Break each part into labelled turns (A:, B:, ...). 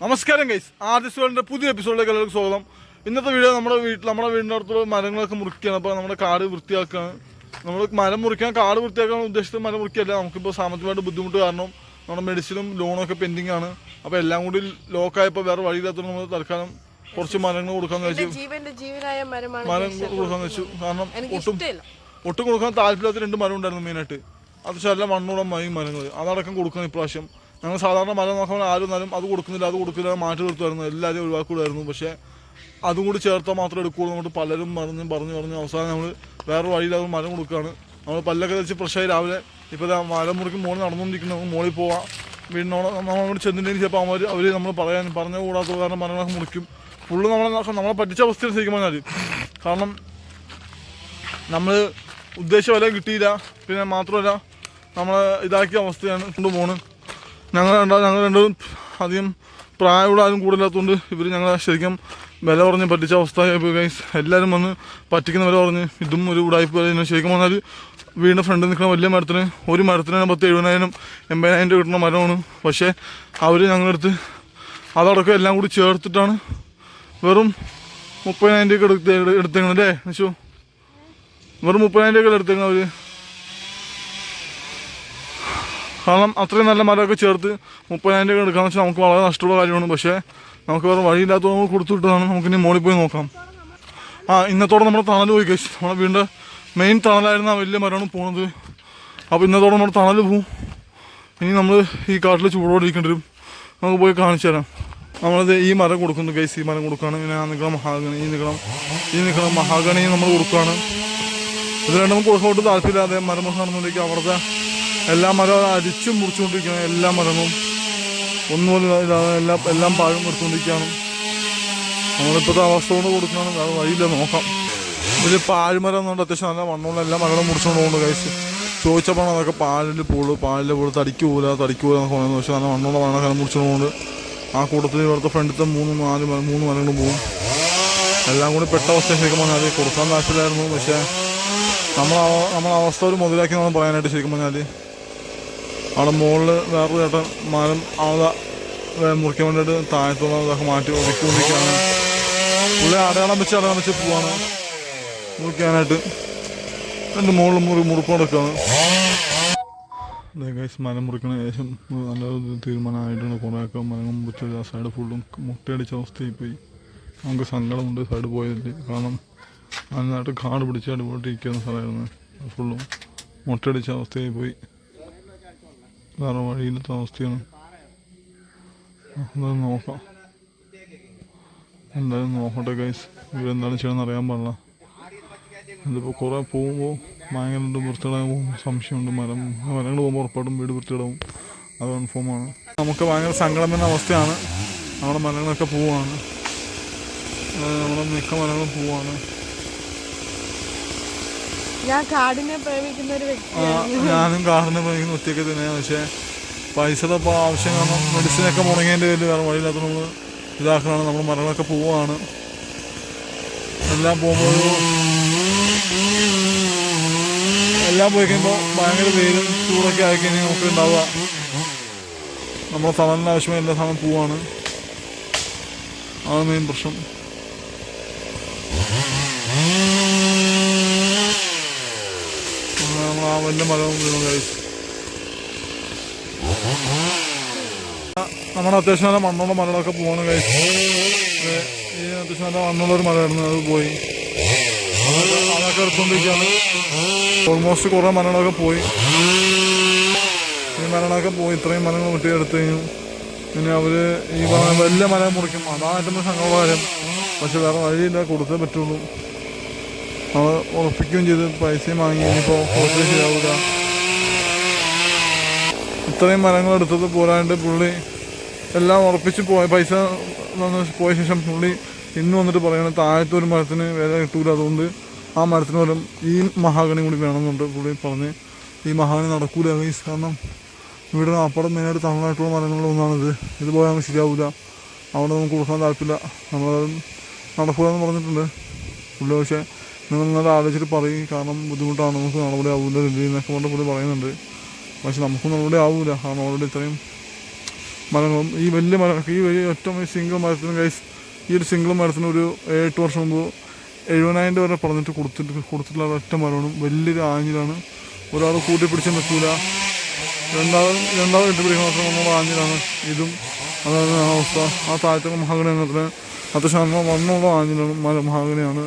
A: നമസ്കാരം guys, artist വേൾഡിൻ്റെ പുതിയ എപ്പിസോഡിലേക്ക് എല്ലാവർക്കും സ്വാഗതം. ഇന്നത്തെ വീഡിയോ നമ്മുടെ വീടിൻ്റെ അടുത്തുള്ള മരങ്ങളൊക്കെ മുറിക്കുകയാണ്. അപ്പോൾ നമ്മുടെ കാട് വൃത്തിയാക്കുകയാണ്. നമ്മൾ മരം മുറിക്കാൻ കാട് വൃത്തിയാക്കാൻ ഉദ്ദേശിച്ചത് മരം മുറിക്കുകയല്ല. നമുക്കിപ്പോൾ സാമ്പത്തികമായിട്ട് ബുദ്ധിമുട്ട് കാരണം നമ്മുടെ മെഡിസിനും ലോണൊക്കെ പെൻഡിങ് ആണ്. അപ്പോൾ എല്ലാം കൂടി ലോക്കായപ്പോൾ വേറെ വഴിയില്ലാത്തത് നമ്മൾ തൽക്കാലം കുറച്ച് മരങ്ങൾ കൊടുക്കാമെന്ന് വെച്ചു. മരം കൊടുക്കാമെന്ന് വെച്ചു. കാരണം ഒട്ടും കൊടുക്കാൻ താല്പര്യമില്ലാത്ത 2 മരം ഉണ്ടായിരുന്നു മെയിനായിട്ട്. അത് ചില മണ്ണോളം മരങ്ങൾ അതടക്കം കൊടുക്കണം ഇപ്രാവശ്യം. ഞങ്ങൾ സാധാരണ മരം നോക്കുമ്പോൾ ആരും എന്നാലും അത് കൊടുക്കുന്നില്ല മാറ്റി നിർത്തുമായിരുന്നു, എല്ലാവരും ഒഴിവാക്കുകയായിരുന്നു. പക്ഷേ അതും കൂടി ചേർത്താൽ മാത്രമേ എടുക്കുകയുള്ളൂ. നമുക്ക് പലരും പറഞ്ഞ് അവസാനം നമ്മൾ വേറെ വഴിയില്ലാതെ മരം കൊടുക്കുകയാണ്. നമ്മൾ പല്ലൊക്കെ വെച്ച് ഫ്രഷായി രാവിലെ ഇപ്പോൾ മരം മുറിക്ക് മോളിൽ നടന്നുകൊണ്ടിരിക്കുന്നത്. നമുക്ക് മോളിൽ പോവാം. വീടിനോട് നമ്മളോട് ചെന്നിട്ടുണ്ടെങ്കിൽ ചിലപ്പോൾ അവർ നമ്മൾ പറഞ്ഞ കൂടാത്ത കാരണം മരങ്ങളൊക്കെ മുറിക്കും. ഫുള്ള് നമ്മളെ പറ്റിച്ച അവസ്ഥയിൽ ശരിക്കും പറഞ്ഞാൽ. കാരണം നമ്മൾ ഉദ്ദേശിച്ച വില കിട്ടിയില്ല. പിന്നെ മാത്രമല്ല നമ്മൾ ഇതാക്കിയ അവസ്ഥയാണ് കൊണ്ടുപോകുന്നത്. ഞങ്ങൾ രണ്ടും അധികം പ്രായമുള്ള ആരും കൂടുതലാത്തതുകൊണ്ട് ഇവർ ഞങ്ങളെ ശരിക്കും വില പറഞ്ഞ് പറ്റിച്ച അവസ്ഥയായി ഗൈസ്. എല്ലാവരും വന്ന് പറ്റിക്കുന്ന വില പറഞ്ഞ് ഇതും ഒരു ഉടായ്പ. ശരിക്കും പറഞ്ഞാൽ വീടിൻ്റെ ഫ്രണ്ടിൽ നിൽക്കുന്ന വലിയ മരത്തിന് ഒരു മരത്തിന് 70,000 80,000 രൂപ കിട്ടുന്ന മരമാണ്. പക്ഷേ അവർ ഞങ്ങളടുത്ത് അതടക്കം എല്ലാം കൂടി ചേർത്തിട്ടാണ് വെറും 30,000 രൂപ എടുത്തേക്കുന്നത് അല്ലേ നിശു? വെറും 30,000 രൂപ എടുത്തേക്കുന്നത് അവർ. കാരണം അത്രയും നല്ല മരമൊക്കെ ചേർത്ത് 30,000 രൂപ എടുക്കാമെന്ന് വെച്ചാൽ നമുക്ക് വളരെ നഷ്ടമുള്ള കാര്യമാണ്. പക്ഷേ നമുക്ക് വേറെ വഴിയില്ലാത്തത് നമ്മൾ കൊടുത്തുവിട്ടതാണ്. നമുക്കിനി മോളിൽ പോയി നോക്കാം. ഇന്നത്തോടെ നമ്മുടെ തണൽ പോയി കഴിച്ചു. നമ്മുടെ വീടിൻ്റെ മെയിൻ തണലായിരുന്ന ആ വലിയ മരമാണ് പോകുന്നത്. അപ്പോൾ ഇന്നത്തോടെ നമ്മുടെ തണൽ പോവും. ഇനി നമ്മൾ ഈ കാട്ടിൽ ചൂടോടെ ഇരിക്കേണ്ടി വരും. നമുക്ക് പോയി കാണിച്ചു തരാം. നമ്മളത് ഈ മരം കൊടുക്കുന്നു ഗൈസ്. ഈ മരം കൊടുക്കുകയാണ്. പിന്നെ ആ നിൽക്കണം മഹാഗണി, ഈ നിൽക്കണം മഹാഗണി നമ്മൾ കൊടുക്കുകയാണ്. ഇത് രണ്ടും നമുക്ക് കൊടുക്കോട്ട് താല്പര്യമില്ലാതെ മരം നടന്നുകൊണ്ടിരിക്കുക. അവിടുത്തെ എല്ലാ മരവും അരിച്ചു മുറിച്ചുകൊണ്ടിരിക്കുകയാണ്. എല്ലാ മരങ്ങളും ഒന്നുപോലെ എല്ലാം പാഴും എടുത്തുകൊണ്ടിരിക്കുകയാണ്. നമ്മളിപ്പോഴത്തെ അവസ്ഥ കൊണ്ട് കൊടുക്കുകയാണ്. വേറെ വഴിയില്ല, നോക്കാം. ഇതിൽ പാഴ്മരം എന്നുകൊണ്ട് അത്യാവശ്യം നല്ല മണ്ണുള്ള എല്ലാ മരങ്ങളും മുറിച്ചുകൊണ്ട് പോകുന്നുണ്ട് കഴിച്ച്. ചോദിച്ചപ്പോൾ അതൊക്കെ പാലിൻ്റെ പൂള് തടിക്ക് പോലെ എന്നൊക്കെ പറയുന്നത്. പക്ഷേ നല്ല മണ്ണുള്ള മരങ്ങളൊക്കെ മുറിച്ചുകൊണ്ട് പോകുന്നുണ്ട്. ആ കൂട്ടത്തിൽ ഇവിടുത്തെ ഫ്രണ്ടിലത്തെ 3 മരങ്ങളും പോകും. എല്ലാം കൂടി പെട്ട അവസ്ഥ ശരിക്കും പറഞ്ഞാൽ കൊടുക്കാൻ താല്പര്യമായിരുന്നു. പക്ഷേ നമ്മളെ അവസ്ഥ ഒരു മുതലാക്കി നമ്മൾ പറയാനായിട്ട് ശരിക്കും പറഞ്ഞാൽ അവിടെ മുകളിൽ വേറൊരു ചേട്ടൻ മരം അവിടെ മുറിക്കാൻ വേണ്ടിയിട്ട് താഴത്തുള്ള ഇതൊക്കെ മാറ്റി ഒതുക്കിക്കൊണ്ടിരിക്കുകയാണ്. പുള്ളി അടയാളം വെച്ച് പോവാണ് മുറിക്കാനായിട്ട്. എൻ്റെ മുകളിൽ മുറിപ്പ് നടക്കുകയാണ്. മരം മുറിക്കണ ശേഷം നല്ലൊരു തീരുമാനമായിട്ടാണ്. കുറേയൊക്കെ മരങ്ങൾ മുറിച്ചത് ആ സൈഡ് ഫുള്ളും മുട്ടയടിച്ച അവസ്ഥയിൽ പോയി. നമുക്ക് സങ്കടമുണ്ട് സൈഡ് പോയതിൽ. കാരണം നന്നായിട്ട് കാട് പിടിച്ച് അടിപൊളിയിരിക്കുന്ന സ്ഥലമായിരുന്നു. ഫുള്ളും മുട്ടയടിച്ച അവസ്ഥയായി പോയി. വേറെ വഴിയില്ലാത്ത അവസ്ഥയാണ്. എന്തായാലും നോക്കാം. എന്തായാലും നോക്കട്ടെ ഗൈസ്. ഇവരെന്താണ് ചെയ്യണമെന്ന് അറിയാൻ പാടില്ല. ഇതിപ്പോൾ കുറേ പോകുമ്പോൾ ഭയങ്കര വൃത്തിയിടാൻ സംശയമുണ്ട്. മരങ്ങൾ പോകുമ്പോൾ ഉറപ്പായിട്ടും വീട് വൃത്തിയിടാവും. അത് കൺഫേമാണ്. നമുക്ക് ഭയങ്കര സങ്കടം വരുന്ന അവസ്ഥയാണ്. നമ്മുടെ മരങ്ങളൊക്കെ പോവാണ്. നമ്മുടെ മിക്ക മരങ്ങളും പോവാണ്.
B: ഞാനും കാടിനെ പ്രേമിക്കുന്ന
A: ഒറ്റയ്ക്ക് തന്നെയാണ്. പക്ഷേ പൈസയുടെ ഇപ്പോൾ ആവശ്യം കാരണം മെഡിസിനൊക്കെ മുടങ്ങിയതിൻ്റെ പേരിൽ വേറെ വഴിയില്ലാത്ത നമ്മൾ ഇതാക്കുകയാണ്. നമ്മൾ മരങ്ങളൊക്കെ പോവുകയാണ്. എല്ലാം പോയി കഴിയുമ്പോൾ ഭയങ്കര വെയിലും ചൂടൊക്കെ ആയിക്കഴിഞ്ഞാൽ നമുക്ക് ഉണ്ടാവുക. നമ്മളെ തണലിന് ആവശ്യമായ എല്ലാ സാധനം പോവാണ്. അതാണ് മെയിൻ പ്രശ്നം. നമ്മൾ ആ വലിയ മരം വീണു കഴിച്ചു. നമ്മുടെ അത്യാവശ്യം നല്ല മണ്ണുള്ള മരങ്ങളൊക്കെ പോകണം കഴിച്ചു. ഈ അത്യാവശ്യം നല്ല മണ്ണുള്ളൊരു മരമായിരുന്നു, അത് പോയി. അതൊക്കെ എടുത്തുകൊണ്ടിരിക്കുകയാണ്. ഓൾമോസ്റ്റ് കുറേ മരങ്ങളൊക്കെ പോയി. ഈ മരങ്ങളൊക്കെ പോയി. ഇത്രയും മരങ്ങൾ വെട്ടിയെടുത്ത് കഴിഞ്ഞു. പിന്നെ അവർ ഈ വലിയ മരം മുറിക്കും. അതാണ് ഏറ്റവും സങ്കടമുള്ള കാര്യം. പക്ഷെ വേറെ വഴിയില്ല, കൊടുത്തേ പറ്റുള്ളൂ. നമ്മൾ ഉറപ്പിക്കുകയും ചെയ്ത് പൈസയും വാങ്ങി. ഇനിയിപ്പോൾ കൊടുത്തേ ശരിയാവില്ല. ഇത്രയും മരങ്ങൾ എടുത്തത് പോരാണ്ട് പുള്ളി എല്ലാം ഉറപ്പിച്ച് പൈസ പോയ ശേഷം പുള്ളി ഇന്ന് വന്നിട്ട് പറയണം താഴത്തെ ഒരു മരത്തിന് വില കിട്ടൂല, അതുകൊണ്ട് ആ മരത്തിന് പകരം ഈ മഹാഗണി കൂടി വേണമെന്നുണ്ട് പുള്ളി പറഞ്ഞ്. ഈ മഹാഗണി നടക്കൂല ഗൈസ്. കാരണം ഇവിടെ അപ്പുറം മെയിനായിട്ട് തമിഴ്നാട്ടിലുള്ള മരങ്ങളിലൊന്നാണിത്. ഇത് പോയാൽ നമുക്ക് ശരിയാവില്ല. അവിടെ നമുക്ക് കൊടുക്കാൻ താല്പര്യമില്ല. നമ്മളത് നടക്കൂലെന്ന് പറഞ്ഞിട്ടുണ്ട് പുള്ളി. പക്ഷേ നിങ്ങൾ നല്ല ആലോചിച്ചിട്ട് പറയും. കാരണം ബുദ്ധിമുട്ടാണ്, നമുക്ക് നടപടി ആവില്ല എന്നൊക്കെ കൊണ്ട് പുള്ളി പറയുന്നുണ്ട്. പക്ഷെ നമുക്ക് നടപടി ആവില്ല. കാരണം ഓൾറെഡി ഇത്രയും മരങ്ങളും ഈ വലിയ മരങ്ങൾക്ക് ഈ വലിയ ഒറ്റ സിംഗിൾ മരത്തിന് ഗൈസ് ഈ ഒരു സിംഗിൾ മരത്തിന് ഒരു 8 വർഷം മുമ്പ് 70,000 വരെ പറഞ്ഞിട്ട് കൊടുത്തിട്ടുള്ള ഒറ്റ മരമാണ്. വലിയൊരു ആഞ്ഞിലാണ്. ഒരാൾ കൂട്ടി പിടിച്ച് നിൽക്കില്ല, രണ്ടാമത് കെട്ടിപ്പിടിക്കാൻ മാത്രം നമ്മൾ ആഞ്ഞിലാണ്. ഇതും അതാണ് അവസ്ഥ. ആ താഴത്തെ മഹാഗണി അങ്ങനത്തെ അത്യാവശ്യം വണ്ണമുള്ള ആഞ്ഞിലാണ് മഹാഗണിയാണ്.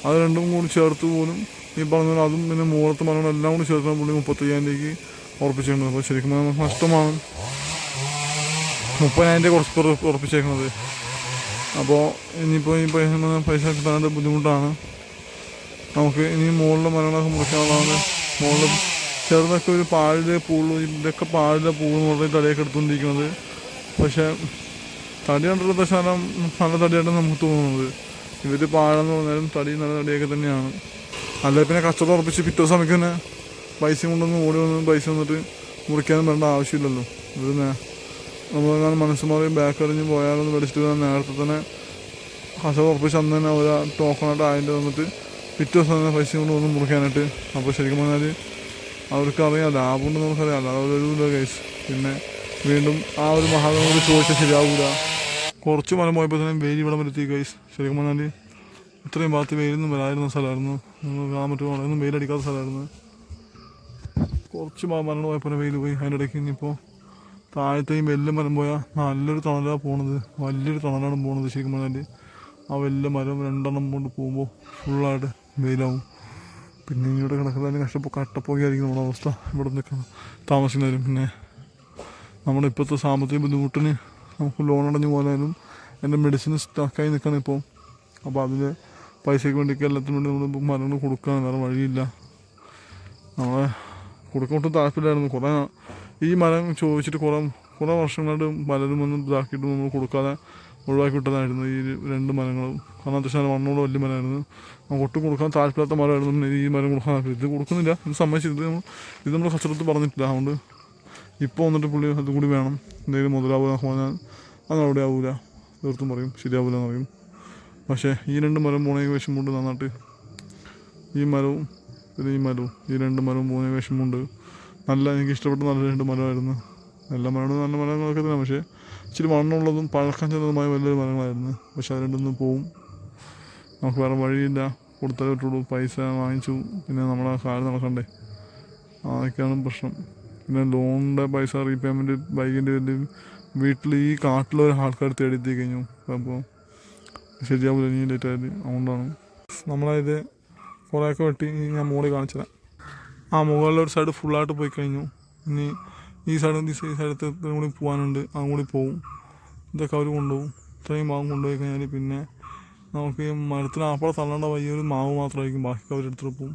A: അത് രണ്ടും കൂടി ചേർത്ത് പോലും ഈ പറഞ്ഞ അതും പിന്നെ മുകളത്തെ മരങ്ങളെല്ലാം കൂടി ചേർത്താണ് പുള്ളി 35,000 രൂപയ്ക്ക് ഉറപ്പിച്ചിട്ടുണ്ട്. അപ്പോൾ ശരിക്കും നഷ്ടമാണ് 30,000 കുറച്ച് ഉറപ്പിച്ചേക്കുന്നത്. അപ്പോൾ ഇനിയിപ്പോൾ ഈ പൈസ കിട്ടാനായിട്ട് ബുദ്ധിമുട്ടാണ് നമുക്ക്. ഇനി മുകളിലെ മരങ്ങളൊക്കെ മുറിക്കാനുള്ളതാണ്. മുകളിൽ ചെറുതൊക്കെ ഒരു പാഴിലെ പൂള്, ഇതൊക്കെ പാഴിലെ പൂള് എന്ന് പറഞ്ഞ് തടിയൊക്കെ എടുത്തുകൊണ്ടിരിക്കുന്നത്. പക്ഷേ തടി കണ്ടിട്ട് ശാലം നല്ല തടിയായിട്ടാണ് നമുക്ക് തോന്നുന്നത്. ഇവർ പാഴെന്ന് പറഞ്ഞാലും തടി നല്ല തടിയൊക്കെ തന്നെയാണ്. അല്ലെ പിന്നെ കച്ചവടം ഉറപ്പിച്ച് പിറ്റേ സമയത്ത് തന്നെ പൈസ കൊണ്ടൊന്ന് ഓടി വന്ന് പൈസ വന്നിട്ട് മുറിക്കാനും വരേണ്ട ആവശ്യമില്ലല്ലോ. ഇത് നമ്മളെങ്ങാനും മനസ്സ് മാറി ബാക്ക് എറിഞ്ഞ് പോയാലൊന്ന് മേടിച്ചിട്ട് നേരത്തെ തന്നെ കച്ചവടം ഉറപ്പിച്ച് അന്ന് തന്നെ അവർ ടോക്കണായിട്ട് അതിൻ്റെ വന്നിട്ട് പിറ്റേ ദിവസം തന്നെ പൈസ കൊണ്ട് വന്ന് മുറിക്കാനായിട്ട്. അപ്പോൾ ശരിക്കും പറഞ്ഞാൽ അവർക്കറിയാം ലാഭം ഉണ്ടെന്ന് നമുക്കറിയാം, അല്ലാതെ ഒരു കേസ്. പിന്നെ വീണ്ടും ആ ഒരു മഹാഗണി ചോദിച്ചാൽ ശരിയാവില്ല. കുറച്ച് മരം പോയപ്പോൾ തന്നെ വെയിൽ ഇവിടെ വരുത്തി കേസ്. ശരിക്കും പറഞ്ഞാൽ ഇത്രയും ഭാഗത്ത് വെയിലൊന്നും വരാതിരുന്ന സ്ഥലമായിരുന്നു. നമുക്ക് കാണാൻ പറ്റും, അവിടെയൊന്നും വെയിലടിക്കാത്ത സ്ഥലമായിരുന്നു. കുറച്ച് മരണം പോയപ്പോൾ വെയിൽ പോയി. അതിൻ്റെ ഇടയ്ക്ക് ഇനിയിപ്പോൾ താഴത്തെയും വലിയ മരം പോയാൽ നല്ലൊരു തണലാണ് പോണത്, വലിയൊരു തണലാണ് പോണത്. ശരിക്കും പറഞ്ഞാൽ ആ വലിയ മരം 2 എണ്ണം കൊണ്ട് പോകുമ്പോൾ ഫുള്ളായിട്ട് വെയിലാവും. പിന്നെ ഇവിടെ കിടക്കുന്നതിന് കട്ടപ്പോകയായിരിക്കും നമ്മുടെ അവസ്ഥ. ഇവിടെ നിൽക്കുന്ന താമസിക്കുന്നവരും പിന്നെ നമ്മുടെ ഇപ്പോഴത്തെ സാമ്പത്തിക ബുദ്ധിമുട്ടിന് നമുക്ക് ലോൺ അടഞ്ഞു പോയാലും എൻ്റെ മെഡിസിൻ സ്റ്റക്കായി നിൽക്കണം ഇപ്പോൾ. അപ്പോൾ അതിൽ പൈസയ്ക്ക് വേണ്ടിയൊക്കെ എല്ലാത്തിനും വേണ്ടി നമ്മൾ മരങ്ങൾ കൊടുക്കാൻ വേറെ വഴിയില്ല. നമ്മളെ കൊടുക്കാൻ ഒട്ടും താല്പര്യമായിരുന്നു. കുറേ ഈ മരം ചോദിച്ചിട്ട് കുറേ വർഷങ്ങളായിട്ട് പലരും ഒന്നും ഇതാക്കിയിട്ട് നമ്മൾ കൊടുക്കാതെ ഒഴിവാക്കി വിട്ടതായിരുന്നു ഈ 2 മരങ്ങളും. കാരണം അത്യാവശ്യം മണ്ണോട് വലിയ മരമായിരുന്നു. നമുക്ക് ഒട്ടും കൊടുക്കാൻ താല്പര്യമില്ലാത്ത മരമായിരുന്നു. പിന്നെ ഈ മരം കൊടുക്കാൻ താല്പര്യം ഇത് കൊടുക്കുന്നില്ല, ഇത് സമ്മതിച്ചിട്ട് ഇത് നമ്മൾ കച്ചവടത്തിൽ പറഞ്ഞിട്ടില്ല. അതുകൊണ്ട് ഇപ്പോൾ വന്നിട്ട് പുള്ളി അതും കൂടി വേണം, എന്തെങ്കിലും മുതലാവുക പറഞ്ഞാൽ അത് അവിടെ ആവില്ല, തീർത്തും പറയും ശരിയാവില്ല എന്ന് പറയും. പക്ഷേ ഈ 2 മരം പോണേക്ക് വിഷമമുണ്ട് നന്നായിട്ട്. ഈ മരവും പിന്നെ ഈ 2 മരവും പോണേക്ക് വിഷമമുണ്ട്. എനിക്ക് ഇഷ്ടപ്പെട്ട നല്ല 2 മരമായിരുന്നു. എല്ലാ മരങ്ങളും നല്ല മരങ്ങളൊക്കെ തന്നെ, പക്ഷേ ഇച്ചിരി മണ്ണുള്ളതും പഴക്കം ചെന്നതുമായ വലിയൊരു മരങ്ങളായിരുന്നു. പക്ഷെ അത് രണ്ടൊന്നും പോവും, നമുക്ക് വേറെ വഴിയില്ല, കൊടുത്താലേ പറ്റുള്ളൂ. പൈസ വാങ്ങിച്ചു പിന്നെ നമ്മളെ കാര്യം നടക്കണ്ടേ, അതൊക്കെയാണ് പ്രശ്നം. പിന്നെ ലോണിൻ്റെ പൈസ റീപേയ്മെൻറ്റ് ബൈക്കിൻ്റെ പേരിൽ വീട്ടിൽ ഈ കാട്ടിലൊരു ആൾക്കാർ തേടിയെത്തി കഴിഞ്ഞു. അപ്പോൾ ശരിയാവില്ല ഇനി ലേറ്റായിട്ട്. അതുകൊണ്ടാണ് നമ്മളത് കുറേയൊക്കെ വെട്ടി ഞാൻ മുകളിൽ കാണിച്ചത്. ആ മുകളിലൊരു സൈഡ് ഫുള്ളായിട്ട് പോയി കഴിഞ്ഞു. ഇനി ഈ സൈഡത്തെ കൂടി പോകാനുണ്ട്, അതും കൂടി പോവും. ഇതൊക്കെ അവർ കൊണ്ടുപോകും. ഇത്രയും ഭാഗം കൊണ്ടുപോയി കഴിഞ്ഞാൽ പിന്നെ നമുക്ക് ഈ മരത്തിന് അപ്പുറം തള്ളേണ്ട വലിയൊരു മാവ് മാത്രമായിരിക്കും, ബാക്കി അവരെടുത്തിട്ട് പോവും.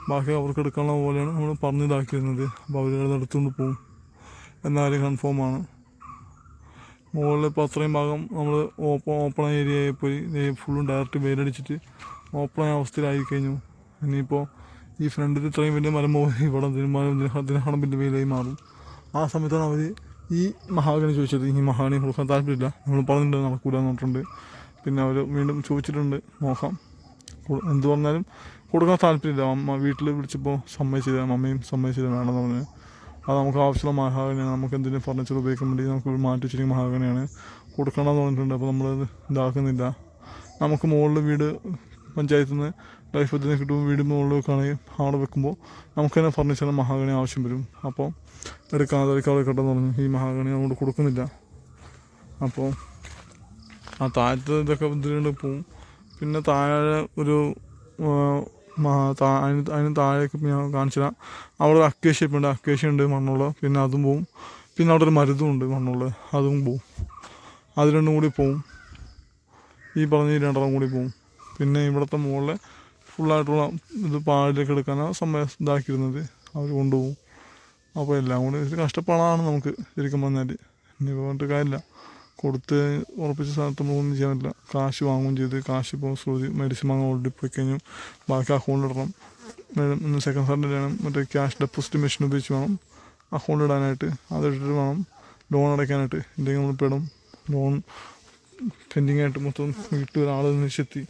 A: ബാക്കി അവർക്ക് എടുക്കാനുള്ള പോലെയാണ് നമ്മൾ പറഞ്ഞിതാക്കിയിരുന്നത്. അപ്പോൾ അവരത് എടുത്തുകൊണ്ട് പോവും എന്നാലും കൺഫേമാണ്. മുകളിൽ ഇപ്പോൾ അത്രയും ഭാഗം നമ്മൾ ഓപ്പൺ ഏരിയയിൽ പോയി ഫുള്ളും ഡയറക്റ്റ് വെയിലടിച്ചിട്ട് ഓപ്പണായ അവസ്ഥയിലായി കഴിഞ്ഞു. ഇനിയിപ്പോൾ ഈ ഫ്രണ്ടിൽ ഇത്രയും വലിയ മരം പോയി ഇവിടെ ദിനഹാളം വലിയ വെയിലായി മാറും. ആ സമയത്താണ് അവർ ഈ മഹാഗണി ചോദിച്ചത്. ഈ മഹാഗണി കൊടുക്കാൻ താല്പര്യമില്ല, നമ്മൾ പറഞ്ഞിട്ടുണ്ട് നടക്കൂല എന്ന് പറഞ്ഞിട്ടുണ്ട്. പിന്നെ അവർ വീണ്ടും ചോദിച്ചിട്ടുണ്ട്, നോക്കാം. എന്ത് പറഞ്ഞാലും കൊടുക്കാൻ താല്പര്യമില്ല. വീട്ടിൽ വിളിച്ചപ്പോൾ അമ്മയും സമ്മതിച്ചില്ല വേണമെന്ന് പറഞ്ഞ്. അത് നമുക്ക് ആവശ്യമുള്ള മഹാഗണിയാണ്, നമുക്ക് എന്തെങ്കിലും ഫർണിച്ചർ ഉപയോഗിക്കാൻ വേണ്ടി നമുക്ക് മാറ്റി വെച്ചിരിക്കുന്ന മഹാഗണിയാണ്, കൊടുക്കണമെന്ന് പറഞ്ഞിട്ടുണ്ട്. അപ്പോൾ നമ്മളത് ഇതാക്കുന്നില്ല. നമുക്ക് മുകളിൽ വീട് പഞ്ചായത്തിൽ നിന്ന് ലൈഫ് പദ്ധതി കിട്ടുമ്പോൾ വീട് മുകളിൽ വെക്കുകയാണെങ്കിൽ അവിടെ വെക്കുമ്പോൾ നമുക്ക് തന്നെ ഫർണിച്ചറിന് മഹാഗണി ആവശ്യം വരും. അപ്പോൾ എടുക്കാതെ വെക്കട്ടെന്ന് പറഞ്ഞു ഈ മഹാഗണി അങ്ങോട്ട് കൊടുക്കുന്നില്ല. അപ്പോൾ ആ താഴത്തെ ഇതൊക്കെ ഇതിലുണ്ട് പോവും. പിന്നെ താഴെ ഒരു അതിന് താഴേക്ക് ഞാൻ കാണിച്ചില്ല, അവിടെ ഒരു അക്കേഷ്യ ഇപ്പം ഉണ്ട്, അക്കേഷ്യ ഉണ്ട് മണ്ണുള്ള, പിന്നെ അതും പോവും. പിന്നെ അവിടെ ഒരു മരുതും ഉണ്ട് മണ്ണുള്ള, അതും പോവും. അത് രണ്ടും കൂടി പോവും. ഈ പറഞ്ഞ ഈ 2 കൂടി പോവും. പിന്നെ ഇവിടുത്തെ മുകളിൽ ഫുള്ളായിട്ടുള്ള ഇത് പാടിലേക്ക് എടുക്കാനാണ് ഇതാക്കിയിരുന്നത്, അവർ കൊണ്ടുപോകും. അപ്പോൾ എല്ലാം കൂടി ഒരു കഷ്ടപ്പാടാണ് നമുക്ക് ശരിക്കും പറഞ്ഞാൽ. ഇനി പറഞ്ഞിട്ട് കാര്യമില്ല, കൊടുത്ത് ഉറപ്പിച്ച സ്ഥലത്ത് നമ്മളൊന്നും ചെയ്യാൻ പറ്റില്ല. കാശ് വാങ്ങുകയും ചെയ്ത് കാശ് ഇപ്പോൾ മെഡിസിൻ വാങ്ങാൻ ഓൾറെഡി പോയി കഴിഞ്ഞു. ബാക്കി അക്കൗണ്ടിലിടണം. സെക്കൻഡ് സാറിൻ്റെയാണ് മറ്റേ ക്യാഷ് ഡെപ്പോസിറ്റ് മെഷീൻ ഉപയോഗിച്ച് വേണം അക്കൗണ്ടിലിടാനായിട്ട്. അതിട്ടിട്ട് വേണം ലോൺ അടയ്ക്കാനായിട്ട്. ഇല്ലെങ്കിൽ നമ്മൾ പെടും. ലോൺ പെൻഡിങ് ആയിട്ട് മൊത്തം വീട്ടിൽ ഒരാൾ നിശ്ചെത്തി.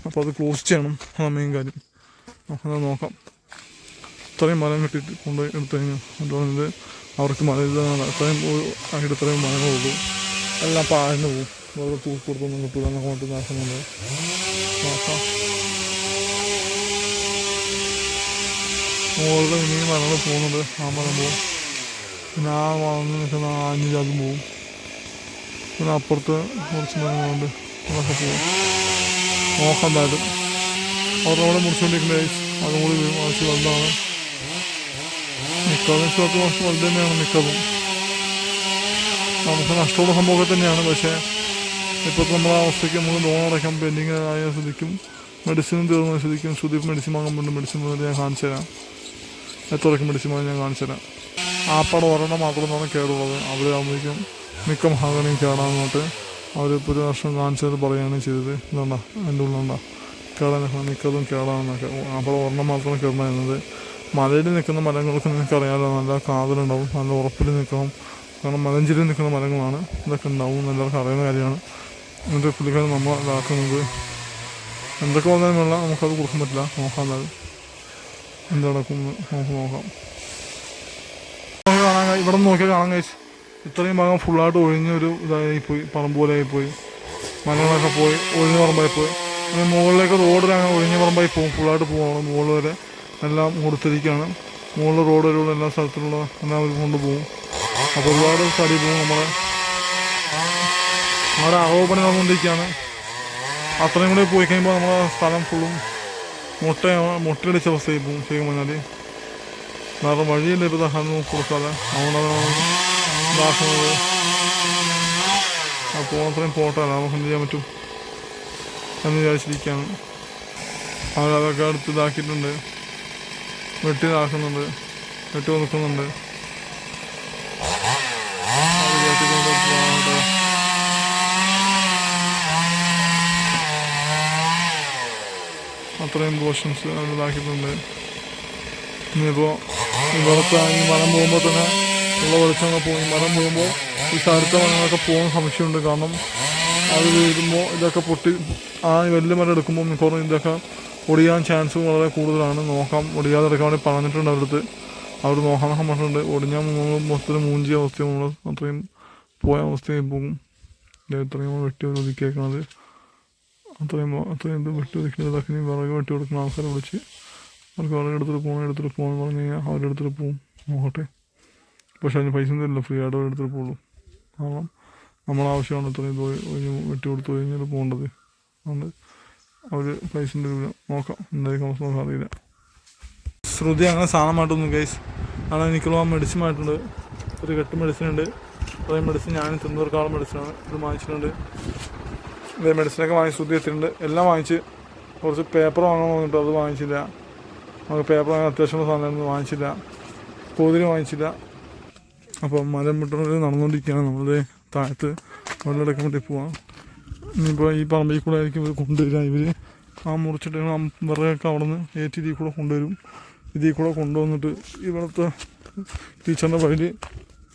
A: അപ്പോൾ അത് ക്ലോസ് ചെയ്യണം, അതാണ് മെയിൻ കാര്യം. നമുക്കത് നോക്കാം. ഇത്രയും മരം കെട്ടിയിട്ട് കൊണ്ടുപോയി എടുത്തു കഴിഞ്ഞാൽ അതുകൊണ്ട് അവർക്ക് മഴ അത്രയും ആയിട്ട് ഇത്രയും മഴകളുള്ളൂ. എല്ലാം പാഴന്ന് പോകും. വെറുതെ തൂക്കൊടുത്തൊന്നും കിട്ടില്ല എന്നൊക്കെ കൊണ്ട് നാശമുണ്ട്. നോക്കാം മുകളിൽ ഇനിയും മരങ്ങൾ പോകുന്നുണ്ട്. ആ മരം പോവും. പിന്നെ ആ വളർന്ന് നിൽക്കുന്ന ആഞ്ഞ് അതും പോവും. പിന്നെ അപ്പുറത്ത് കുറച്ച് മരങ്ങളുണ്ട്, അതൊക്കെ പോവും. നോക്കാം എന്തായാലും. അവരുടെ മുറിച്ചുകൊണ്ടിരിക്കുന്ന അതും കൂടി വീഴും. ആവശ്യം വലുതാണ്. മിക്കതും 10 വർഷം വലുത് തന്നെയാണ് മിക്കതും. നമുക്ക് നഷ്ടമുള്ള സംഭവമൊക്കെ തന്നെയാണ്. പക്ഷേ ഇപ്പോഴത്തെ നമ്മുടെ അവസ്ഥയ്ക്ക് നമുക്ക് ലോൺ അടയ്ക്കാൻ പെൻഡിങ് ആയ സ്ഥിതിക്കും മെഡിസിനും തീർന്ന സ്ഥിതിക്കും സുദീപ് മെഡിസിൻ വാങ്ങാൻ വേണ്ടി മെഡിസിൻ വേണ്ടി ഞാൻ കാണിച്ചു തരാം. എത്രയ്ക്ക് മെഡിസിൻ വാങ്ങി ഞാൻ കാണിച്ചു തരാം. ആ പടം ഒരെണ്ണം മാത്രമാണ് കേടുള്ളത്. അവരാകുമ്പോഴേക്കും മിക്ക മഹാഗണിയും കേടാന്നിട്ട് അവരിപ്പോൾ ഒരു വർഷം കാണിച്ചത് പറയുകയാണ് ചെയ്തത്. ഇതുണ്ട എൻ്റെ ഉള്ളുണ്ട കേടാൻ മിക്കതും കേടാണെന്നൊക്കെ. ആ പടം ഒരെണ്ണം മാത്രമാണ് കേടുന്നത്. മലയിൽ നിൽക്കുന്ന മരങ്ങൾക്ക് നിങ്ങൾക്കറിയാമല്ലോ, നല്ല കാതലുണ്ടാവും, നല്ല ഉറപ്പിൽ നിൽക്കണം. കാരണം മലഞ്ചേരിയിൽ നിൽക്കുന്ന മരങ്ങളാണ്. ഇതൊക്കെ ഉണ്ടാവും എല്ലാവർക്കും അറിയുന്ന കാര്യമാണ്. എന്നിട്ട് പുള്ളിക്കാരൻ നമ്മൾ ഇതാക്കുന്നത് എന്തൊക്കെ വന്നാലും വെള്ളം നമുക്കത് കൊടുക്കാൻ പറ്റില്ല. നോക്കാം എന്നാലും എന്ത് നടക്കും നമുക്ക് നോക്കാം. ഇവിടെ നിന്ന് നോക്കിയാൽ കാണാൻ കഴിച്ചു. ഇത്രയും ഭാഗം ഫുള്ളായിട്ട് ഒഴിഞ്ഞൊരു ഇതായിപ്പോയി, പറമ്പ് പോലെ ആയിപ്പോയി. മരങ്ങളൊക്കെ പോയി ഒഴിഞ്ഞ പറമ്പായി പോയി. മുകളിലേക്ക് റോഡിലങ്ങനെ ഒഴിഞ്ഞ പറമ്പായി പോകും. ഫുള്ളായിട്ട് പോകണം. മുകളിൽ വരെ എല്ലാം കൊടുത്തിരിക്കുകയാണ്. മുകളിൽ റോഡ് വരെയുള്ള എല്ലാ സ്ഥലത്തിലുള്ള എല്ലാം അവർ കൊണ്ടുപോകും. അപ്പോൾ ഒരുപാട് തടി പോകും. അവിടെ അകോപണി നടന്നുകൊണ്ടിരിക്കുകയാണ്. അത്രയും കൂടി പോയി കഴിയുമ്പോൾ നമ്മളെ സ്ഥലം ഫുള്ളും മുട്ടയടിച്ച അവസ്ഥയിൽ പോകും. ചെയ്യും പറഞ്ഞാൽ വേറെ വഴിയില്ല. ഇപ്പോൾ ദാഹം കൊടുക്കാതെ അതുകൊണ്ടാണ് ദാഹുന്നത്. ആ പോണത്രയും പോട്ടെ, നമുക്ക് എന്ത് ചെയ്യാൻ പറ്റും എന്ന് വിചാരിച്ചിരിക്കുകയാണ്. അവരതൊക്കെ അടുത്ത് ഇതാക്കിയിട്ടുണ്ട്. വെട്ടി ഇതാക്കുന്നുണ്ട്, വെട്ടി ഒതുക്കുന്നുണ്ട്. അത്രയും പോർഷൻസ് അതിലാക്കിയിട്ടുണ്ട്. ഇനിയിപ്പോൾ ഇവിടുത്തെ ഈ മരം പോകുമ്പോൾ തന്നെ ഉള്ള വെളിച്ചങ്ങൾ പോകും. മരം പോകുമ്പോൾ ഈ അടുത്ത മരങ്ങളൊക്കെ പോകുന്ന സംശയമുണ്ട്. കാരണം അത് വീഴുമ്പോൾ ഇതൊക്കെ പൊട്ടി ആ വലിയ മരം എടുക്കുമ്പോൾ മിക്കവാറും ഇതൊക്കെ ഒടിയാൻ ചാൻസ് വളരെ കൂടുതലാണ്. നോക്കാം, ഒടിയാതെ എടുക്കാൻ വേണ്ടി പറഞ്ഞിട്ടുണ്ട് അവരടുത്ത്. അവർ നോക്കാനൊക്കെ പറഞ്ഞിട്ടുണ്ട്. ഒടിഞ്ഞാൽ മൊത്തത്തിൽ മൂഞ്ചിയ അവസ്ഥയും നമ്മൾ അത്രയും പോയ അവസ്ഥയിൽ പോകും. ഇത്രയും വെട്ടി ഒതുക്കിയേക്കണത് അത്രയും ഇത് വെട്ടി ഒതുക്കുന്നത്. ഇതൊക്കെ വിറക് വെട്ടി കൊടുക്കുന്ന ആൾക്കാരെ വിളിച്ച് അവർക്ക് വിറക് എടുത്തിട്ട് പോകണമെന്ന് പറഞ്ഞു കഴിഞ്ഞാൽ അവരെടുത്തിട്ട് പോകും. നോക്കട്ടെ. പക്ഷേ അതിന് പൈസ ഒന്നും തരില്ല, ഫ്രീ ആയിട്ട് അവരെടുത്തിട്ട് പോകുള്ളൂ. കാരണം നമ്മളാവശ്യമാണ് ഇത്രയും വെട്ടി കൊടുത്തു കഴിഞ്ഞാൽ പോകേണ്ടത്. അതുകൊണ്ട് അവർ പൈസൻ്റെ രൂപ നോക്കാം. എന്തായാലും നമുക്ക് അറിയില്ല. ശ്രുതി അങ്ങനെ സാധനമായിട്ടൊന്നും ഗൈസ്. അങ്ങനെ എനിക്കുള്ള മെഡിസിൻ ആയിട്ടുണ്ട്. ഒരു 8 മെഡിസിൻ ഉണ്ട്. അത്രയും മെഡിസിൻ ഞാൻ തിന്നൂർക്കാളും മെഡിസിനാണ്. ഇത് വാങ്ങിച്ചിട്ടുണ്ട്. ഇതേ മെഡിസിനൊക്കെ വാങ്ങി ശ്രുതി എത്തിയിട്ടുണ്ട്. എല്ലാം വാങ്ങിച്ച് കുറച്ച് പേപ്പർ വാങ്ങാൻ വന്നിട്ട് അത് വാങ്ങിച്ചില്ല. നമുക്ക് പേപ്പർ വാങ്ങാൻ അത്യാവശ്യമുള്ള സാധനങ്ങളൊന്നും വാങ്ങിച്ചില്ല. കോതിരി വാങ്ങിച്ചില്ല. അപ്പോൾ മരം വിട്ടുകൊണ്ട് നടന്നുകൊണ്ടിരിക്കുകയാണ്. നമ്മളുടെ താഴത്ത് വെള്ളമെടുക്കാൻ വേണ്ടി പോവാം. ഇനിയിപ്പോൾ ഈ പറമ്പിൽ കൂടെ ആയിരിക്കും ഇവർ കൊണ്ടുവരിക. ഇവർ ആ മുറിച്ചിട്ട് വിറകൊക്കെ അവിടെ നിന്ന് ഏറ്റി ഇതിൽ കൂടെ കൊണ്ടുവരും. ഇതിൽ കൂടെ കൊണ്ടുവന്നിട്ട് ഇവിടുത്തെ ടീച്ചറിൻ്റെ വഴിയിൽ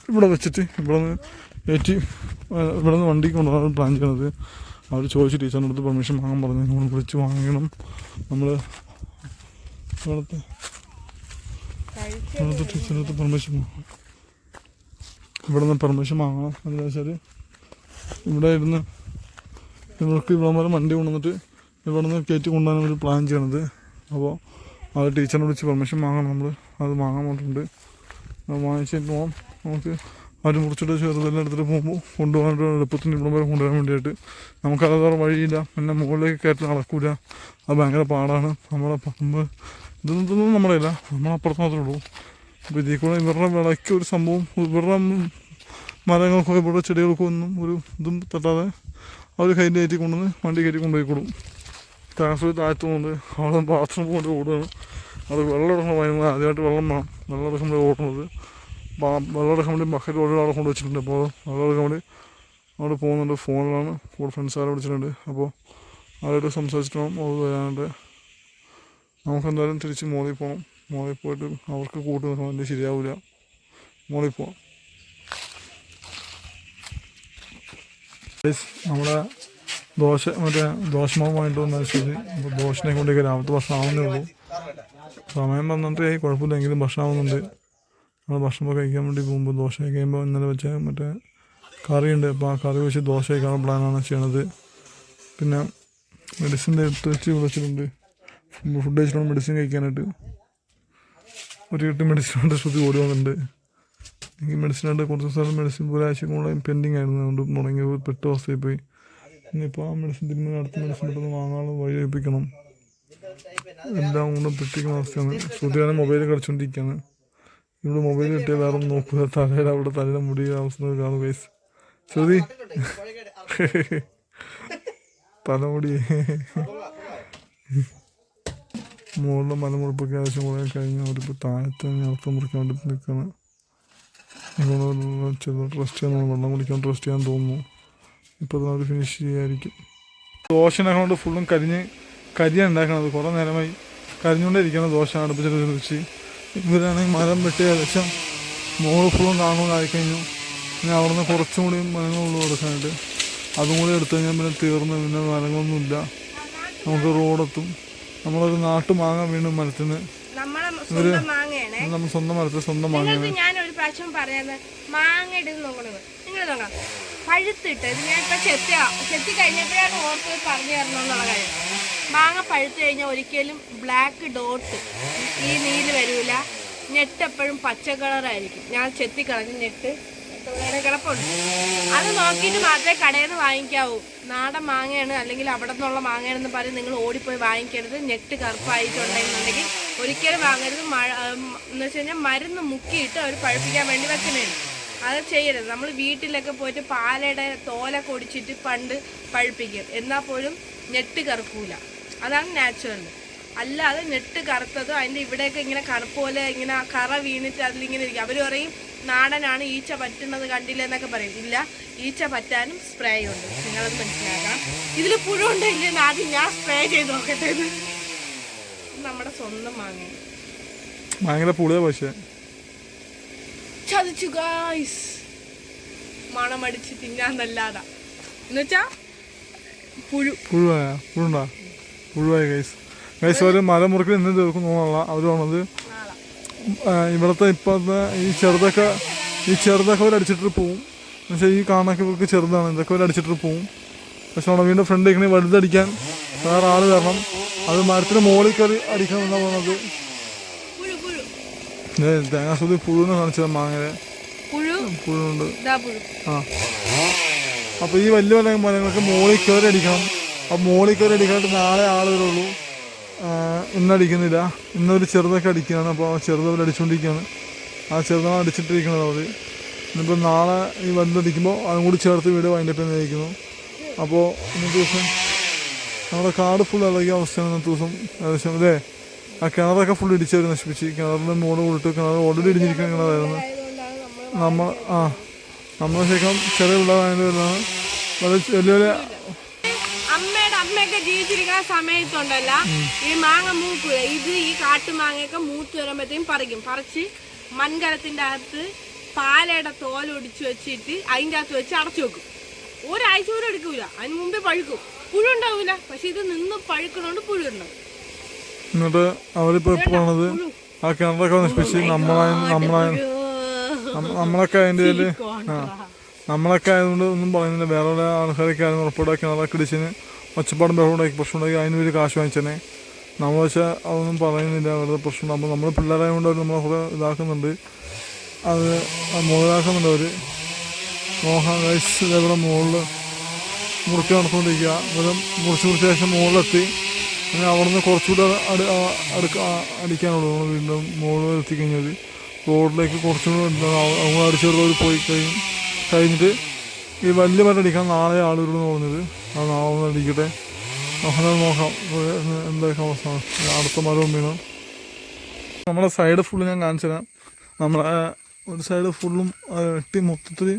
A: ഇവിടെ വെച്ചിട്ട് ഇവിടെ നിന്ന് ഏറ്റി ഇവിടെ നിന്ന് വണ്ടിക്ക് കൊണ്ടുപോകാൻ പ്ലാൻ ചെയ്യണത്. അവർ ചോദിച്ചു ടീച്ചറിൻ്റെ അടുത്ത് പെർമിഷൻ വാങ്ങാൻ പറഞ്ഞു. നമ്മൾ വിളിച്ച് വാങ്ങണം. നമ്മൾ ഇവിടുത്തെ ടീച്ചറിൻ്റെ അടുത്ത് പെർമിഷൻ വാങ്ങണം. ഇവിടെ നിന്ന് പെർമിഷൻ വാങ്ങണം. എന്താ വെച്ചാൽ ഇവിടെ ഇരുന്ന് ഇവർക്ക് ഇവിടെ വരെ വണ്ടി കൊണ്ടുവന്നിട്ട് ഇവിടെ നിന്ന് കയറ്റി കൊണ്ടുപോകാൻ ഒരു പ്ലാൻ ചെയ്യണത്. അപ്പോൾ അത് ടീച്ചറിനെ വിളിച്ച് പെർമിഷൻ വാങ്ങണം. നമ്മൾ അത് വാങ്ങാൻ പോയിട്ടുണ്ട്. അത് വാങ്ങിച്ചിട്ട് പോകാം. നമുക്ക് അവർ മുറിച്ചിട്ട് ചെറുതെല്ലാം എടുത്തിട്ട് പോകുമ്പോൾ കൊണ്ടുപോകാൻ എളുപ്പത്തിന് ഇവിടെ വരെ കൊണ്ടുവരാൻ വേണ്ടിയിട്ട്. നമുക്കത് വേറെ വഴിയില്ല. പിന്നെ മുകളിലേക്ക് കയറ്റി നടക്കില്ല. അത് ഭയങ്കര പാടാണ്. നമ്മളെ പറമ്പ് ഇതൊന്നും നമ്മുടെ ഇല്ല, നമ്മളപ്പുറത്ത് മാത്രമേ ഉള്ളൂ. അപ്പോൾ ഇതിൽ കൂടെ ഇവരുടെ വിളയ്ക്ക് ഒരു സംഭവം, ഇവരുടെ മരങ്ങൾക്കോ ഇവരുടെ ചെടികൾക്കോ ഒന്നും ഒരു ഇതും തട്ടാതെ അവർ കയ്യിൽ കയറ്റി കൊണ്ടുവന്ന് വണ്ടി കയറ്റി കൊണ്ടുപോയിക്കോളും. ട്രാൻസ്പോർട്ട് താഴ്ത്തുന്നുണ്ട്. അവിടെ ബാത്റൂം കൊണ്ട് ഓടുകയാണ്. അത് വെള്ളം എടുക്കണം. ഭയങ്കര ആദ്യമായിട്ട് വെള്ളം വേണം. വെള്ളം എടുക്കുമ്പോൾ ഓടുന്നത്. വെള്ളം എടുക്കാൻ വേണ്ടി ബക്കറ്റ് ഓരോ അവിടെ കൊണ്ട് വെച്ചിട്ടുണ്ട്. അപ്പോൾ വെള്ളം എടുക്കാൻ വേണ്ടി അവിടെ പോകുന്നുണ്ട്. ഫോണിലാണ് കൂടെ ഫ്രണ്ട്സുകാരെ വിളിച്ചിട്ടുണ്ട്. അപ്പോൾ അവരോട് സംസാരിച്ചിട്ട് വേണം അത് വരാനായിട്ട്. നമുക്കെന്തായാലും തിരിച്ച് മോളിൽ പോകണം. മോളിൽ പോയിട്ട് അവർക്ക് കൂട്ടി നിൽക്കാൻ വേണ്ടി ശരിയാവില്ല. മോളിൽ പോവാം. നമ്മുടെ ദോശമാവ് വാങ്ങിട്ട് വന്നാൽ ശരി. അപ്പോൾ ദോശനെ കൊണ്ടൊക്കെ രാവിലത്തെ ഭക്ഷണം ആവുന്നേ ഉള്ളൂ. സമയം 12 കുഴപ്പമില്ല, എങ്കിലും ഭക്ഷണം ആവുന്നുണ്ട്. നമ്മൾ ഭക്ഷണം കഴിക്കാൻ വേണ്ടി പോകുമ്പോൾ ദോശ കഴിക്കുമ്പോൾ ഇന്നലെ വെച്ച മറ്റേ കറിയുണ്ട്. അപ്പോൾ ആ കറി വെച്ച് ദോശ കഴിക്കാനുള്ള പ്ലാനാണ് ചെയ്യണത്. പിന്നെ മെഡിസിൻ്റെ എടുത്ത് വെച്ച് വിളിച്ചിട്ടുണ്ട്. ഫുഡ് കഴിച്ചിട്ടുണ്ട് മെഡിസിൻ കഴിക്കാനായിട്ട്. ഒരു കെട്ടി മെഡിസിനുണ്ട്. ശ്രുതി ഓടി വന്നിട്ടുണ്ട്. എനിക്ക് മെഡിസിനായിട്ട് കുറച്ച് സ്ഥലം മെഡിസിൻ ഒരാഴ്ച കൂടെ പെൻഡിങ് ആയിരുന്നു. അതുകൊണ്ട് മുടങ്ങി പെട്ട അവസ്ഥയിൽ പോയി. ഇനിയിപ്പോൾ ആ മെഡിസിൻ തിരുമ്പി അടുത്ത മെഡിസിൻ പെട്ടെന്ന് വാങ്ങാനുള്ള വഴി ഏൽപ്പിക്കണം. എല്ലാം കൊണ്ട് പെട്ടിക്കുന്ന അവസ്ഥയാണ്. ശ്രുതിയാണ് മൊബൈൽ കളിച്ചുകൊണ്ടിരിക്കുകയാണ്. ഇവിടെ മൊബൈൽ കിട്ടിയാൽ വേറെ ഒന്നും നോക്കുക. തലയുടെ മുടി അവസ്ഥ കാണും ഗൈസ്. ശ്രുതി തലമുടി മുകളിലെ മലമുറിപ്പൊക്കെ ആവശ്യം കുറേ കഴിഞ്ഞ് അവരിപ്പോൾ താഴത്തെ അർത്ഥം മുറിക്കാൻ വേണ്ടി നിൽക്കുകയാണ്. ട്രസ്റ്റ് ചെയ്യാൻ വെള്ളം കുടിക്കാൻ ട്രസ്റ്റ് ചെയ്യാൻ തോന്നുന്നു. ഇപ്പോൾ അത് അവർ ഫിനിഷ് ചെയ്യായിരിക്കും. ദോശനെ കൊണ്ട് ഫുള്ളും കരിയാണ് ഉണ്ടാക്കണത്. കുറേ നേരമായി കരിഞ്ഞുകൊണ്ടിരിക്കുകയാണ് ദോശ അടുപ്പിച്ചിട്ട് വെച്ച്. ഇവരാണെങ്കിൽ മരം വെട്ടി ഏകദേശം മുകളിൽ ഫുള്ളും കാണുന്നതായി കഴിഞ്ഞു. പിന്നെ അവിടെ നിന്ന് കുറച്ചും കൂടി മരങ്ങളുള്ളൂ കൊടുക്കാനായിട്ട്. അതും കൂടി എടുത്തു കഴിഞ്ഞാൽ പിന്നെ തീർന്ന് പിന്നെ മരങ്ങളൊന്നുമില്ല. നമുക്ക് റോഡെത്തും. നമ്മളൊരു നാട്ടു മാങ്ങ വീണ്ടും മരത്തിന് നമ്മൾ സ്വന്തം മരത്തിൽ സ്വന്തം മാങ്ങയാണ്.
B: ഞാനൊരു പ്രാവശ്യം പറയുന്നത് മാങ്ങ ഇടുന്ന് നോക്കണത് നിങ്ങൾ നോക്കാം പഴുത്തിട്ട് ഇത് ഞാൻ ഇപ്പൊ ചെത്തി കഴിഞ്ഞപ്പോഴാണ് ഓർത്ത് പറഞ്ഞു തരണമെന്നുള്ള കാര്യം. മാങ്ങ പഴുത്ത് കഴിഞ്ഞാൽ ഒരിക്കലും ബ്ലാക്ക് ഡോട്ട് ഈ നീല് വരൂല. ഞെട്ട് എപ്പോഴും പച്ച കളറായിരിക്കും. ഞാൻ ചെത്തിക്കളഞ്ഞ് ഞെട്ട് കിടപ്പുണ്ട്. അത് നോക്കിയിട്ട് മാത്രമേ കടയിൽ നിന്ന് വാങ്ങിക്കാവൂ. നാടൻ മാങ്ങയാണ് അല്ലെങ്കിൽ അവിടെ നിന്നുള്ള മാങ്ങയാണെന്ന് പറഞ്ഞ് നിങ്ങൾ ഓടിപ്പോയി വാങ്ങിക്കരുത്. ഞെട്ട് കറുപ്പായിട്ടുണ്ടെന്നുണ്ടെങ്കിൽ ഒരിക്കലും വാങ്ങരുത്. എന്ന് വെച്ച് കഴിഞ്ഞാൽ മരുന്ന് മുക്കിയിട്ട് അവർ പഴുപ്പിക്കാൻ വേണ്ടി വെക്കുന്നതാണ്. അത് ചെയ്യരുത്. നമ്മൾ വീട്ടിലൊക്കെ പോയിട്ട് പാലയുടെ തോലൊക്കെ ഒടിച്ചിട്ട് പണ്ട് പഴുപ്പിക്കും. എന്നാൽ പോലും ഞെട്ട് കറുക്കൂല. അതാണ് നാച്ചുറൽ. അല്ലാതെ ഞെട്ട് കറുത്തത് അതിൻ്റെ ഇവിടെയൊക്കെ ഇങ്ങനെ കറുപ്പ് പോലെ ഇങ്ങനെ കറ വീണിട്ട് അതിലിങ്ങനെ ഇരിക്കും. അവർ പറയും നാടനാണ്, ഈച്ച പറ്റുന്നത് കണ്ടില്ല എന്നൊക്കെ പറയും. ഇല്ല, ഈച്ച പറ്റാനും സ്പ്രേ ഉണ്ട്. നിങ്ങളത് മനസ്സിലാക്കണം. ഇതിൽ പുഴു ഉണ്ടെങ്കിൽ ആദ്യം ഞാൻ സ്പ്രേ ചെയ്ത് നോക്കട്ടെ. നമ്മുടെ സ്വന്തം മാങ്ങ
A: പുളിയ പക്ഷേ
B: ചതിച്ചു ഗായ്സ്. മണമടിച്ച് തിന്നാന്നല്ലാതെ എന്നുവെച്ചാ
A: പുഴുവായ ഗൈസ് ഒരു മലമുറുക്കിൽ ഇന്ന് തീർക്കും തോന്നാനുള്ള അവർ പറഞ്ഞത്. ഇവിടുത്തെ ഇപ്പോഴത്തെ ഈ ചെറുതൊക്കെ അവർ അടിച്ചിട്ട് പോവും. എന്നുവെച്ചാൽ ഈ കാണാനൊക്കെ ഇവർക്ക് ചെറുതാണ്. ഇതൊക്കെ അവർ അടിച്ചിട്ട് പോവും. പക്ഷെ നമ്മുടെ വീടിൻ്റെ ഫ്രണ്ട് ഇങ്ങനെ വലുതടിക്കാൻ വേറെ ആൾ കാരണം അത് മരത്തിന് മുകളിൽ കയറി അടിക്കണം എന്നാണ് പറഞ്ഞത്. തേങ്ങാസ്വതി പുഴുവിനെ കാണിച്ചത് മാങ്ങയുടെ പുഴുണ്ട്. അപ്പോൾ ഈ വലിയ വലിയ മരങ്ങൾക്ക് മുകളിൽ കയറി അടിക്കണം. അപ്പോൾ മുകളിൽ കയറി അടിക്കാനായിട്ട് നാളെ ആൾ വരുള്ളൂ. ഇന്നടിക്കുന്നില്ല. ഇന്നൊരു ചെറുതൊക്കെ അടിക്കുകയാണ്. അപ്പോൾ ആ ചെറുത് അവർ അടിച്ചുകൊണ്ടിരിക്കുകയാണ്. ആ ചെറുതാണ് അടിച്ചിട്ടിരിക്കുന്നത് അവർ. ഇന്നിപ്പോൾ നാളെ ഈ വലുതടിക്കുമ്പോൾ അതും കൂടി ചേർത്ത് വീട് വൈൻഡപ്പ് ചെയ്തിരിക്കുന്നു. അപ്പോൾ ഇന്നത്തെ ദിവസം നമ്മുടെ കാട് ഫുൾ ഇളകിയ അവസ്ഥയാണ്. ഇന്നത്തെ ദിവസം ഏകദേശം അല്ലേ. ആ കിണറൊക്കെ ഫുൾ ഇടിച്ചവർ നശിപ്പിച്ച്. കിണറിൻ്റെ മുകളിൽ കൂടിയിട്ട് കിണർ ഓൾറെഡി ഇടിഞ്ഞിരിക്കുന്ന കിണറായിരുന്നു. നമ്മളെ ശേഷം ചെറിയ പിള്ളേരായത് വരുന്നതാണ്. വലിയ വലിയ
B: അമ്മയൊക്കെ ജീവിച്ചിരിക്കുന്ന സമയത്തുണ്ടല്ല ഈ മാങ്ങ മൂക്കൂല. ഇത് ഈ കാട്ടുമാങ്ങയൊക്കെ മൂത്ത് വരുമ്പോഴത്തേക്കും പറിച്ച് മൺകലത്തിന്റെ അകത്ത് പാലയുടെ തോലൊടിച്ച് വെച്ചിട്ട് അതിൻ്റെ അകത്ത് വെച്ച് അടച്ചു വെക്കും. ഒരാഴ്ച പോലും എടുക്കൂല. അതിന് മുമ്പേ പഴുക്കും. പുഴു ഉണ്ടാവൂല. പക്ഷെ ഇത് നിന്ന് പഴുക്കണോണ്ട് പുഴു ഉണ്ടാവും.
A: എന്നിട്ട് അവരിപ്പോ പറഞ്ഞത് ആ കിണറൊക്കെ നശിപ്പിച്ച് നമ്മളൊക്കെ അതിൻ്റെ നമ്മളൊക്കെ ആയതുകൊണ്ട് ഒന്നും പറയുന്നില്ല. വേറെ ആൾക്കാരൊക്കെ ആയിരുന്നു ഉറപ്പാടെ കിണറൊക്കെ ഇടിച്ചിന് ഒച്ചപ്പാടും ബഹളമുണ്ടാക്കി പ്രശ്നം ഉണ്ടാക്കി അതിന് വലിയ കാശ് വാങ്ങിച്ചനെ. നമ്മൾ വെച്ചാൽ അതൊന്നും പറയുന്നില്ല. വെറുതെ പ്രശ്നം ഉണ്ടാകുമ്പോൾ നമ്മൾ പിള്ളേരായതുകൊണ്ട് അവർ നമ്മളെ കുറേ ഇതാക്കുന്നുണ്ട്. അത് മുതലാക്കുന്നുണ്ട് അവർ. മോഹൻ റൈസ് ഇതേപോലെ മുകളിൽ മുറിച്ച് നടന്നുകൊണ്ടിരിക്കുക. അന്നേരം മുറിച്ച് ശേഷം മുകളിലെത്തി. പിന്നെ അവിടെ നിന്ന് കുറച്ചുകൂടെ അടിക്കാനുള്ളൂ. നമ്മൾ വീണ്ടും മുകളിൽ എത്തിക്കഴിഞ്ഞാൽ റോഡിലേക്ക് കുറച്ചുകൂടെ அவங்க അടിച്ചവർ പോയി കഴിഞ്ഞിട്ട് ഈ വലിയ മരം അടിക്കാൻ നാളെ ആളുകളോട് പറഞ്ഞത്. അത് നാളെ അടിക്കട്ടെ. അങ്ങനെ നോക്കാം എന്തൊക്കെ അവസ്ഥ. അടുത്ത മരവും വീണു. നമ്മുടെ സൈഡ് ഫുള്ള് ഞാൻ കാണിച്ചു തരാം. നമ്മളെ ഒരു സൈഡ് ഫുള്ളും വെട്ടി മൊത്തത്തിൽ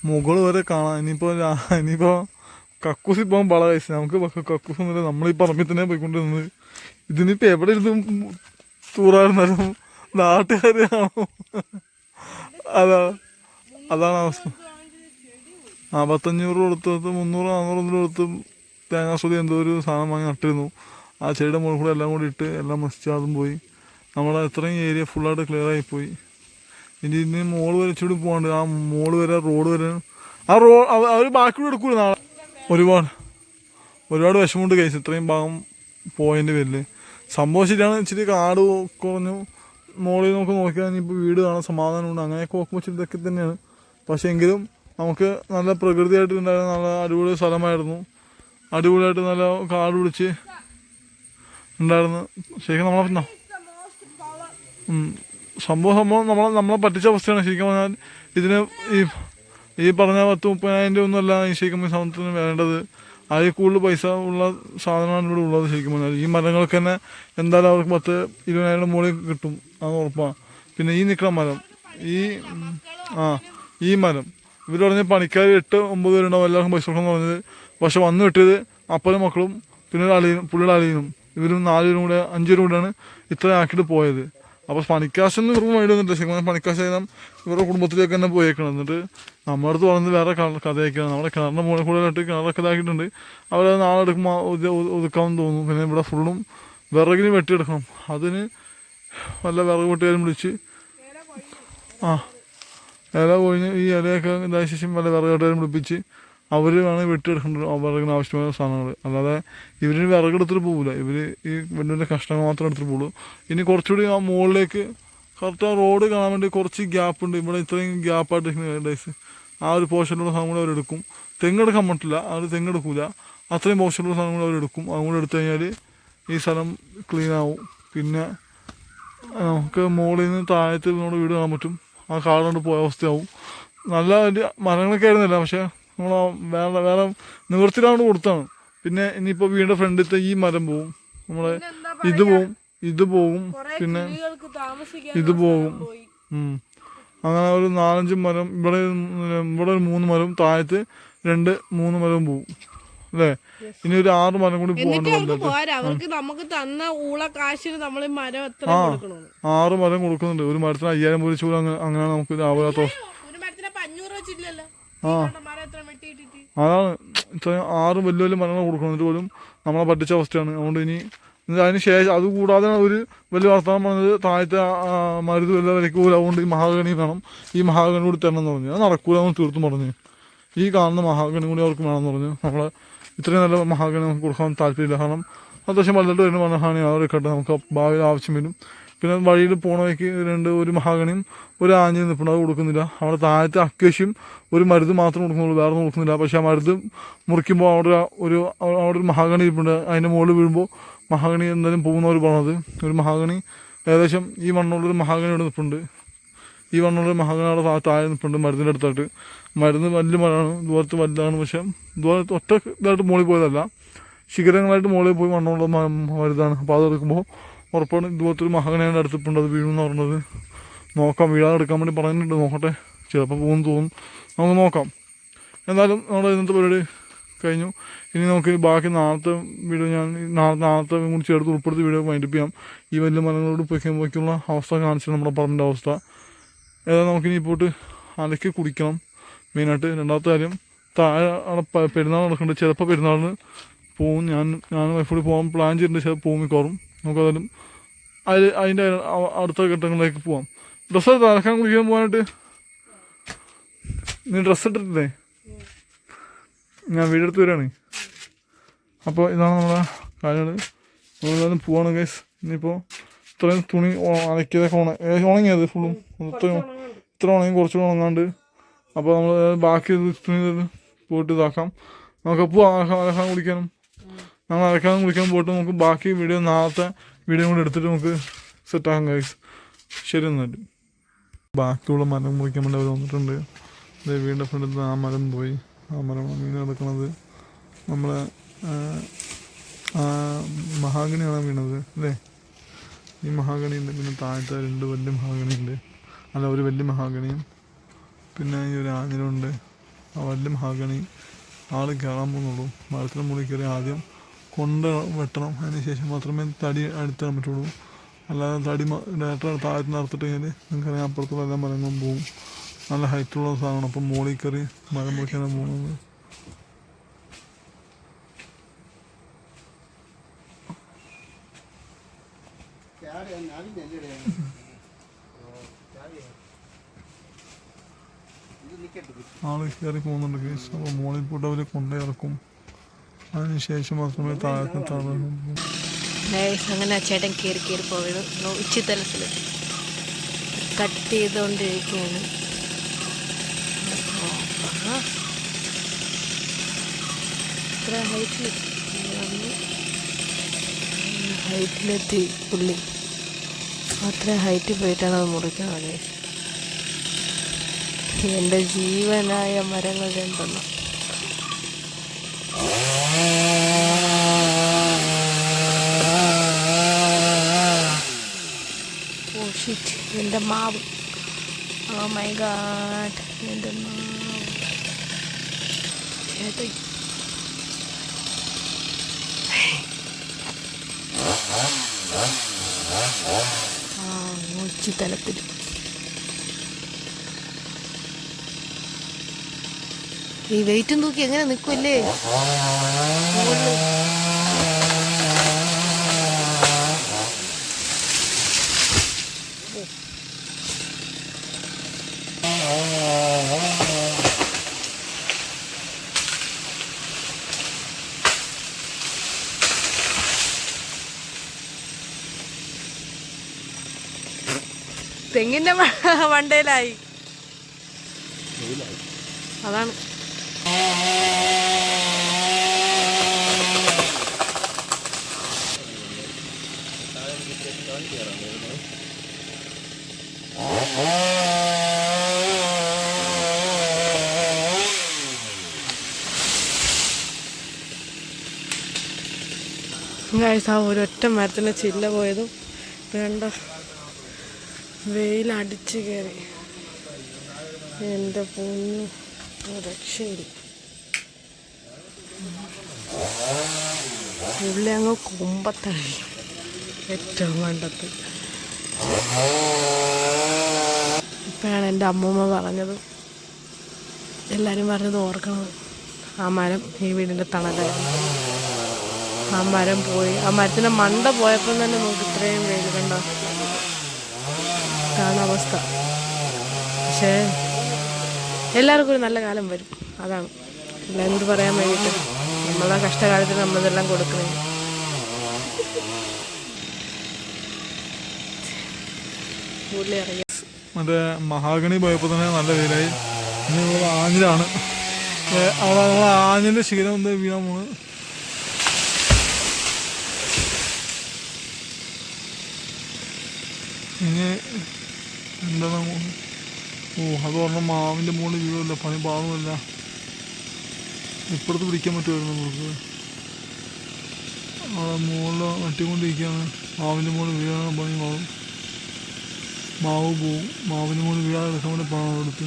A: മുകൾ വരെ കാണാം. ഇനിയിപ്പോൾ കക്കൂസി പോകാൻ പല കഴിച്ചു. നമുക്ക് കക്കൂസ് ഒന്നുമില്ല. നമ്മളീ പറമ്പിൽ തന്നെ പോയിക്കൊണ്ടിരുന്നത്. ഇതിനിപ്പോൾ എവിടെ ഇരുന്ന് തൂറായിരുന്നാലും നാട്ടുകാരാണോ? അതാണ് അവസ്ഥ. 500 കൊടുത്ത് 300-400 കൊടുത്ത് തേങ്ങാസ്വതി എന്തോ ഒരു സാധനം വാങ്ങി നട്ടിരുന്നു. ആ ചെടിയുടെ മുകളിൽ കൂടെ എല്ലാം കൂടി ഇട്ട് എല്ലാം നശിച്ച് അതും പോയി. നമ്മുടെ ഇത്രയും ഏരിയ ഫുള്ളായിട്ട് ക്ലിയർ ആയിപ്പോയി. ഇനി മോള് വരെ ഇച്ചിരി പോകാണ്ട്. ആ മോള് വരെ റോഡ് വരെ ആ അവർ ബാക്കിയോട് എടുക്കൂല നാളെ. ഒരുപാട് വിഷമമുണ്ട് കേസ് ഇത്രയും ഭാഗം പോയതിൻ്റെ പേരിൽ. സംഭവം ശരിയാണ്, ഇച്ചിരി കാട് കുറഞ്ഞു. മോളിൽ നമുക്ക് നോക്കിയാൽ ഇനിയിപ്പോൾ വീട് കാണാൻ സമാധാനമുണ്ട്. അങ്ങനെയൊക്കെ നോക്കുമ്പോൾ ഇച്ചിരി ഇതൊക്കെ തന്നെയാണ്. പക്ഷേ എങ്കിലും നമുക്ക് നല്ല പ്രകൃതിയായിട്ട് ഉണ്ടായിരുന്ന നല്ല അടിപൊളി സ്ഥലമായിരുന്നു. അടിപൊളിയായിട്ട് നല്ല കാട് പിടിച്ച് ഉണ്ടായിരുന്നു. ശരിക്കും സംഭവം നമ്മളെ പറ്റിച്ച അവസ്ഥയാണ്. ശരിക്കും പറഞ്ഞാൽ ഇതിന് ഈ പറഞ്ഞ 10-30,000 രൂപ ഒന്നുമല്ല ശരിക്കും ഈ സമയത്തിന് വേണ്ടത്. അതിൽ കൂടുതൽ പൈസ ഉള്ള സാധനമാണ് ഇവിടെ ഉള്ളത്. ശരിക്കും പറഞ്ഞാൽ ഈ മരങ്ങൾക്ക് തന്നെ എന്തായാലും അവർക്ക് 10-20,000 മുകളിൽ കിട്ടും, അത് ഉറപ്പാണ്. പിന്നെ ഈ നിൽക്കുന്ന മരം, ഈ മരം ഇവർ പറഞ്ഞ പണിക്കാർ 8-9 പേരുണ്ടാവും, എല്ലാവർക്കും പൈസ കൊടുക്കണം എന്ന് പറഞ്ഞത്. പക്ഷെ വന്നു വിട്ടത് അപ്പനും മക്കളും പിന്നെ പുള്ളിയുടെ അളിയനും ഇവരും 4 പേരും കൂടെ 5 പേരും കൂടെയാണ് ഇത്ര ആക്കിയിട്ട് പോയത്. അപ്പോൾ പണിക്കാശൊന്നും ഇവർക്ക് വേണ്ടിയൊന്നുമില്ല. ശരിക്കും പണിക്കാശ് ചെയ്താൽ ഇവരുടെ കുടുംബത്തിലേക്ക് തന്നെ പോയേക്കണം. എന്നിട്ട് നമ്മുടെ അടുത്ത് പറഞ്ഞത് വേറെ കഥയൊക്കെയാണ്. നമ്മുടെ കിണറിൻ്റെ മുകളിൽ കൂടുതലായിട്ട് കിണറൊക്കെ ഇതാക്കിയിട്ടുണ്ട്. അവരത് നാളെ എടുക്കുമ്പോൾ ഒതുക്കാമെന്ന് തോന്നുന്നു. പിന്നെ ഇവിടെ ഫുള്ളും വിറകിന് വെട്ടിയെടുക്കണം. അതിന് വല്ല വിറക് വെട്ടുകാരും വിളിച്ച് ഇല കൊഴിഞ്ഞ് ഈ ഇലയൊക്കെ ഇതായ ശേഷം വല്ല വിറക് വെട്ടുകാരും വിളിപ്പിച്ച് അവർ വേണമെങ്കിൽ വെട്ടിയെടുക്കേണ്ട വിറകിന് ആവശ്യമായ സാധനങ്ങൾ. അല്ലാതെ ഇവർ വിറകെടുത്തിട്ട് പോകില്ല. ഇവർ ഈ വലിയ കഷ്ണങ്ങൾ മാത്രമേ എടുത്തിട്ട് പോകുള്ളൂ. ഇനി കുറച്ചുകൂടി ആ മുകളിലേക്ക് കറക്റ്റ് ആ റോഡ് കാണാൻ വേണ്ടി കുറച്ച് ഗ്യാപ്പുണ്ട്. ഇവിടെ ഇത്രയും ഗ്യാപ്പായിട്ട് ഡേയ്സ് ആ ഒരു പോർഷനിലുള്ള സാധനം കൂടെ അവരെടുക്കും. തെങ്ങെടുക്കാൻ പറ്റില്ല, അവർ തെങ്ങെടുക്കില്ല. അത്രയും പോർഷനിലുള്ള സാധനം കൂടെ അവരെടുക്കും. അതുകൂടെ എടുത്തു കഴിഞ്ഞാൽ ഈ സ്ഥലം ക്ലീൻ ആവും. പിന്നെ നമുക്ക് മുകളിൽ നിന്ന് താഴത്ത് നമ്മുടെ വീട് കാണാൻ പറ്റും. ആ കാടുകൊണ്ട് പോയ അവസ്ഥയാവും. നല്ല വലിയ മരങ്ങളൊക്കെ ആയിരുന്നില്ല, പക്ഷേ നമ്മൾ വേറെ നിവൃത്തിയിലാണ് കൊടുത്താണ്. പിന്നെ ഇനിയിപ്പോൾ വീടിൻ്റെ ഫ്രണ്ടിലത്തെ ഈ മരം പോവും, നമ്മളെ ഇത് പോവും പിന്നെ ഇത് പോകും. അങ്ങനെ ഒരു 4-5 മരം ഇവിടെ ഒരു 3 മരം, താഴത്ത് 2-3 മരവും പോവും അല്ലേ. ഇനി ഒരു 6 മരം കൂടി പോകാണ്ട്. 6 മരം കൊടുക്കുന്നുണ്ട്. ഒരു മരത്തിന് 5,000 രൂപ ചൂട്. അങ്ങനെയാണ് നമുക്ക് ലാഭമില്ലാത്ത. അതാണ് ഇത്രയും 6 വലിയ വലിയ മരങ്ങൾ കൊടുക്കുന്നിട്ട് പോലും നമ്മളെ പറ്റിച്ച അവസ്ഥയാണ്. അതുകൊണ്ട് ഇനി അതിന് ശേഷം അതുകൂടാതെ ഒരു വലിയ വർത്തമാനം പറഞ്ഞത് താഴത്തെ മരുന്ന് വല്ല വിലയ്ക്ക് പോലും. അതുകൊണ്ട് ഈ മഹാഗണി വേണം, ഈ മഹാഗണി കൂടി തരണം എന്ന് പറഞ്ഞു. അത് നടക്കൂല എന്ന് തീർത്തും പറഞ്ഞു. ഈ കാണുന്ന മഹാഗണി കൂടി അവർക്ക് വേണമെന്ന് പറഞ്ഞു. നമ്മളെ ഇത്രയും നല്ല മഹാഗണി നമുക്ക് കൊടുക്കാൻ താല്പര്യമില്ല. കാരണം അത്യാവശ്യം വലുതായിട്ട് വരുന്ന മഹാഗണി അവരൊക്കെ നമുക്ക് ഭാവിയിൽ ആവശ്യം വരും. പിന്നെ വഴിയിൽ പോണ വഴിക്ക് ഒരു മഹാഗണിയും ഒരു ആഞ്ഞയും നിൽപ്പുണ്ട്, അത് കൊടുക്കുന്നില്ല. അവിടെ താഴത്തെ അക്കേഷ്യം ഒരു മരുന്ന് മാത്രം കൊടുക്കുന്നുള്ളൂ, വേറെ കൊടുക്കുന്നില്ല. പക്ഷേ ആ മരുന്ന് മുറിക്കുമ്പോൾ അവിടെ ഒരു മഹാഗണി ഇരിപ്പുണ്ട്. അതിൻ്റെ മുകളിൽ വീഴുമ്പോൾ മഹാഗണി എന്തായാലും പോകുന്നവർ പറഞ്ഞത്. ഒരു മഹാഗണി ഏകദേശം ഈ മണ്ണുള്ളൊരു മഹാഗണി ഇവിടെ നിൽപ്പുണ്ട്. ഈ മണ്ണുള്ളൊരു മഹാഗണി അവിടെ താഴെ നിൽപ്പുണ്ട് മരുന്നിൻ്റെ അടുത്തായിട്ട്. മരുന്ന് വലിയ മരമാണ്, ദൂരത്ത് വലുതാണ്. പക്ഷേ ദൂരത്ത് ഒറ്റ ഇതായിട്ട് മുകളിൽ പോയതല്ല, ശിഖരങ്ങളായിട്ട് മുകളിൽ പോയി മണ്ണുള്ള മരുന്നാണ്. അപ്പോൾ അതെടുക്കുമ്പോൾ ഉറപ്പാണ് ദൂരത്തൊരു മഹാഗണിയുടെ അടുത്തിട്ടുണ്ട്, അത് വീഴുമെന്ന് പറഞ്ഞത്. നോക്കാം, വീഴാതെ എടുക്കാൻ വേണ്ടി പറയുന്നുണ്ട്. നോക്കട്ടെ, ചിലപ്പോൾ പോകുമെന്ന് തോന്നും. നമുക്ക് നോക്കാം. എന്തായാലും നമ്മുടെ ഇന്നത്തെ പരിപാടി കഴിഞ്ഞു. ഇനി നമുക്ക് ബാക്കി നാളത്തെ വീഡിയോ ഞാൻ നാളത്തെ കൂടി ചേർത്ത് ഉൾപ്പെടുത്തി വീഡിയോ വൈൻഡപ്പ് ചെയ്യാം. ഈ വലിയ മരങ്ങളോട് പോയിക്കുള്ള അവസ്ഥ കാണിച്ചത് നമ്മുടെ പറമ്പിൻ്റെ അവസ്ഥ. ഏതായാലും നമുക്കിനി പോയിട്ട് അലക്കി കുടിക്കണം മെയിനായിട്ട്. രണ്ടാമത്തെ കാര്യം, താഴെ അവിടെ പെരുന്നാൾ നടക്കുന്നുണ്ട്. ചിലപ്പോൾ പെരുന്നാളിന് പോവും. ഞാൻ വൈഫോട് പോകാൻ പ്ലാൻ ചെയ്തിട്ടുണ്ട്. ചിലപ്പോൾ പോകും മിക്കവാറും. നമുക്കതായാലും അതിൻ്റെ അടുത്ത ഘട്ടങ്ങളിലേക്ക് പോവാം. ഡ്രസ്സ് അലക്കാൻ കുടിക്കാൻ പോകാനായിട്ട് നീ ഡ്രസ്സ് ഇട്ടിട്ടില്ലേ? ഞാൻ വീടെടുത്ത് വരികയാണ്. അപ്പോൾ ഇതാണ് നമ്മുടെ കാര്യങ്ങൾ. നമ്മളെല്ലാവരും പോവാണ് ഗൈസ്. ഇനിയിപ്പോൾ ഇത്രയും തുണി അലക്കിയതൊക്കെ ഉണങ്ങിയത് ഫുള്ളും ഇത്ര ഉണങ്ങി കുറച്ചുകൂടെ ഉണങ്ങാണ്ട്. അപ്പോൾ നമ്മൾ ബാക്കി തുണി പോയിട്ട് ഇതാക്കാം. നമുക്ക് പോവാം അലക്കാൻ കുടിക്കാനും. നമ്മൾ അലക്കാനും കുടിക്കാനും പോയിട്ട് നമുക്ക് ബാക്കി വീഡിയോ നാളത്തെ വീഡിയോ കൂടെ എടുത്തിട്ട് നമുക്ക് സെറ്റാക്കാം ഗൈസ്. ശരി എന്നാലും ബാക്കിയുള്ള മരം മുറിക്കാൻ വേണ്ടി അവർ വന്നിട്ടുണ്ട്. വീടിൻ്റെ ഫ്രണ്ടിൽ ആ മരം പോയി. ആ മരം മീൻ കിടക്കുന്നത് നമ്മളെ മഹാഗണിയാണ് വീണത് അല്ലേ. ഈ മഹാഗണിയുണ്ട്, പിന്നെ താഴത്തെ 2 വലിയ മഹാഗണിയുണ്ട്. അല്ല, ഒരു വലിയ മഹാഗണിയും പിന്നെ ഈ ഒരു ആഞ്ഞിലുണ്ട്. ആ വലിയ മഹാഗണി ആൾ കയറാൻ പോകുന്നുള്ളൂ. മരത്തിന് മുകളിൽ കയറി ആദ്യം കൊണ്ട് വെട്ടണം. അതിന് ശേഷം മാത്രമേ തടി അടുത്തിടാൻ പറ്റുള്ളൂ. അല്ലാതെ തടി ഡയറക്റ്റ് താഴത്ത് നടത്തിട്ട് കഴിഞ്ഞാൽ നിങ്ങൾക്കറിയാം അപ്പുറത്തുള്ള എല്ലാ മരങ്ങളും പോവും. നല്ല ഹൈറ്റുള്ള സാധനമാണ്. അപ്പം മുകളിൽ കയറി മരം മുറിക്കാനാണ് പോകുന്നത്. ആൾ കയറി പോകുന്നുണ്ട് കേസ്. അപ്പോൾ മുകളിൽ പോയിട്ട് അവർ കൊണ്ടേ ഇറക്കും. അതിനുശേഷം മാത്രമേ താഴേക്ക് താഴെ.
B: അങ്ങനെ ചേട്ടൻ കയറി പോയത് ഉച്ചതലത്തിൽ കട്ട് ചെയ്തുകൊണ്ടിരിക്കുകയാണ്. ഇത്ര ഹൈറ്റിലെത്തി പുള്ളി. അത്ര ഹൈറ്റിൽ പോയിട്ടാണ് അത് മുറിക്കുന്നത്. എൻ്റെ ജീവനായ മരങ്ങൾ രണ്ടെണ്ണം. ഓ ഷിറ്റ്, എൻ്റെ മാവ്. ഓ മൈ ഗാഡ്, എൻ്റെ മാവ്. ചേട്ടാ ഉച്ചതലത്തിൽ ഈ വെയിറ്റും തൂക്കി എങ്ങനെ നിൽക്കുമല്ലേ? തെങ്ങിന്റെ മണ്ടയിലായി. അതാണ് ഗൈസ്, ആ ഒരൊറ്റ മരത്തിൻ്റെ ചില്ല പോയതും വേണ്ട വെയിലടിച്ച് കയറി. എൻ്റെ പൊന്നു, രക്ഷയില്ല. പുള്ളി അങ്ങ് കുമ്പത്തഴി ഏറ്റവും കണ്ടത്ത്. ഇപ്പോഴാണ് എൻ്റെ അമ്മൂമ്മ പറഞ്ഞത്, എല്ലാവരും പറഞ്ഞത് ഓർക്കണം. ആ മരം ഈ വീടിൻ്റെ തണലായിരുന്നു. ആ മരം പോയി, ആ മരത്തിൻ്റെ മണ്ട പോയപ്പോൾ തന്നെ നമുക്ക് ഇത്രയും വെയിൽ കണ്ടോ, ഇതാണ് അവസ്ഥ. പക്ഷേ എല്ലാവർക്കും ഒരു നല്ല കാലം വരും. അതാണ് എന്ത് പറയാൻ വേണ്ടിയിട്ട്. നമ്മളെ കഷ്ടകാലത്തിന് നമ്മളിതെല്ലാം കൊടുക്കണേ. പുള്ളി അറിയാം.
A: മറ്റേ മഹാഗണി പോയപ്പോൾ തന്നെ നല്ല വെയിലായി. ഇനി ഇവിടെ ആഞ്ഞിലാണ്. അവിടെ നമ്മളെ ആഞ്ഞിൻ്റെ ശീലം ഒന്ന് വീണാൻ പോണ്. ഇനി എന്താണ്? ഓ, അത് പറഞ്ഞാൽ മാവിൻ്റെ മുകളിൽ വീഴുമല്ല, പണി പാടുമല്ല. ഇപ്പുറത്ത് പിടിക്കാൻ പറ്റുമായിരുന്നു നമുക്ക്. അവിടെ മുകളിൽ വെട്ടിക്കൊണ്ടിരിക്കുകയാണ്. മാവിൻ്റെ മുകളിൽ വീഴാൻ പണി മാവും. മാവ് പോവും. മാവിൻ്റെ മുകളിൽ വീഴാതെ എടുക്കാൻ വേണ്ടി പണം എടുത്ത്.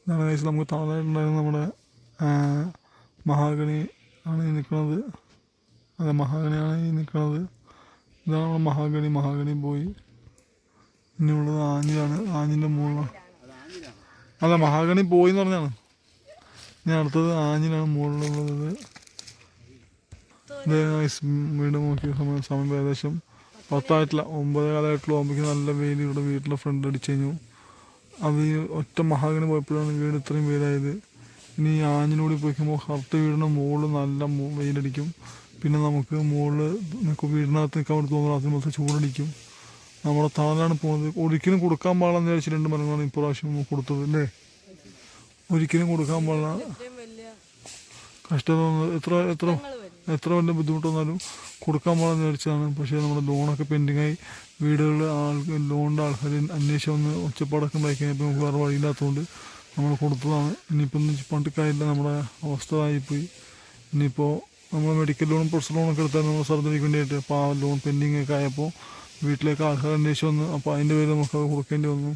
A: ഇതാണ് കഴിച്ച് നമുക്ക് താഴെയുണ്ടായിരുന്ന നമ്മുടെ മഹാഗണി ആണ് ഈ നിൽക്കുന്നത്. അതെ, മഹാഗണിയാണ് ഈ നിൽക്കുന്നത്. ഇതാണ് നമ്മുടെ മഹാഗണി. മഹാഗണി പോയി. ഇനിയുള്ളത് ആഞ്ഞിലാണ്. ആഞ്ഞിൻ്റെ മുകളിലാണ്. അല്ല, മഹാഗണി പോയി എന്ന് പറഞ്ഞാണ്. ഇനി അടുത്തത് ആഞ്ഞിലാണ് മുകളിലുള്ളത്. വീട് നോക്കിയ സമയം ഏകദേശം 10 9:15 ആകുമ്പോഴേക്കും നല്ല വെയിൽ ഇവിടെ വീട്ടിലെ ഫ്രണ്ട് അടിച്ചു കഴിഞ്ഞു. അത് ഈ ഒറ്റ മഹാഗണി പോയപ്പോഴാണ് വീട് ഇത്രയും വെയിലായത്. ഇനി ഈ ആഞ്ഞിലൂടെ പോയിക്കുമ്പോൾ കറുത്ത വീടിൻ്റെ മുകളിൽ നല്ല വെയിലടിക്കും. പിന്നെ നമുക്ക് മുകളിൽ വീടിനകത്ത് നിൽക്കാൻ വേണ്ടി തോന്നുന്നു. അതിന് മൊത്തം ചൂടടിക്കും. നമ്മുടെ താഴെയാണ് പോകുന്നത്. ഒരിക്കലും കൊടുക്കാൻ പാടില്ലെന്ന് വിചാരിച്ച് 2 മരങ്ങളാണ് ഇപ്രാവശ്യം കൊടുത്തത് അല്ലേ. ഒരിക്കലും കൊടുക്കാൻ പാടില്ല. കഷ്ടം എത്ര വലിയ ബുദ്ധിമുട്ട് വന്നാലും കൊടുക്കാൻ പാടില്ലെന്ന് വിചാരിച്ചതാണ്. പക്ഷേ നമ്മുടെ ലോണൊക്കെ പെൻഡിങ്ങായി. വീടുകളിൽ ലോണിൻ്റെ ആൾക്കാർ അന്വേഷിച്ച് വന്ന് ഒച്ചപ്പാടൊക്കെ ഉണ്ടായി കഴിഞ്ഞപ്പോൾ നമുക്ക് വേറെ വഴിയില്ലാത്തതുകൊണ്ട് നമ്മൾ കൊടുത്തതാണ്. ഇനിയിപ്പം പണ്ടിക്കായില്ല, നമ്മുടെ അവസ്ഥ ആയിപ്പോയി. ഇനിയിപ്പോൾ നമ്മൾ മെഡിക്കൽ ലോണും പേഴ്സണൽ ലോണൊക്കെ എടുത്താൽ നമ്മൾ സർജറിക്ക് വേണ്ടിയിട്ട്. അപ്പോൾ ആ ലോൺ പെൻഡിങ് ഒക്കെ ആയപ്പോൾ വീട്ടിലേക്ക് ആൾക്കാർ അന്വേഷിച്ച് വന്നു. അപ്പോൾ അതിൻ്റെ പേര് നമുക്കത് കൊടുക്കേണ്ടി വന്നു.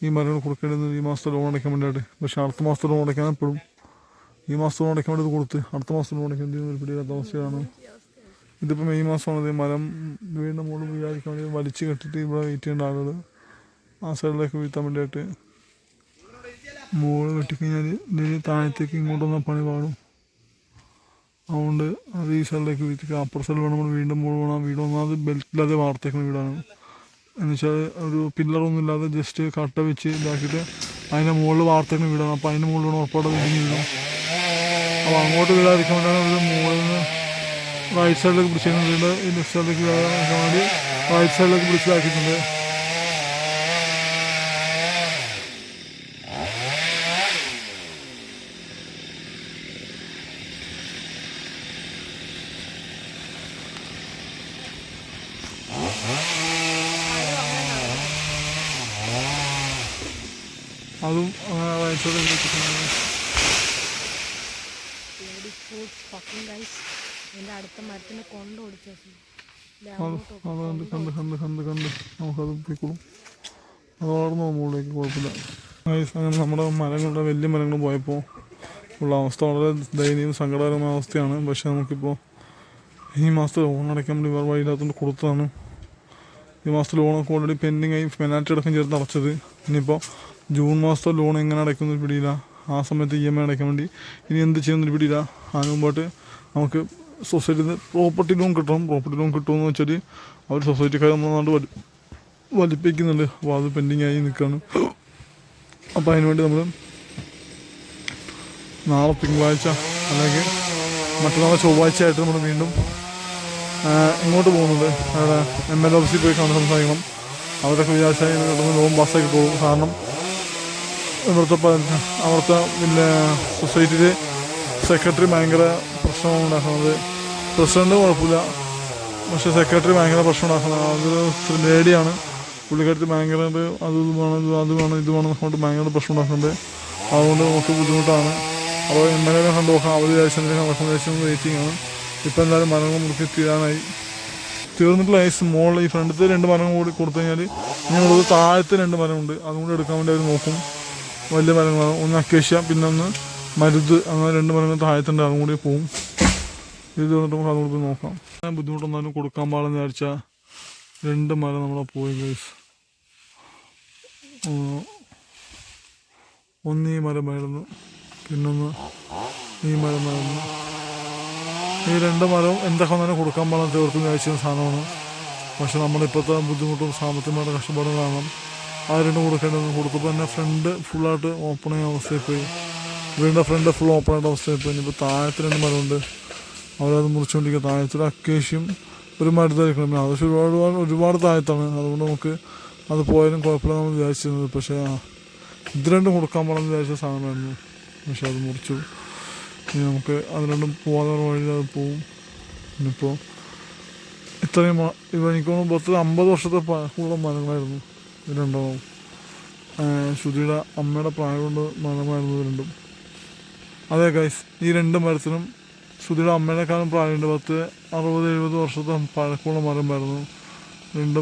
A: ഈ മരങ്ങൾ കൊടുക്കേണ്ടി വന്നു ഈ മാസത്തെ ലോൺ അടയ്ക്കാൻ വേണ്ടിയിട്ട്. പക്ഷേ അടുത്ത മാസത്തെ ലോൺ അടയ്ക്കാൻ എപ്പോഴും ഈ മാസത്തെ ലോൺ അടയ്ക്കാൻ വേണ്ടി കൊടുത്ത് അടുത്ത മാസത്തെ ലോൺ അടയ്ക്കാൻ ഒരു പിടിയില്ലാത്ത അവസ്ഥയാണ്. ഇതിപ്പോൾ മെയ് മാസമാണത്. മരം വീടിൻ്റെ മുകളിൽ വീഴാതിരിക്കാൻ വേണ്ടി വലിച്ച് കെട്ടിട്ട് ഇവിടെ വെയിറ്റ് ചെയ്യേണ്ട ആളുകൾ ആ സൈഡിലേക്ക് വീഴ്ത്താൻ വേണ്ടിയിട്ട്. മുകളിൽ വെട്ടിക്കഴിഞ്ഞാൽ ഇതിന് താഴത്തേക്ക് ഇങ്ങോട്ട് വന്നാൽ പണി പാടും. അതുകൊണ്ട് അത് ഈ സൈഡിലേക്ക് വീഴ്ത്തിക്കുക. അപ്പുറ സൈഡിൽ വേണം നമ്മൾ വീണ്ടും മുകളിൽ വേണം. വീട് ഒന്നാമത് ബെൽറ്റില്ലാതെ വാർത്തേക്കുന്ന വീടാണ്. എന്നുവെച്ചാൽ ഒരു പില്ലറൊന്നും ഇല്ലാതെ ജസ്റ്റ് കട്ട വെച്ച് ഇതാക്കിയിട്ട് അതിൻ്റെ മുകളിൽ വാർത്തേക്ക് വീടാണ്. അപ്പോൾ അതിൻ്റെ മുകളിലാണ് ഉറപ്പാടെ വീടിന് വീടും. അപ്പോൾ അങ്ങോട്ട് വീടാതിരിക്കാൻ വേണ്ടിയാണ് ഒരു മുകളിൽ നിന്ന് റൈറ്റ് സൈഡിലേക്ക് പിടിച്ചിട്ടുണ്ട്. ഈ ലെഫ്റ്റ് സൈഡിലേക്ക് വീടാൻ വേണ്ടി റൈറ്റ് സൈഡിലേക്ക് പിടിച്ചിലാക്കിയിട്ടുണ്ട്. അതും റൈറ്റ് സൈഡിലേക്ക് വെച്ചിട്ടുണ്ട്.
B: എൻ്റെ അടുത്ത മരത്തിന് കൊണ്ടോടിച്ചു
A: അതുകൊണ്ട് കണ്ട് നമുക്കത് പോയിക്കോളും. അത് വളർന്നു മുകളിലേക്ക് കുഴപ്പമില്ല. അങ്ങനെ നമ്മുടെ മരങ്ങളുടെ വലിയ മരങ്ങൾ പോയപ്പോൾ ഉള്ള അവസ്ഥ വളരെ ദയനീയവും സങ്കടകരമായ അവസ്ഥയാണ്. പക്ഷേ നമുക്കിപ്പോൾ ഈ മാസത്തെ ലോൺ അടയ്ക്കാൻ വേണ്ടി വേറെ വഴിയില്ലാത്തതുകൊണ്ട് കൊടുത്തതാണ്. ഈ മാസത്തെ ലോണൊക്കെ ഓൾറെഡി പെൻഡിങ് ആയി, പെനാൽറ്റി അടക്കം ചേർത്ത് അടച്ചത്. ഇനിയിപ്പോൾ ജൂൺ മാസത്തെ ലോൺ എങ്ങനെ അടയ്ക്കുന്നൊരു പിടിയില്ല. ആ സമയത്ത് EMI അടയ്ക്കാൻ വേണ്ടി ഇനി എന്ത് ചെയ്യുന്നൊരു പിടിയില്ല. അതിന് മുമ്പായിട്ട് നമുക്ക് സൊസൈറ്റിയിൽ നിന്ന് പ്രോപ്പർട്ടി ലോൺ കിട്ടണം. പ്രോപ്പർട്ടി ലോൺ കിട്ടുമെന്ന് വെച്ചാൽ അവർ സൊസൈറ്റിക്കാർ നമ്മളെ നാട് വലിപ്പിക്കുന്നുണ്ട്. അപ്പോൾ അത് പെൻഡിങ് ആയി നിൽക്കുകയാണ്. അപ്പോൾ അതിനുവേണ്ടി നമ്മൾ നാളെ തിങ്കളാഴ്ച അല്ലെങ്കിൽ മറ്റന്നാളെ ചൊവ്വാഴ്ച ആയിട്ട് നമ്മൾ വീണ്ടും ഇങ്ങോട്ട് പോകുന്നുണ്ട്. അവിടെ MLA ഓഫീസിൽ പോയി കണ്ട് സംസാരിക്കണം. അവരൊക്കെ വിചാരിച്ചാൽ കിട്ടുന്ന ലോൺ പാസ്സാക്കി പോകും. കാരണം അവിടുത്തെ പിന്നെ സൊസൈറ്റിയിൽ സെക്രട്ടറി ഭയങ്കര പ്രശ്നമാണ് ഉണ്ടാക്കുന്നത്. പ്രസിഡന്റ് കുഴപ്പമില്ല, പക്ഷേ സെക്രട്ടറി ഭയങ്കര പ്രശ്നം ഉണ്ടാക്കുന്നത്. അതൊരു ലേഡിയാണ്. പുള്ളിക്കാരത്തി ഭയങ്കര അത് വേണം ഇത് വേണം കൊണ്ട് ഭയങ്കര പ്രശ്നം ഉണ്ടാക്കുന്നുണ്ട്. അതുകൊണ്ട് നമുക്ക് ബുദ്ധിമുട്ടാണ്. അപ്പോൾ MLA കണ്ടു നോക്കാം. അവർ വിചാരിച്ചു വെയിറ്റിംഗ് ആണ്. ഇപ്പം എന്തായാലും മരങ്ങൾ മുറുക്കി തീർന്നിട്ടുള്ള മോളിൽ ഈ ഫ്രണ്ടിലത്തെ 2 മരങ്ങൾ കൂടി കൊടുത്തു കഴിഞ്ഞാൽ ഞങ്ങളത് താഴത്തെ 2 മരമുണ്ട്. അതുകൊണ്ട് എടുക്കാൻ വേണ്ടി അവർ നോക്കും. വലിയ മരങ്ങളാണ്. ഒന്ന് അക്കേഷ്യ, പിന്നെ ഒന്ന് മരുത്. അങ്ങനെ 2 മരങ്ങൾ താഴത്തുണ്ട്. അതും കൂടി പോവും. ഇത് തീർന്നിട്ട് നമുക്ക് അതുകൊണ്ട് പോയി നോക്കാം. ബുദ്ധിമുട്ടൊന്നാലും കൊടുക്കാൻ പാടെന്ന് വിചാരിച്ചാൽ 2 മരം നമ്മളെ പോയി ഗൈസ്. ഒന്ന് ഈ മരമായിരുന്നു, പിന്നൊന്ന് ഈ മരമായിരുന്നു. ഈ 2 മരവും എന്തൊക്കെ വന്നാലും കൊടുക്കാൻ പാടില്ല തീർത്തും വിചാരിച്ച സാധനമാണ്. പക്ഷെ നമ്മളിപ്പോഴത്തെ ബുദ്ധിമുട്ടും സാമ്പത്തികമായിട്ട് കഷ്ടപ്പാടും കാരണം ആ 2 കൊടുക്കേണ്ടത് കൊടുത്തപ്പോൾ തന്നെ ഫ്രണ്ട് ഫുള്ളായിട്ട് ഓപ്പൺ ആയ അവസ്ഥയിൽ പോയി. വീടിൻ്റെ ഫ്രണ്ട് ഫുൾ ഓപ്പൺ ആയിട്ട് അവസ്ഥയിൽ പോയി. ഇനിയിപ്പോൾ താഴത്ത് 2 മരമുണ്ട്. അവരത് മുറിച്ചുകൊണ്ടിരിക്കുക. താഴത്തൊരു അക്കേഷ്യം ഒരു മരുന്നായിരിക്കണം. ആവശ്യം ഒരുപാട് താഴത്താണ്. അതുകൊണ്ട് നമുക്ക് അത് പോയാലും കുഴപ്പമില്ല നമ്മൾ വിചാരിച്ചിരുന്നത്. പക്ഷേ ഇത് 2 കൊടുക്കാൻ പാടെന്ന് വിചാരിച്ച സാധനമായിരുന്നു. പക്ഷെ അത് മുറിച്ചു. ഇനി നമുക്ക് അത് 2 പോകാതെ വഴി അത് പോവും. ഇനിയിപ്പോൾ ഇത്രയും എനിക്ക് 50 വർഷത്തെ കൂടുതൽ മരങ്ങളായിരുന്നു ഇത് 2. ശ്രുതിയുടെ അമ്മയുടെ പ്രായം കൊണ്ട് മരമായിരുന്നു ഇത് 2. അതെ ഗൈസ്, ഈ 2 മരത്തിനും ശ്രുതിയുടെ അമ്മേനേക്കാളും പ്രായമുണ്ട്. 60-70 വർഷത്തെ പഴക്കമുള്ള മരമായിരുന്നു. 2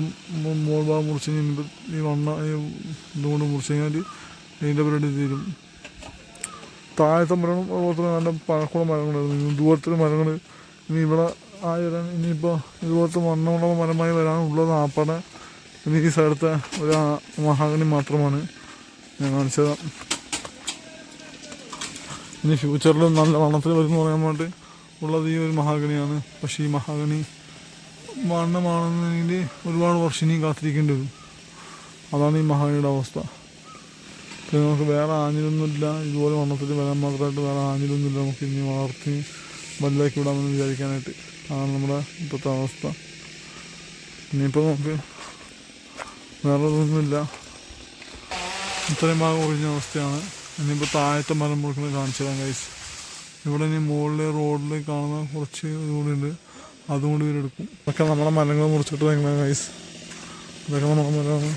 A: മോൾ ഭാഗം മുറിച്ച് കഴിഞ്ഞാൽ ഈ ഇതുകൊണ്ട് മുറിച്ച് കഴിഞ്ഞാൽ ഇതിൻ്റെ പരിപാടി തീരും. താഴത്തെ മരം അതുപോലെ നല്ല പഴക്കമുള്ള മരങ്ങളായിരുന്നു. ദൂരത്തിലെ മരങ്ങൾ ഇനി ഇവിടെ ആയി വരാൻ ഇനിയിപ്പോൾ ഇതുപോലത്തെ മണ്ണുള്ള മരമായി വരാനുള്ളത് ആപ്പാടെ ഇനി ഈ സ്ഥലത്തെ ഒരു മഹാഗണി മാത്രമാണ് ഞാൻ കാണിച്ചത്. ഇനി ഫ്യൂച്ചറിൽ നല്ല വണ്ണത്തിൽ വരുമെന്ന് പറയാൻ വേണ്ടി ഉള്ളത് ഈ ഒരു മഹാഗണിയാണ്. പക്ഷേ ഈ മഹാഗണി വണ്ണമാണെന്നതിൽ ഒരുപാട് വർഷം ഇനിയും കാത്തിരിക്കേണ്ടി വരും. അതാണ് ഈ മഹാഗണിയുടെ അവസ്ഥ. പിന്നെ നമുക്ക് വേറെ ആഞ്ഞിലൊന്നുമില്ല. ഇതുപോലെ വണ്ണത്തിൽ വരാൻ മാത്രമായിട്ട് വേറെ ആഞ്ഞിലൊന്നുമില്ല. നമുക്ക് ഇനി വളർത്തി വലുതാക്കി വിടാമെന്ന് വിചാരിക്കാനായിട്ട്. അതാണ് നമ്മുടെ ഇപ്പോഴത്തെ അവസ്ഥ. ഇനിയിപ്പോൾ നമുക്ക് വേറെ ഒന്നുമില്ല. ഇത്രയും ഭാഗം ഒഴിഞ്ഞ അവസ്ഥയാണ്. ഇനിയിപ്പോൾ താഴത്തെ മരം മുറിക്കുന്നത് കാണിച്ചു തരാം ഗൈസ്. ഇവിടെ ഇനി മുകളിൽ റോഡിൽ കാണുന്ന കുറച്ച് ഇതുകൂടി ഉണ്ട്. അതും കൂടി ഇവരെടുക്കും. അതൊക്കെ നമ്മളെ മരങ്ങൾ മുറിച്ചിട്ട് വയ്ക്കണം ഗൈസ്. ഇതൊക്കെ നമ്മുടെ മരമാണ്.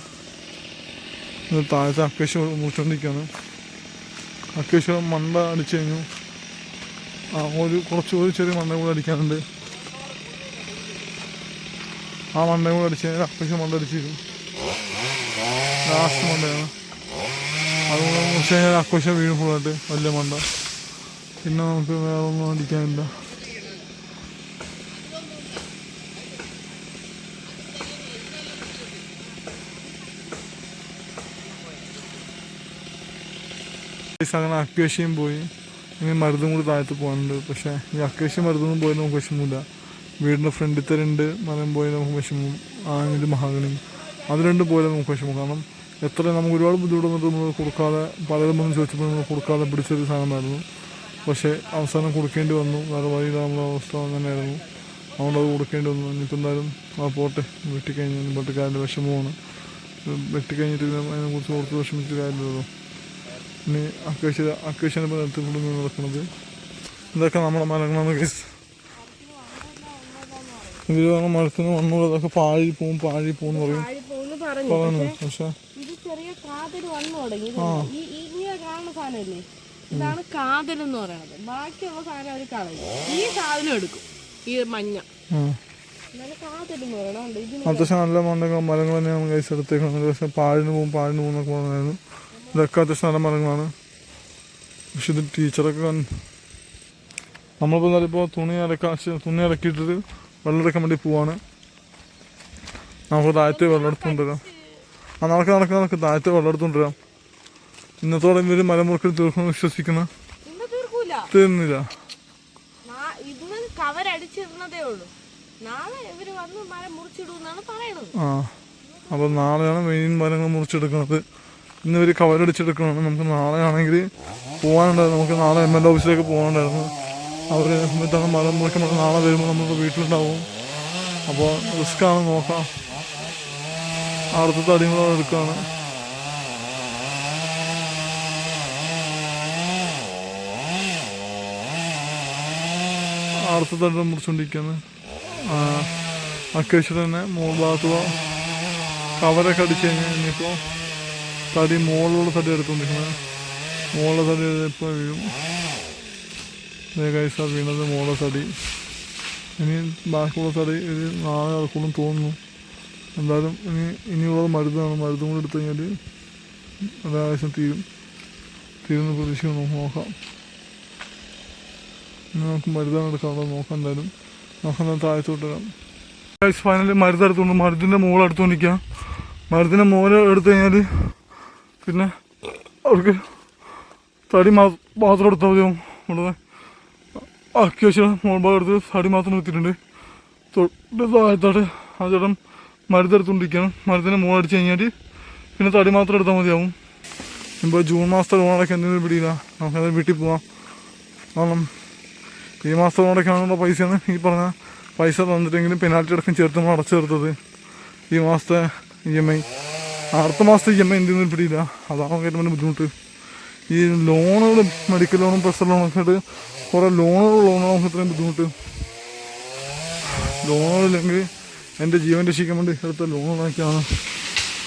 A: താഴത്തെ അക്കേഷ്യ മുറിച്ചുകൊണ്ടിരിക്കുകയാണ്. അക്കേഷ്യ മണ്ട അടിച്ചു കഴിഞ്ഞു. ഒരു ചെറിയ മണ്ട കൂടെ അടിക്കാനുണ്ട്. ആ മണ്ട കൂടെ അടിച്ച് കഴിഞ്ഞാൽ അക്കേഷ്യ മണ്ട അടിച്ചിരിക്കും. ലാസ്റ്റ് മണ്ടയാണ്. അതുകൊണ്ട് മുറിച്ച് കഴിഞ്ഞാൽ അക്കേഷ്യ വീഴും ഫുള്ളായിട്ട് വലിയ മണ്ട. പിന്നെ നമുക്ക് വേറെ ഒന്നും അടിക്കാനില്ല. അങ്ങനെ അക്വേഷ്യയും പോയി. ഇനി മരുന്നും കൂടി താഴത്ത് പോകാനുണ്ട്. പക്ഷേ ഈ അക്വേഷ്യ മരുന്നൊന്നും പോയാൽ നമുക്ക് വിഷമമില്ല. വീടിൻ്റെ ഫ്രണ്ടിലത്തെ 2 മരം പോയാൽ നമുക്ക് വിഷമവും. ഇത് മഹാഗണി അത് 2 പോയാൽ നമുക്ക് വിഷമം. കാരണം എത്ര നമുക്ക് ഒരുപാട് ബുദ്ധിമുട്ട് വന്നിട്ട് നമ്മൾ കൊടുക്കാതെ പലരും വന്ന് ചോദിച്ചപ്പോൾ നമ്മൾ കൊടുക്കാതെ പിടിച്ചൊരു സാധനമായിരുന്നു. പക്ഷേ അവസാനം കൊടുക്കേണ്ടി വന്നു. വേറെ വഴിയില്ല, നമ്മുടെ അവസ്ഥ അങ്ങനെയായിരുന്നു. അതുകൊണ്ട് അത് കൊടുക്കേണ്ടി വന്നു. ഇനിയിപ്പോൾ എന്തായാലും പോട്ടെ, വെട്ടിക്കഴിഞ്ഞാൽ വെട്ടിക്കാരൻ്റെ വിഷമമാണ്. വെട്ടിക്കഴിഞ്ഞിട്ട് അതിനെക്കുറിച്ച് ഓർത്ത് വിഷമിച്ചിട്ട് കാര്യമില്ലല്ലോ. ഇനി അക്കേഷ്യനെ ഇപ്പോൾ നിലത്ത് കൊണ്ട് നടക്കുന്നത് ഇതൊക്കെ നമ്മുടെ മരങ്ങളാണ് കേസ്. ഇതിൽ പറഞ്ഞ മരത്തിന് മണ്ണൂടെ അതൊക്കെ പാഴി പോവും എന്ന് പറയും പറഞ്ഞു. പക്ഷെ
B: ഇത് ചെറിയ കാതൽ വന്നു തുടങ്ങി. ഇങ്ങനെ കാണുന്ന സാധനമില്ലേ, ഇതാണ് കാതൽ എന്ന് പറയുന്നത്. ബാക്കിയുള്ള സാധനം അവർ കളയും, ഈ സാധനം എടുക്കും, ഈ മഞ്ഞ കാതൽ എന്ന് പറയണത്.
A: അത്യാവശ്യം നല്ല മരങ്ങൾ തന്നെയാണ് കൈസ് എടുത്തേക്കുന്നത്. പക്ഷെ പാഴിന് പോകും എന്നൊക്കെ പറഞ്ഞായിരുന്നു. ഇതൊക്കെ അത്യാവശ്യം നല്ല മരങ്ങളാണ്. പക്ഷെ ഇത് ടീച്ചറൊക്കെ നമ്മളിപ്പോൾ എന്നാലിപ്പോൾ തുണി ഇറക്കിയിട്ടിട്ട് വെള്ളം എടുക്കാൻ വേണ്ടി പോവാണ്. നമുക്ക് താഴത്തെ വെള്ളം എടുത്തുകൊണ്ടുവരാം. നടക്ക് താഴത്തെ വെള്ളം എടുത്തുകൊണ്ടുവരാം. ഇന്നത്തോടെ ഇവര് മരമുറിക്കൽ തീർക്കുമെന്ന് വിശ്വസിക്കുന്ന തീർന്നില്ല. അപ്പോൾ നാളെയാണ് മെയിൻ മരങ്ങൾ മുറിച്ചെടുക്കുന്നത്. ഇന്ന് ഇവർ കവരടിച്ചെടുക്കണം. നമുക്ക് നാളെ ആണെങ്കിൽ പോകാനുണ്ടായിരുന്നു. നമുക്ക് നാളെ MLA ഓഫീസിലേക്ക് പോകാനുണ്ടായിരുന്നു. അവർ ഇത്തവണ മരം മുറിക്കുമ്പോൾ നാളെ വരുമ്പോൾ നമുക്ക് വീട്ടിലുണ്ടാവും. അപ്പോൾ റിസ്ക്കാണ്, നോക്കാം. അടുത്ത തടികളോട് എടുക്കുകയാണ്. അടുത്ത തടി മുറിച്ചുകൊണ്ടിരിക്കുകയാണ്. അക്കേശ്വര തന്നെ മോൾ ഭാഗത്ത് കവരൊക്കെ അടിച്ച് കഴിഞ്ഞാൽ ഇനിയിപ്പോൾ തടി മുകളിലുള്ള തടി എടുത്തുകൊണ്ടിരിക്കുന്നത്. മുകളിലെ തടി ഇപ്പോൾ വീഴും. കൈസാ വീണത് മുകളിലെ തടി. ഇനി ബാക്കിയുള്ള തടി ഇത് നാളെ നടക്കുമെന്ന് തോന്നുന്നു. എന്തായാലും ഇനിയുള്ളത് മരുന്നാണ്. മരുന്നും കൂടി എടുത്തു കഴിഞ്ഞാൽ ഒരാവശ്യം തീരുന്ന പ്രതീക്ഷിക്കുന്നു. നോക്കാം. ഇനി നമുക്ക് മരുന്നാണ് എടുക്കാനുള്ളത്. നോക്കാം. എന്തായാലും നോക്കാം. താഴത്തോട്ട് വരാം. ഫൈനലി മരുന്ന് എടുത്തുകൊണ്ട് മരുന്നിൻ്റെ മുകളിൽ എടുത്തുകൊണ്ടിരിക്കുക. മരുന്നിൻ്റെ മുകളിൽ എടുത്തു കഴിഞ്ഞാൽ പിന്നെ അവർക്ക് തടി മാത്രം എടുത്താൽ മതിയാവും. ഇവിടെ ആക്കി വെച്ചാൽ മോൾ ഭാഗം എടുത്ത് തടി മാത്രം എടുത്തിട്ടുണ്ട്. തൊട്ട് താഴത്തോട്ട് ആ ചേട്ടൻ മരുന്നെടുത്തുകൊണ്ടിരിക്കുകയാണ്. മരുന്നിൻ്റെ മുകളടിച്ച് കഴിഞ്ഞാൽ പിന്നെ തടി മാത്രം എടുത്താൽ മതിയാവും. ഇപ്പോൾ ജൂൺ മാസത്തെ ലോണൊക്കെ എന്തെങ്കിലും പിടിയില്ല. നമുക്കത് വീട്ടിൽ പോവാം. കാരണം ഈ മാസത്തെ ലോണൊക്കെ ആണുള്ള പൈസയാണ് ഈ പറഞ്ഞ പൈസ തന്നിട്ടെങ്കിലും പെനാൽറ്റി അടക്കം ചേർത്ത് നമ്മൾ അടച്ചു തീർത്തത്. ഈ മാസത്തെ EMI അടുത്ത മാസത്തെ EMI എന്തെങ്കിലും പിടിയില്ല. അതാണ് ഏറ്റവും ബുദ്ധിമുട്ട്. ഈ ലോണുകൾ മെഡിക്കൽ ലോണും പേഴ്സണൽ ലോണൊക്കെ ആയിട്ട് കുറേ ലോണുകൾ നമുക്ക് ഇത്രയും ബുദ്ധിമുട്ട്. ലോണുകളില്ലെങ്കിൽ എൻ്റെ ജീവൻ രക്ഷിക്കാൻ വേണ്ടി എടുത്ത ലോണുകളൊക്കെയാണ്.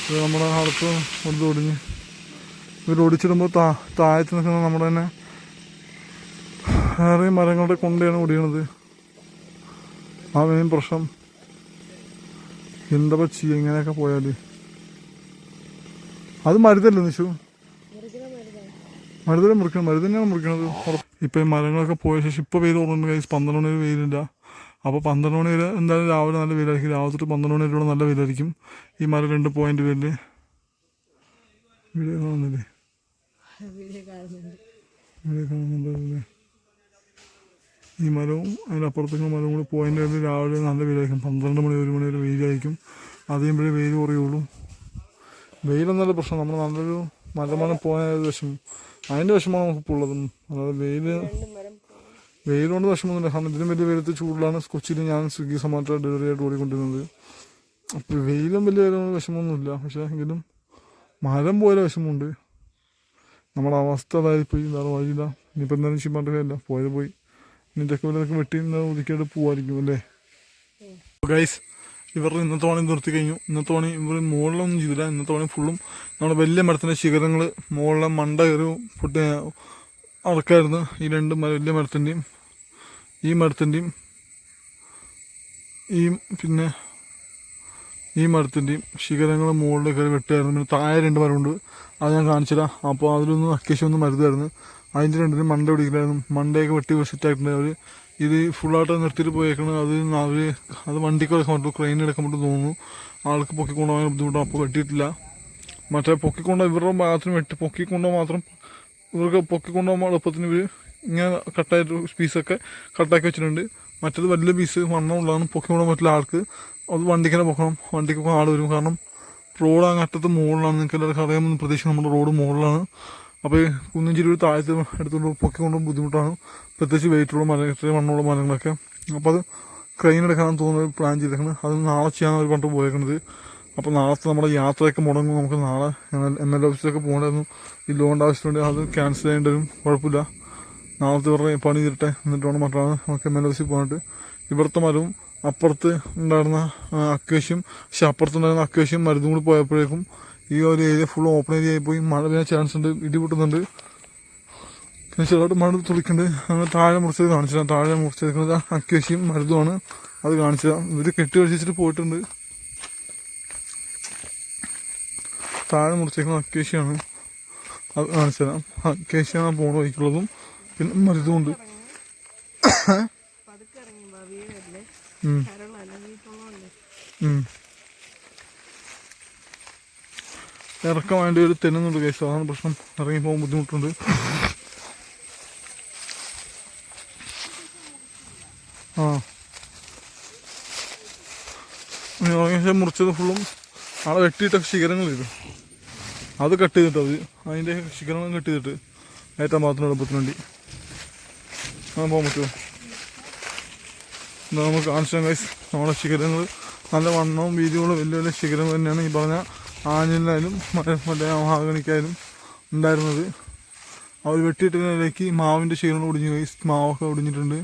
A: ഇത് നമ്മുടെ അടുത്ത് കൊണ്ട് ഒടിഞ്ഞ് ഇവർ ഒടിച്ചിടുമ്പോൾ താഴത്ത് നിൽക്കുന്ന നമ്മുടെ തന്നെ വേറെ മരങ്ങളുടെ കൊണ്ടയാണ് ഒടിയണത്. ആ മെയിൻ പ്രശ്നം. എന്താ ചെയ്യുക ഇങ്ങനെയൊക്കെ പോയാൽ? അത് മരുന്നല്ലേ നിശു? മരുതന്നെ മുറിക്കണം. മരുതന്നെയാണ് മുറിക്കണത്. ഇപ്പം ഈ മരങ്ങളൊക്കെ പോയ ശേഷം ഇപ്പോൾ വെയിൽ തുറന്നു. കൈസ് 12 മണി വരെ വെയിലില്ല. അപ്പോൾ 12 മണി വരെ എന്തായാലും രാവിലെ നല്ല വെയിലായിരിക്കും. രാവിലെ തൊട്ട് 12 മണി വരെയുള്ള നല്ല വെയിലായിരിക്കും. ഈ മരം 2 പോയിന്റ് പേരിൽ വീഡിയോ കാണുന്നില്ലേ? വീഡിയോ കാണുന്നുണ്ടല്ലേ? ഈ മരവും അതിനപ്പുറത്തേക്കുള്ള മരവും കൂടി പോയിന്റ് പേരിൽ രാവിലെ നല്ല വെയിലായിരിക്കും. 12 മണി 1 മണി വരെ വെയിലായിരിക്കും. അത് കഴിയുമ്പോഴേ വെയിൽ കുറയുള്ളൂ. വെയിലെന്നല്ല പ്രശ്നം. നമ്മൾ നല്ലൊരു മരമാണ് പോയ വിഷമം. അതിൻ്റെ വിഷമമാണ് നമുക്കിപ്പോൾ ഉള്ളതും. അതായത് വെയിലുകൊണ്ട് വിഷമമൊന്നുമില്ല. കാരണം ഇതിലും വലിയ വെയിലത്ത് ചൂടിലാണ് കൊച്ചിയിൽ ഞാൻ സ്വിഗ്ഗി സൊമാറ്റോ ഡെലിവറി ആയിട്ട് ഓടിക്കൊണ്ടിരുന്നത്. അപ്പോൾ വെയിലും വലിയ വിഷമമൊന്നുമില്ല. പക്ഷേ എങ്കിലും മരം പോലെ വിഷമമുണ്ട്. നമ്മുടെ അവസ്ഥ അതായിപ്പോയി. വേറെ വഴിയില്ല. ഇനിയിപ്പോൾ എന്തായാലും ചെയ്യാൻ കാര്യമില്ല. പോയത് പോയി. ഇനി ഇതൊക്കെ വല്ലതൊക്കെ വെട്ടി ഒതുക്കിയിട്ട് പോവായിരിക്കും അല്ലേ ഗൈസ്. ഇവരുടെ ഇന്നത്തെ പണി നിർത്തി കഴിഞ്ഞു. ഇന്നത്തെ പണി ഇവർ മുകളിലൊന്നും ചെയ്തില്ല. ഇന്നത്തെ പണി ഫുള്ളും നമ്മുടെ വലിയ മരത്തിൻ്റെ ശിഖരങ്ങൾ മുകളിലെ മണ്ട കയറി പൊട്ടി അടക്കായിരുന്നു. ഈ 2 വലിയ മരത്തിൻ്റെയും ഈ മരത്തിൻ്റെയും പിന്നെ ഈ മരത്തിൻ്റെയും ശിഖരങ്ങൾ മുകളിൽ കയറി വെട്ടുമായിരുന്നു. പിന്നെ താഴെ 2 മരമുണ്ട്. അത് ഞാൻ കാണിച്ചില്ല. അപ്പോൾ അതിലൊന്നും അക്കേശൊന്നും മരുതായിരുന്നു. അതിൻ്റെ 2 മണ്ട പിടിക്കലായിരുന്നു. മണ്ടയൊക്കെ വെട്ടി സെറ്റായിട്ടുണ്ട്. അവർ ഇത് ഫുള്ളായിട്ട് നിർത്തിയിട്ട് പോയേക്കണം. അത് വണ്ടിക്ക് എടുക്കാൻ പറ്റും, ക്രെയിൻ എടുക്കാൻ പറ്റും തോന്നുന്നു. ആൾക്ക് പൊക്കിക്കൊണ്ടുപോകാൻ ബുദ്ധിമുട്ടാണ്. അപ്പോൾ വെട്ടിയിട്ടില്ല. മറ്റേ ഇവരുടെ ഭാഗത്തിന് പൊക്കിക്കൊണ്ടുപോകാൻ മാത്രം ഇവർക്ക് പൊക്കിക്കൊണ്ടുപോകുമ്പോൾ എളുപ്പത്തിന് ഇവർ ഇങ്ങനെ കട്ടായിട്ട് പീസൊക്കെ കട്ടാക്കി വെച്ചിട്ടുണ്ട്. മറ്റേത് വലിയ പീസ് വണ്ണമുള്ളതാണ്. പൊക്കിക്കൊണ്ടുപോകാൻ പറ്റില്ല ആൾക്ക്. അത് വണ്ടിക്ക് തന്നെ പൊക്കണം. വണ്ടിക്ക് ആൾ വരും. കാരണം റോഡ് അങ്ങറ്റത്ത് മുകളിലാണ്. നിങ്ങൾക്ക് എല്ലാവർക്കും അറിയാമെന്ന് പ്രതീക്ഷ നമ്മുടെ റോഡ് മുകളിലാണ്. അപ്പോൾ ഈ കുന്നിഞ്ചേരി ഒരു താഴത്ത് എടുത്തുകൊണ്ട് പൊക്കിക്കൊണ്ടും ബുദ്ധിമുട്ടാണ്, പ്രത്യേകിച്ച് വെയിറ്റുള്ള മരം, ഇത്രയും മണ്ണുള്ള മരങ്ങളൊക്കെ. അപ്പോൾ അത് ക്രെയിൻ എടുക്കാനാണ് തോന്നുന്നത് പ്ലാൻ ചെയ്തേക്കുന്നത്. അത് നാളെ ചെയ്യാൻ അവർ പറഞ്ഞിട്ട് പോയേക്കുന്നത്. അപ്പോൾ നാളത്തെ നമ്മുടെ യാത്രയൊക്കെ മുടങ്ങും. നമുക്ക് നാളെ MLA ഓഫീസിലൊക്കെ പോകേണ്ടായിരുന്നു. ഈ ലോണിൻ്റെ ആവശ്യമുണ്ട്, അത് ക്യാൻസൽ ചെയ്യേണ്ടി വരും. കുഴപ്പമില്ല, നാളത്തെ ഇവരുടെ പണി തീരട്ടെ, എന്നിട്ട് വേണം മറ്റാണ് നമുക്ക് MLA ഓഫീസിൽ പോകാനായിട്ട്. ഇവിടുത്തെ മരവും അപ്പുറത്ത് ഉണ്ടായിരുന്ന അക്വേഷ്യം, പക്ഷെ അപ്പുറത്തുണ്ടായിരുന്ന അക്വേഷ്യം മരുന്നും കൂടി പോയപ്പോഴേക്കും ഈ ഒരു ഏരിയ ഫുൾ ഓപ്പൺ ഏരിയ ആയിപ്പോയി. മഴ പെയ്യാൻ ചാൻസ് ഉണ്ട്, ഇടി പൊട്ടുന്നുണ്ട്, പിന്നെ ചെറുതായിട്ട് മഴ തുളിക്കുന്നുണ്ട്. അങ്ങനെ താഴെ മുറിച്ചത് കാണിച്ചതാണ്. താഴെ മുറിച്ചെടുക്കുന്നത് അക്വേഷ്യം മരുന്നുമാണ്, അത് കാണിച്ചതാണ്. ഇവർ കെട്ടി വെച്ചിട്ട് പോയിട്ടുണ്ട്. താഴെ മുറിച്ചേക്കുന്ന അക്വേഷ്യാണ്, അത് കാണിച്ചതാണ്. അക്വേഷ്യാണ് പോണ വഴിക്കുള്ളതും പിന്നെ മരുന്നുമുണ്ട്. ഇറക്കാൻ വേണ്ടി ഒരു തെന്നുന്നുണ്ട് കേസ്, അതാണ് പ്രശ്നം. ഇറങ്ങി പോകാൻ ബുദ്ധിമുട്ടുണ്ട്. ഇറങ്ങിയ ശേഷം മുറിച്ചത് ഫുള്ളും ആളെ വെട്ടിയിട്ട ശിഖരങ്ങൾ ഇത്, അത് കട്ട് ചെയ്തിട്ട് അതിൻ്റെ ശിഖരങ്ങൾ കട്ട് ചെയ്തിട്ട് ഏറ്റവും മാത്രം എളുപ്പത്തിന് വേണ്ടി പോകാൻ പറ്റുമോ? എന്താ നമുക്ക് കാണിച്ചാൽ ഗൈസ്, നമ്മുടെ ശിഖരങ്ങൾ നല്ല വണ്ണവും വീതിയുള്ള വലിയ വലിയ ശിഖരങ്ങൾ തന്നെയാണ് ഈ പറഞ്ഞ ആഞ്ഞിലായാലും മറ്റേ മഹാഗണിക്കായാലും ഉണ്ടായിരുന്നത്. അവർ വെട്ടിയിട്ടതിലേക്ക് മാവിൻ്റെ ശിഖരങ്ങൾ ഒടിഞ്ഞു, ഗൈസ്. മാവൊക്കെ ഒടിഞ്ഞിട്ടുണ്ട്,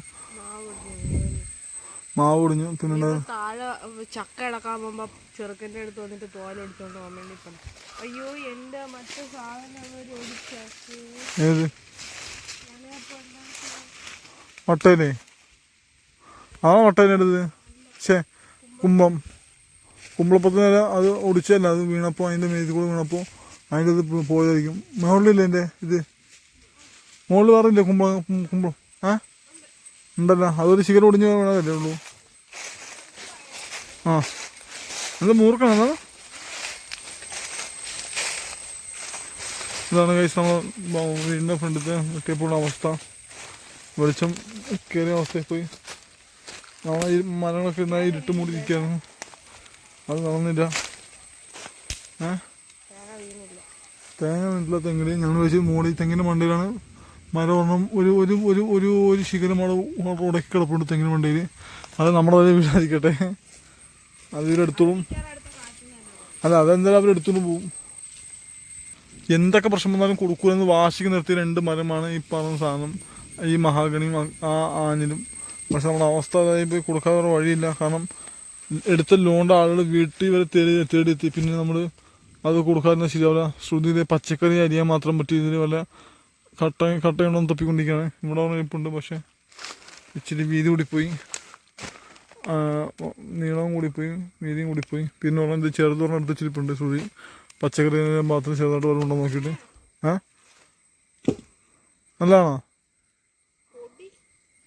A: മാവ് ഒടിഞ്ഞു. പിന്നെ
B: താഴെ ചക്ക ഇളക്കാൻ പോകുമ്പോ ചെറുക്കൻ്റെ അടുത്ത് വന്നിട്ട് തോലെടുത്തോണ്ട് പോകാൻ വേണ്ടി പറഞ്ഞു. അയ്യോ എൻ്റെ മറ്റേ സാധനം
A: ഏത് വട്ടയിലേ? ആ വട്ടയിലെടുത്ത് കുമ്പളപ്പത്തിന് അത് ഒടിച്ചല്ല, അത് വീണപ്പോൾ അതിൻ്റെ മേത്തിൽ കൂടെ വീണപ്പോൾ അതിൻ്റെ ഇത് പോയതായിരിക്കും. മുകളിലില്ല എൻ്റെ ഇത്, മുകളിൽ വേറില്ലേ കുമ്പളം? ഉണ്ടല്ലോ, അതൊരു ശിഖരം ഒടിഞ്ഞ് വീണതല്ലേ ഉള്ളൂ. എന്താ മൂർക്കണോ? ഇതാണ് കൈസ് നമ്മൾ വീടിൻ്റെ ഫ്രണ്ടിലത്തെ വെട്ടിയപ്പോഴുള്ള അവസ്ഥ. വെളിച്ചം കയറിയ അവസ്ഥയിൽ പോയി. നമ്മളെ ഈ മരങ്ങളൊക്കെ ഉണ്ടായി ഇരുട്ട് മൂടിയിരിക്കുകയാണ്, അത് നടന്നില്ല. തേങ്ങ വീട്ടിലെ തെങ്ങിൽ ഞങ്ങൾ വെച്ച് മൂടി തെങ്ങിൻ്റെ മണ്ടയിലാണ് മരം ഒരെണ്ണം ഒരു ഒരു ഒരു ഒരു ഒരു ശിഖരം അവിടെ ഉടക്കി കിടപ്പുണ്ട് തെങ്ങിന് മണ്ടയിൽ. അത് നമ്മുടെ വരെ വീടായിരിക്കട്ടെ, അത് ഇവരെടുത്തോളും. അല്ല, അതെന്തായാലും അവരെടുത്തോണ്ട് പോവും. എന്തൊക്കെ പ്രശ്നം വന്നാലും കൊടുക്കൂലെന്ന് വാശിക്ക് നിർത്തിയ 2 മരമാണ് ഈ പറഞ്ഞ സാധനം, ഈ മഹാഗണിയും ആഞ്ഞിലും. പക്ഷെ നമ്മുടെ അവസ്ഥ അതായത് കൊടുക്കാതെ വഴിയില്ല. കാരണം എടുത്ത ലോണിൻ്റെ ആളുകൾ വീട്ടിൽ വരെ തേടിയെത്തി. പിന്നെ നമ്മൾ അത് കൊടുക്കാതെ ശരിയാവില്ല. ശ്രുതിയിലെ പച്ചക്കറി അരിയാൻ മാത്രം പറ്റി. ഇതിൽ വല്ല കട്ടയുണ്ടോന്ന് തപ്പിക്കൊണ്ടിരിക്കുകയാണ്. ഇവിടെ ഇപ്പുണ്ട്, പക്ഷെ ഇച്ചിരി വീതി കൂടിപ്പോയി, നീളവും കൂടിപ്പോയി, വീതിയും കൂടിപ്പോയി. പിന്നെ പറഞ്ഞാൽ ഇത് ചെറുതോറണം എടുത്ത് വെച്ചിരിപ്പുണ്ട്. ശ്രുതി പച്ചക്കറി മാത്രം ചെറുതായിട്ട് വല്ലതുണ്ടോ നോക്കിയിട്ട്. നല്ലതാണോ?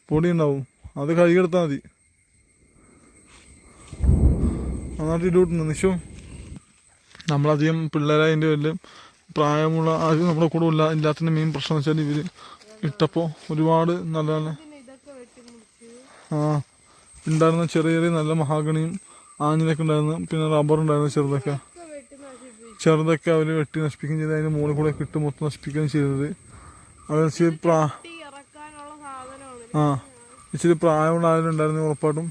A: പൊടി ഉണ്ടാവും, അത് കഴുകിയെടുത്താൽ മതി. നന്നായിട്ട് ഇടിവിട്ടുണ്ട് നിശോ. നമ്മളധികം പിള്ളേരായതിൻ്റെ വലിയ പ്രായമുള്ള ആരും നമ്മുടെ കൂടെ ഇല്ലാത്തതിൻ്റെ മെയിൻ പ്രശ്നം വെച്ചാൽ ഇവർ ഇട്ടപ്പോൾ ഒരുപാട് നല്ല നല്ല ഉണ്ടായിരുന്ന ചെറിയ ചെറിയ നല്ല മഹാഗണിയും ആഞ്ഞിലൊക്കെ ഉണ്ടായിരുന്നു. പിന്നെ റബ്ബർ ഉണ്ടായിരുന്നു ചെറുതൊക്കെ അവർ വെട്ടി നശിപ്പിക്കുകയും ചെയ്ത് അതിൻ്റെ മുകളിൽ കൂടെ ഇട്ട് മൊത്തം നശിപ്പിക്കുകയും ചെയ്തത്. അത് ഇച്ചിരി പ്രായമുള്ള ആരും ഉണ്ടായിരുന്നു, ഉറപ്പായിട്ടും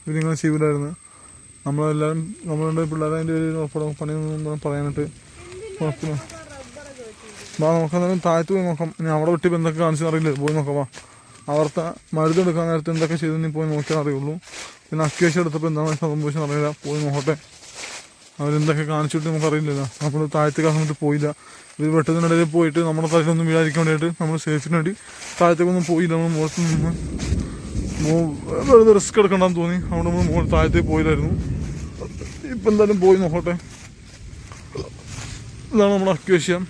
A: ഇവരിങ്ങനെ ചെയ്യില്ലായിരുന്നു. നമ്മളെല്ലാവരും നമ്മളുടെ പിള്ളേരെ അതിൻ്റെ പേര് ഉറപ്പാടും പണിയൊന്നും പറയാനായിട്ട് കുഴപ്പമില്ല. നോക്കാം, താഴത്ത് പോയി നോക്കാം. ഇനി അവിടെ വെട്ടി എന്തൊക്കെ കാണിച്ചാൽ അറിയില്ല, പോയി നോക്കാം. അവിടുത്തെ മരുന്നെടുക്കാൻ നേരത്തെ എന്തൊക്കെ ചെയ്തെന്ന് പോയി നോക്കിയാൽ അറിയുള്ളൂ. പിന്നെ അക്വേഷ്യം എടുത്തപ്പോൾ എന്താണ് സംഭവിച്ചെന്ന് അറിയില്ല, പോയി നോക്കട്ടെ. അവരെന്തൊക്കെ കാണിച്ചിട്ട് നമുക്കറിയില്ലല്ലോ. നമ്മൾ താഴത്തേക്ക് ആ സമയത്ത് പോയില്ല. ഇത് വെട്ടത്തിനിടയിൽ പോയിട്ട് നമ്മുടെ തലയിലൊന്നും വീഴാതിരിക്കാൻ വേണ്ടിയിട്ട് നമ്മൾ സേഫിന് വേണ്ടി താഴത്തേക്കൊന്നും പോയില്ല. നമ്മൾ മുഖത്ത് നിന്ന് വെറുതെ റിസ്ക് എടുക്കണ്ടെന്ന് തോന്നി, അവിടെ നമ്മൾ മുകളിൽ താഴത്തേക്ക് പോയില്ലായിരുന്നു. ഇപ്പം എന്തായാലും പോയി നോക്കട്ടെ. ഇതാണ് നമ്മുടെ അക്വേഷ്യം.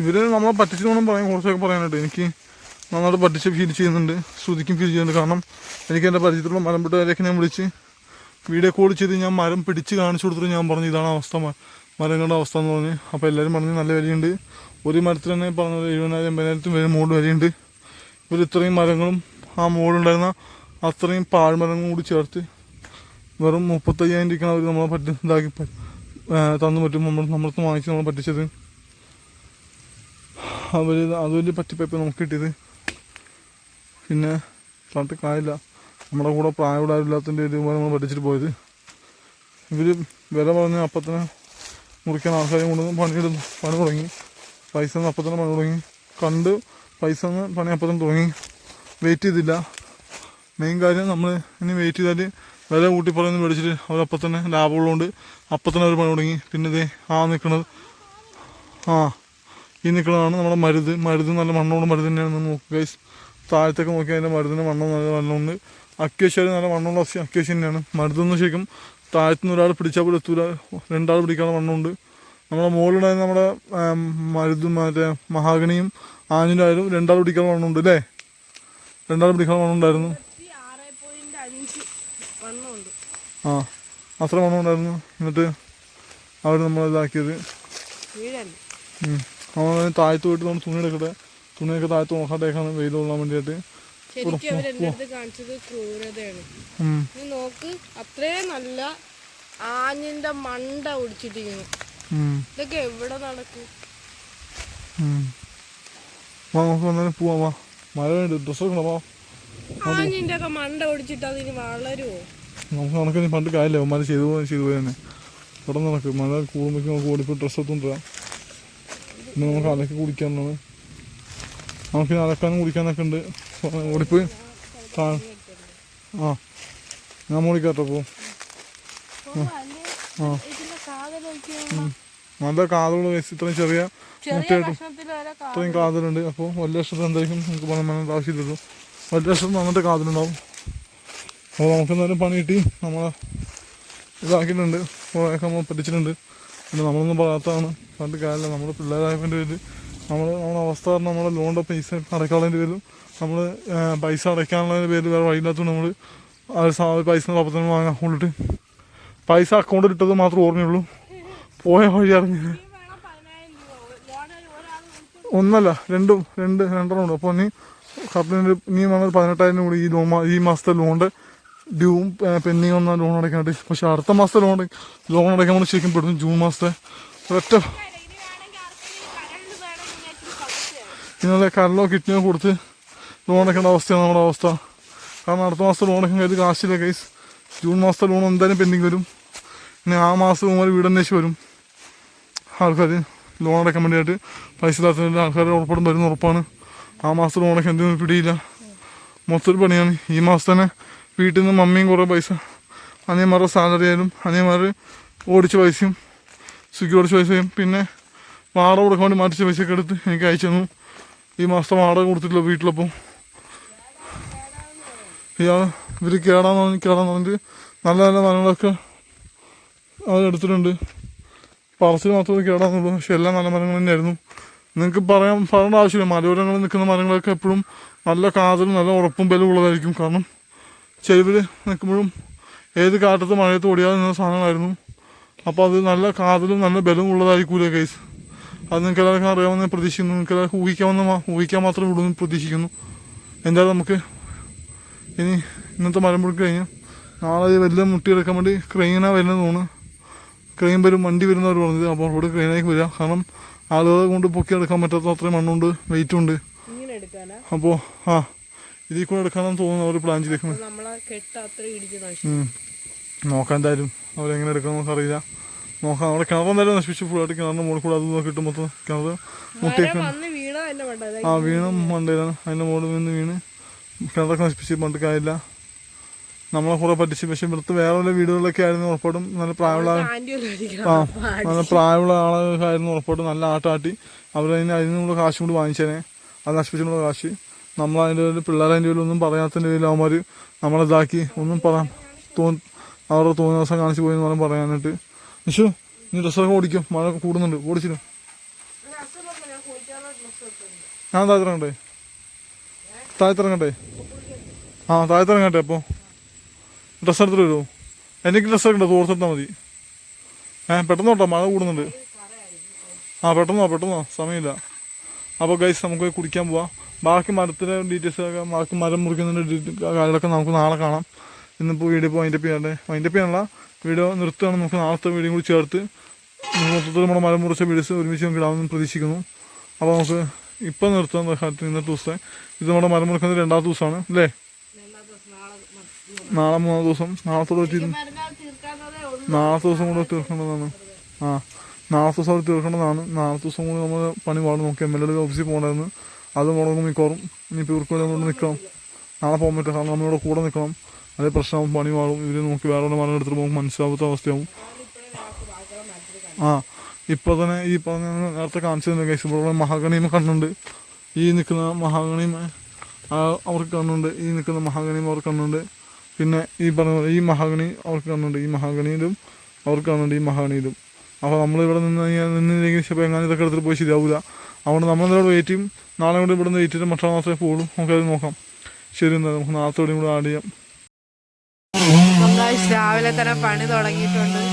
A: ഇവർ നമ്മളെ പറ്റിച്ചു വേണം പറയാൻ, കുറച്ചൊക്കെ പറയാനായിട്ട്. എനിക്ക് നന്നായിട്ട് പറ്റിച്ച് ഫീൽ ചെയ്യുന്നുണ്ട്, ശ്രുതിക്കും ഫീൽ ചെയ്യുന്നുണ്ട്. കാരണം എനിക്ക് എൻ്റെ പരിചയത്തിലുള്ള മരം വെട്ടുകാരെയൊക്കെ ഞാൻ വിളിച്ച് വീഡിയോ കോൾ ചെയ്ത് ഞാൻ മരം പിടിച്ച് കാണിച്ചു കൊടുത്തിട്ട് ഞാൻ പറഞ്ഞു ഇതാണ് അവസ്ഥ, മരങ്ങളുടെ അവസ്ഥ എന്ന് പറഞ്ഞ്. അപ്പോൾ എല്ലാവരും പറഞ്ഞ് നല്ല വിലയുണ്ട്. ഒരു മരത്തിൽ തന്നെ പറഞ്ഞത് 70,000-80,000 വരെ മുകളിൽ വിലയുണ്ട്. ഇവർ ഇത്രയും മരങ്ങളും ആ മുകളിലുണ്ടായിരുന്ന അത്രയും പാഴ്മരങ്ങളും കൂടി ചേർത്ത് വെറും 35,000 രൂപയ്ക്കാണ് അവർ നമ്മളെ ഇതാക്കി തന്നു പറ്റും നമ്മളടുത്ത് വാങ്ങിച്ച് നമ്മളെ പറ്റിച്ചത്. അത് വലിയ പറ്റിപ്പയപ്പ് നമുക്ക് കിട്ടിയത്. പിന്നെ പറഞ്ഞിട്ട് കാര്യമില്ല, നമ്മുടെ കൂടെ പ്രായമുള്ള ആരില്ലാത്തതിൻ്റെ ഇതുപോലെ നമ്മൾ പഠിച്ചിട്ട് പോയത്. ഇവർ വില പറഞ്ഞ് അപ്പം തന്നെ മുറിക്കാൻ ആൾക്കാരെയും കൊണ്ടുവന്ന് പണി തുടങ്ങി. പൈസ അപ്പം തന്നെ പണി തുടങ്ങി. കണ്ട് പൈസ പണി അപ്പം തന്നെ തുടങ്ങി. വെയിറ്റ് ചെയ്തില്ല. മെയിൻ കാര്യം നമ്മൾ ഇനി വെയിറ്റ് ചെയ്താൽ വില കൂട്ടി പറയുന്ന മേടിച്ചിട്ട് അവരപ്പം തന്നെ ലാഭമുള്ളതുകൊണ്ട് അപ്പം തന്നെ അവർ പണി തുടങ്ങി. പിന്നെ ഇതേ നിൽക്കുന്നത് ഈ നിൽക്കുന്നതാണ് നമ്മുടെ മരുത് നല്ല മണ്ണോട് മരുത് തന്നെയാണ്. നോക്കുക ഗൈസ്, താഴത്തൊക്കെ നോക്കിയാൽ അതിൻ്റെ മരുതിന് മണ്ണം നല്ല വണ്ണമുണ്ട്. അക്വേഷ്യ നല്ല മണ്ണുള്ള അക്വേഷ്യ തന്നെയാണ്. മരുതൊന്നും ശരിക്കും താഴത്തുനിന്ന് ഒരാൾ പിടിച്ചാൽ പോലും എത്തൂല, 2 ആൾ പിടിക്കാനുള്ള മണ്ണുണ്ട്. നമ്മുടെ മുകളിലുണ്ടായിരുന്ന നമ്മുടെ മരുതും മറ്റേ മഹാഗണിയും ആഞ്ഞിലായാലും 2 ആൾ പിടിക്കാനുള്ള മണ്ണുണ്ട് അല്ലേ? 2 ആൾ പിടിക്കാനുള്ള മണ്ണുണ്ടായിരുന്നു. അത്ര മണ്ണുണ്ടായിരുന്നു. എന്നിട്ട് അവർ നമ്മളിതാക്കിയത് നമ്മൾ താഴത്ത് പോയിട്ട് നമ്മൾ തുണിയൊക്കെ താഴത്ത് നോക്കാട്ടേക്കാണ് വെയിൽ കൊള്ളാൻ വേണ്ടിയിട്ട്.
B: നോക്ക്, അത്രയും നല്ല ആഞ്ഞിന്റെ മണ്ട ഒടിച്ചിട്ടിരിക്കുന്നു. ഇതൊക്കെ എവിടെ നടക്കും?
A: നമുക്ക് വന്നാലും പോവാ, മഴ വേണ്ടി ഡ്രസ്സ് വെക്കണോ?
B: ആഞ്ഞിന്റെ ഒക്കെ മണ്ട ഒടിച്ചിട്ട് അതിന് വളരുമോ?
A: നമുക്ക് നടക്കുന്ന പണ്ട് കാര്യമില്ല, അവന്മാർ ചെയ്തു പോയി തന്നെ. ഇവിടെ നടക്കും. മഴ കൂടുമ്പോഴേക്കും നമുക്ക് ഓടിപ്പോയി ഡ്രസ്സ് എത്തുകൊണ്ടിരാം. പിന്നെ നമുക്ക് അലക്കി കുടിക്കാനാണ്. നമുക്ക് അലക്കാനും കുടിക്കാനൊക്കെ ഉണ്ട്. ഓടിപ്പോയി ഞാൻ മോളിക്കാട്ടോ പോ. നല്ല കാതുള്ള വയസ്സ് ഇത്രയും ചെറിയ മുട്ടയായിട്ടും ഇത്രയും കാതലുണ്ട്. അപ്പോൾ വലിയ ലക്ഷത്തിൽ എന്തായിരിക്കും നമുക്ക് പണം ആവശ്യമില്ലല്ലോ. വലിയ ലക്ഷത്തിൽ നന്നിട്ട് കാതലുണ്ടാവും. അപ്പോൾ നമുക്ക് എന്തായാലും പണി കിട്ടി. നമ്മളെ ഇതാക്കിയിട്ടുണ്ട്, കുറേയൊക്കെ നമ്മൾ പറ്റിച്ചിട്ടുണ്ട്. പിന്നെ നമ്മളൊന്നും പറയാത്തതാണ്. പണ്ട് കാര്യമില്ല, നമ്മുടെ പിള്ളേരായതിൻ്റെ പേരിൽ നമ്മുടെ അവസ്ഥ പറഞ്ഞാൽ നമ്മുടെ ലോണിൻ്റെ പൈസ അടയ്ക്കാനുള്ളതിൻ്റെ പേരിലും നമ്മൾ പൈസ അടയ്ക്കാനുള്ളതിൻ്റെ പേരിൽ വേറെ വഴിയില്ലാത്തതുകൊണ്ട് നമ്മൾ പൈസ അപ്പം തന്നെ വാങ്ങാൻ കൊണ്ടിട്ട് പൈസ അക്കൗണ്ടിൽ ഇട്ടത് മാത്രമേ ഓർമ്മയുള്ളൂ. പോയ വഴി അറിഞ്ഞില്ല. ഒന്നല്ല, രണ്ടെണ്ണം ഉണ്ട്. അപ്പോൾ നീ വന്നത് 18,000 കൂടി ഈ മാസത്തെ ലോണിൻ്റെ ഡ്യൂവും പെൻഡിങ് വന്നാൽ ലോൺ അടയ്ക്കാണ്ട്. പക്ഷെ അടുത്ത മാസത്തെ ലോൺ അടയ്ക്കാൻ വേണ്ടി ശരിക്കും പെടും. ജൂൺ മാസത്തെ ഒരൊറ്റ ഇന്നലെ കരലോ കിഡ്നിയോ കൊടുത്ത് ലോൺ അടയ്ക്കേണ്ട അവസ്ഥയാണ് നമ്മുടെ അവസ്ഥ. കാരണം അടുത്ത മാസത്തെ ലോൺ അടയ്ക്കാൻ കരുതി കാശില്ല കേസ്. ജൂൺ മാസത്തെ ലോൺ എന്തായാലും പെൻഡിങ് വരും. ഇനി ആ മാസം ഒരു വീടന്വേഷിച്ച് വരും ആൾക്കാർ ലോൺ അടയ്ക്കാൻ വേണ്ടിയിട്ട്. പൈസ ഇല്ലാത്തതിൻ്റെ ആൾക്കാർ ഉറപ്പാടും വരുന്ന ഉറപ്പാണ്. ആ മാസം ലോൺ അടയ്ക്കാൻ എന്തെങ്കിലും പിടിയില്ല. മൊത്തം പണിയാണ്. ഈ മാസം തന്നെ വീട്ടിൽ നിന്ന് മമ്മിയും കുറേ പൈസ, അനിയന്മാരുടെ സാലറി ആയാലും അനിയന്മാർ ഓടിച്ച പൈസയും സ്വിഗ്ഗി ഓടിച്ച പൈസയും പിന്നെ വാടക കൊടുക്കാൻ വേണ്ടി മാറ്റിച്ച പൈസയൊക്കെ എടുത്ത് എനിക്ക് അയച്ചു തന്നു. ഈ മാസത്തെ വാടക കൊടുത്തിട്ടില്ല വീട്ടിലപ്പോൾ. ഇവർ കേടാന്ന് പറഞ്ഞിട്ട് നല്ല നല്ല മരങ്ങളൊക്കെ അതെടുത്തിട്ടുണ്ട്. പറച്ചിൽ മാത്രമേ കേടാന്നുള്ളൂ, പക്ഷെ എല്ലാം നല്ല മരങ്ങൾ തന്നെയായിരുന്നു. നിങ്ങൾക്ക് പറയേണ്ട ആവശ്യമില്ല. മലയോരങ്ങളിൽ നിൽക്കുന്ന മരങ്ങളൊക്കെ എപ്പോഴും നല്ല കാതലും നല്ല ഉറപ്പും ബലവും ഉള്ളതായിരിക്കും. കാരണം ചെരുവിൽ നിൽക്കുമ്പോഴും ഏത് കാറ്റത്ത് മഴയത്ത് ഓടിയാതെ നിന്ന സാധനങ്ങളായിരുന്നു. അപ്പോൾ അത് നല്ല കാതലും നല്ല ബലവും ഉള്ളതായിരിക്കൂലേ കേസ്. അത് നിങ്ങൾക്ക് എല്ലാവർക്കും അറിയാമെന്ന് പ്രതീക്ഷിക്കുന്നു. നിങ്ങൾക്ക് എല്ലാവർക്കും ഊഹിക്കാൻ മാത്രമേ ഉള്ളൂ എന്ന് പ്രതീക്ഷിക്കുന്നു. എന്തായാലും നമുക്ക് ഇനി ഇന്നത്തെ മരം മുറിക്ക് കഴിഞ്ഞാൽ നാളെ വലിയ മുട്ടിയെടുക്കാൻ വേണ്ടി ക്രെയിനാണ് വരുന്നത് തോന്നുന്നു. ക്രെയിൻ വരും, വണ്ടി വരുന്നവർ പറഞ്ഞത്. അപ്പോൾ അവിടെ ക്രെയിനായി വരിക. കാരണം ആളുകളെ കൊണ്ട് പൊക്കിയെടുക്കാൻ പറ്റാത്ത അത്രയും മണ്ണുണ്ട്, വെയിറ്റും ഉണ്ട്. അപ്പോൾ ഇതിൽ കൂടെ എടുക്കാനാണ് തോന്നുന്നു അവർ പ്ലാൻ ചെയ്തേക്കുന്നത്. നോക്കാം എന്തായാലും അവരെങ്ങനെ എടുക്കണം നമുക്ക് അറിയില്ല. നോക്കാം. അവിടെ കിണർ എന്തായാലും നശിപ്പിച്ചു. ഫുള്ളായിട്ട് കിണറിൻ്റെ മുകളിൽ കൂടെ അത് കിട്ടും. മൊത്തം കിണർ മുട്ടിയേക്കാണ്. വീണും മണ്ടയിലാണ്. അതിൻ്റെ മുകളിൽ നിന്ന് വീണ് കിണറൊക്കെ നശിപ്പിച്ച് പണ്ട് കാര്യമില്ല. നമ്മളെ കൂടെ പറ്റിച്ച്. പക്ഷെ ഇവിടുത്തെ വേറെ വല്ല വീടുകളിലൊക്കെ ആയിരുന്നു ഉറപ്പായിട്ടും നല്ല പ്രായമുള്ള നല്ല പ്രായമുള്ള ആളൊക്കെ ആയിരുന്നു ഉറപ്പായിട്ടും. നല്ല ആട്ടാട്ടി അതിൽ നിന്നുള്ള കാശ് കൊണ്ട് വാങ്ങിച്ചേനെ. അത് നശിപ്പിച്ചിട്ടുള്ള കാശ് നമ്മളതിൻ്റെ പേരിൽ പിള്ളേരതിൻ്റെ പേരിൽ ഒന്നും പറയാത്തതിൻ്റെ പേരിൽ അവന്മാർ നമ്മളിതാക്കി ഒന്നും അവരുടെ തോന്നിയ ദിവസം കാണിച്ച് പോയി എന്ന് പറയാനായിട്ട്. പക്ഷേ നീ ഡ്രസ്സൊക്കെ ഓടിക്കും, മഴ കൂടുന്നുണ്ട്. ഓടിച്ചില്ല ഞാൻ താഴത്തിറങ്ങട്ടെ? താഴത്തിറങ്ങട്ടെ അപ്പോൾ ഡ്രസ്സ് എടുത്തിട്ട് വരുമോ? എനിക്ക് ഡ്രസ്സൊക്കെ ഉണ്ട്, തോർത്തെടുത്താൽ മതി. പെട്ടെന്ന് തൊട്ടോ, മഴ കൂടുന്നുണ്ട്. പെട്ടെന്നോ സമയമില്ല. അപ്പോൾ ഗൈസ് നമുക്ക് കുടിക്കാൻ പോവാം. ബാക്കി മരത്തിൻ്റെ ഡീറ്റെയിൽസൊക്കെ ബാക്കി മരം മുറിക്കുന്നതിൻ്റെ കാര്യങ്ങളൊക്കെ നമുക്ക് നാളെ കാണാം. ഇന്നിപ്പോൾ വീഡിയോ ഇപ്പോൾ വൈൻഡപ്പ് ചെയ്യാനുള്ള വീഡിയോ നിർത്തുകയാണ്. നമുക്ക് നാളത്തെ വീഡിയോ കൂടി ചേർത്ത് മൊത്തത്തിൽ നമ്മുടെ മരം മുറിച്ച വീഡിയോസ് ഒരുമിച്ച് നമുക്ക് ഇടാമെന്ന് പ്രതീക്ഷിക്കുന്നു. അപ്പോൾ നമുക്ക് ഇപ്പം നിർത്താൻ ഇന്നത്തെ ദിവസത്തെ ഇത് നമ്മുടെ മരം മുറിക്കുന്നത് 2ാമത്തെ ദിവസമാണ് അല്ലേ? നാളെ 3ാം ദിവസം. നാളത്തോടെ നാളത്തെ ദിവസം കൂടെ തീർക്കേണ്ടതാണ്. നാളത്തെ ദിവസം അവർ തീർക്കേണ്ടതാണ്. നാളത്തെ ദിവസം കൂടി നമ്മൾ പണി പാടും. നമുക്ക് MLA ഓഫീസിൽ പോകേണ്ടതെന്ന് അത് മുടങ്ങും മിക്കവാറും. ഇനിയിപ്പോൾ ഇവർക്ക് വേണ്ടി നമ്മളോട് നിൽക്കണം. നാളെ പോകാൻ പറ്റില്ല, കാരണം നമ്മളിവിടെ കൂടെ നിൽക്കണം. അതേ പ്രശ്നമാകും, പണി പാടും. ഇവർ നോക്കി വേറെ മരം എടുത്തിട്ട് പോകുമ്പോൾ മനസ്സിലാവാത്ത അവസ്ഥയാവും. ഇപ്പോൾ തന്നെ ഈ പറഞ്ഞ നേരത്തെ കാണിച്ചതിൻ്റെ കേസ് ഇവിടെ മഹാഗണിയും കണ്ണുണ്ട്. ഈ നിൽക്കുന്ന മഹാഗണിയും അവർക്ക് കണ്ണുണ്ട്. ഈ നിൽക്കുന്ന മഹാഗണിയും അവർക്ക് കണ്ണുണ്ട്. പിന്നെ ഈ പറഞ്ഞ ഈ മഹാഗണി അവർക്ക് കണ്ണുണ്ട്. ഈ മഹാഗണിയിലും അവർക്ക് കണ്ണുണ്ട്. ഈ മഹാഗണിയിലും. അപ്പോൾ നമ്മളിവിടെ നിന്നില്ലെങ്കിൽ ഇപ്പോൾ എങ്ങനെ ഇതൊക്കെ എടുത്തിട്ട് പോയി ശരിയാവില്ല. അതുകൊണ്ട് നമ്മളിവിടെ വെയിറ്റ് ചെയ്യും. നാളെ കൂടി ഇവിടെ നിന്ന് വെയിറ്റ് ചെയ്തിട്ട് മറ്റന്നാൾ മാത്രമേ പോകുള്ളൂ. നമുക്കത് നോക്കാം. ശരി, എന്നാൽ നമുക്ക് നാളത്തോടെയും കൂടെ ആഡ് ചെയ്യാം.
B: രാവിലെ തന്നെ പണി തുടങ്ങിയിട്ടുണ്ട്.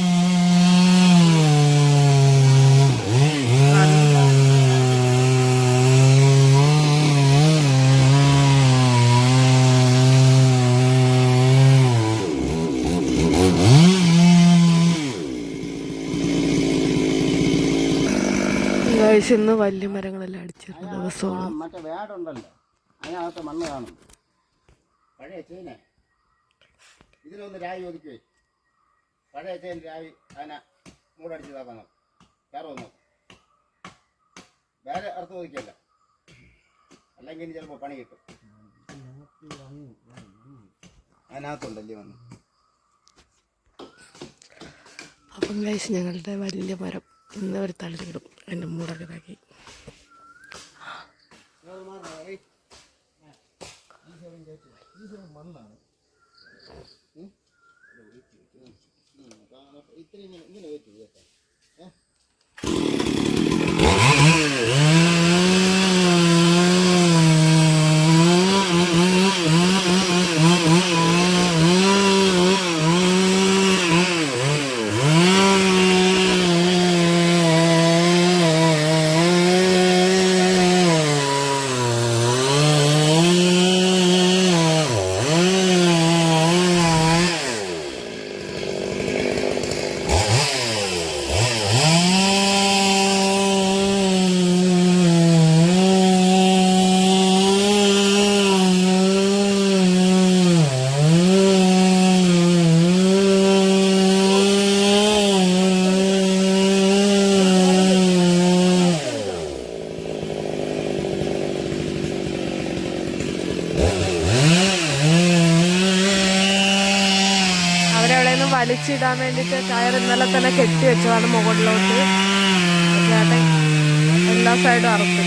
B: ഇന്ന് വലിയ മരങ്ങളെല്ലാം അടിച്ചിരുന്ന ദിവസമാണ്.
C: മറ്റേ വേടുണ്ടല്ലോ, അതിനകത്ത് മണ്ണ് കാണും. പഴയ ചേന ഇതിലൊന്ന് രായി ഒതുക്കി. പഴയ ചേന രായി അതിനെ മൂടടിച്ചതാക്കണം. വേറെ ഒന്നും വേറെ അർത്ഥം ഒതുക്കിയല്ല, അല്ലെങ്കിൽ ഇനി ചിലപ്പോൾ പണി കിട്ടും. അതിനകത്തുണ്ടല്ലേ വന്ന്.
B: അപ്പം കഴിച്ച് ഞങ്ങളുടെ വലിയ മരം ഇന്ന് ഒരു തള്ളിയിടും. എൻ്റെ മൂടൊക്കെ ഇതാക്കി. വലിച്ചിടാൻ വേണ്ടിയിട്ട് കയർ ഇന്നലെ തന്നെ കെട്ടി വെച്ചതാണ് മുകളിലോട്ട്. ചേട്ടൻ എല്ലാ സൈഡും അറുത്ത്.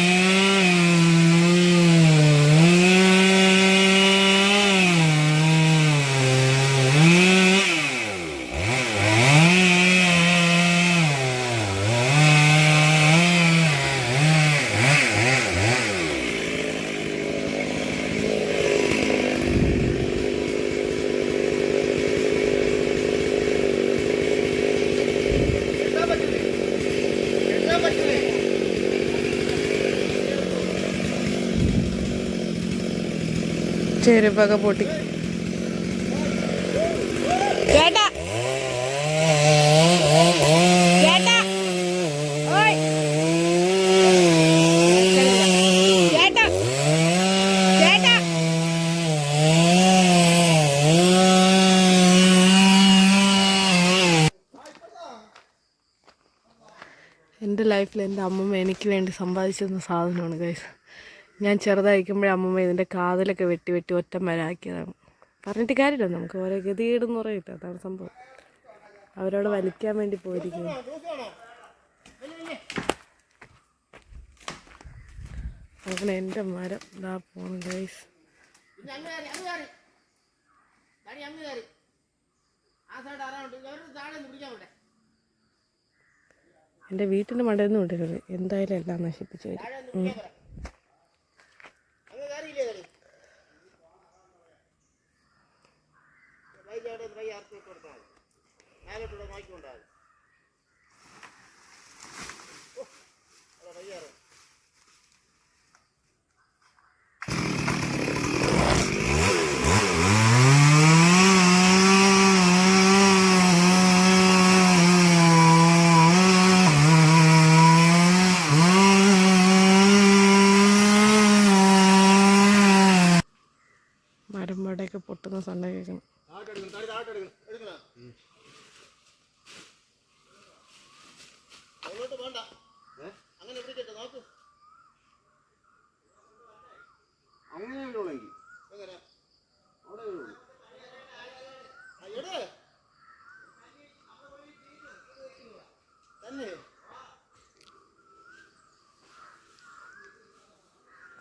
B: ചെരുപ്പൊക്കെ പൊട്ടി. ചേട്ടാ ചേട്ടാ ഓയ് ചേട്ടാ ചേട്ടാ. എൻ്റെ ലൈഫിൽ എൻ്റെ അമ്മമ്മ എനിക്ക് വേണ്ടി സമ്പാദിച്ചിരുന്ന സാധനമാണ് ഗൈസ്. ഞാൻ ചെറുതായിരിക്കുമ്പോഴേ അമ്മമ്മ ഇതിൻ്റെ കാതിലൊക്കെ വെട്ടി വെട്ടി ഒറ്റ മരമാക്കിയതാണ്. പറഞ്ഞിട്ട് കാര്യമില്ല, നമുക്ക് ഓരോ ഗതികേടെന്ന് പറയില്ല. അതാണ് സംഭവം. അവരോട് വലിക്കാൻ വേണ്ടി പോയിരിക്കുന്നു. അങ്ങനെ എൻ്റെ മരം ഇതാ പോണു ഗൈസ്. എൻ്റെ വീട്ടിൻ്റെ മണ്ടയൊന്നും ഇടരുത്, എന്തായാലും എല്ലാം നശിപ്പിച്ചു വരും. ഇവിടെയൊക്കെ പൊട്ടുന്ന സൗണ്ട് കേൾക്കണം.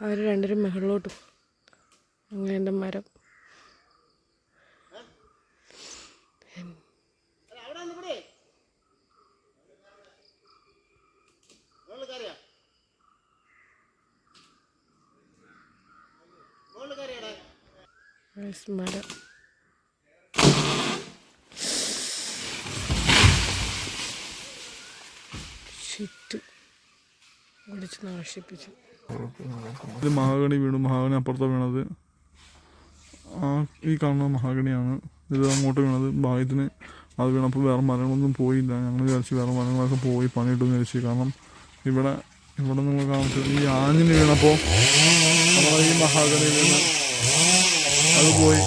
B: അവർ രണ്ടുപേരും മുകളിലോട്ട് അങ്ങനെ എൻ്റെ മരം മരം ചുറ്റ് ഒടിച്ച് നശിപ്പിച്ചു.
A: ഇത് മഹാഗണി വീണു. മഹാഗണി അപ്പുറത്ത് വീണത് ഈ കാണുന്ന മഹാഗണിയാണ്. ഇത് അങ്ങോട്ട് വീണത് ഭാഗ്യത്തിന് അത് വീണപ്പോൾ വേറെ മരങ്ങളൊന്നും പോയില്ല. ഞങ്ങൾ വിചാരിച്ച് വേറെ മരങ്ങളൊക്കെ പോയി പണിയിട്ടെന്ന് വിചാരിച്ചു. കാരണം ഇവിടെ നിങ്ങൾ കാണുന്നത് ഈ ആഞ്ഞിന് വീണപ്പോൾ നമ്മളെ ഈ മഹാഗണി വീണ് അത് പോയി.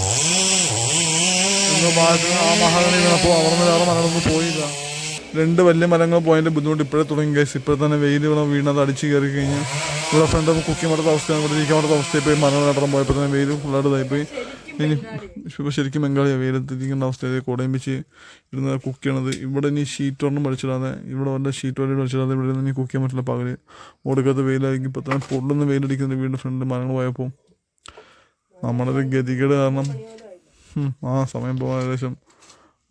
A: ഭാഗത്തിന് ആ മഹാഗണി വീണപ്പോൾ അവിടെ നിന്ന് വേറെ മരങ്ങളൊന്നും പോയില്ല. 2 വലിയ മരങ്ങൾ പോയതിൻ്റെ ബുദ്ധിമുട്ട് ഇപ്പോഴേ തുടങ്ങി ഗൈസ്. ഇപ്പോൾ തന്നെ വെയിൽ വീണത് അടിച്ച് കയറി കഴിഞ്ഞാൽ ഇവിടെ ഫ്രണ്ട് കുക്കി മടുത്ത അവസ്ഥയാണ്. ഇവിടെ ഇരിക്കാൻ മടുത്ത അവസ്ഥയിൽ പോയി മരങ്ങൾ കടറാൻ പോയപ്പോൾ തന്നെ വെയിൽ ഫുള്ളായിട്ട് ഇതായിപ്പോയി. ഇനി ഇപ്പോൾ ശരിക്കും ബംഗാളിയാണ് വെയിലെത്തിരിക്കേണ്ട അവസ്ഥയിൽ കുടയും വെച്ച് ഇരുന്ന് കുക്ക് ചെയ്യണത്. ഇവിടെ ഇനി ഷീറ്റ് ഒരെണ്ണം വലിച്ചിടാതെ ഇവിടെ വല്ല ഷീറ്റ് വരെ വലിച്ചിടാതെ ഇവിടെ ഇനി കുക്ക് ചെയ്യാൻ പറ്റില്ല. പകല് ഓടുക്കാത്ത വെയിലായിരിക്കും. ഇപ്പോൾ തന്നെ പൊള്ളുന്ന വെയിലടിക്കുന്ന വീടിൻ്റെ ഫ്രണ്ട് മരങ്ങൾ പോയപ്പോൾ നമ്മുടെ ഒരു ഗതികേട് കാരണം സമയം പോകാൻ ഏകദേശം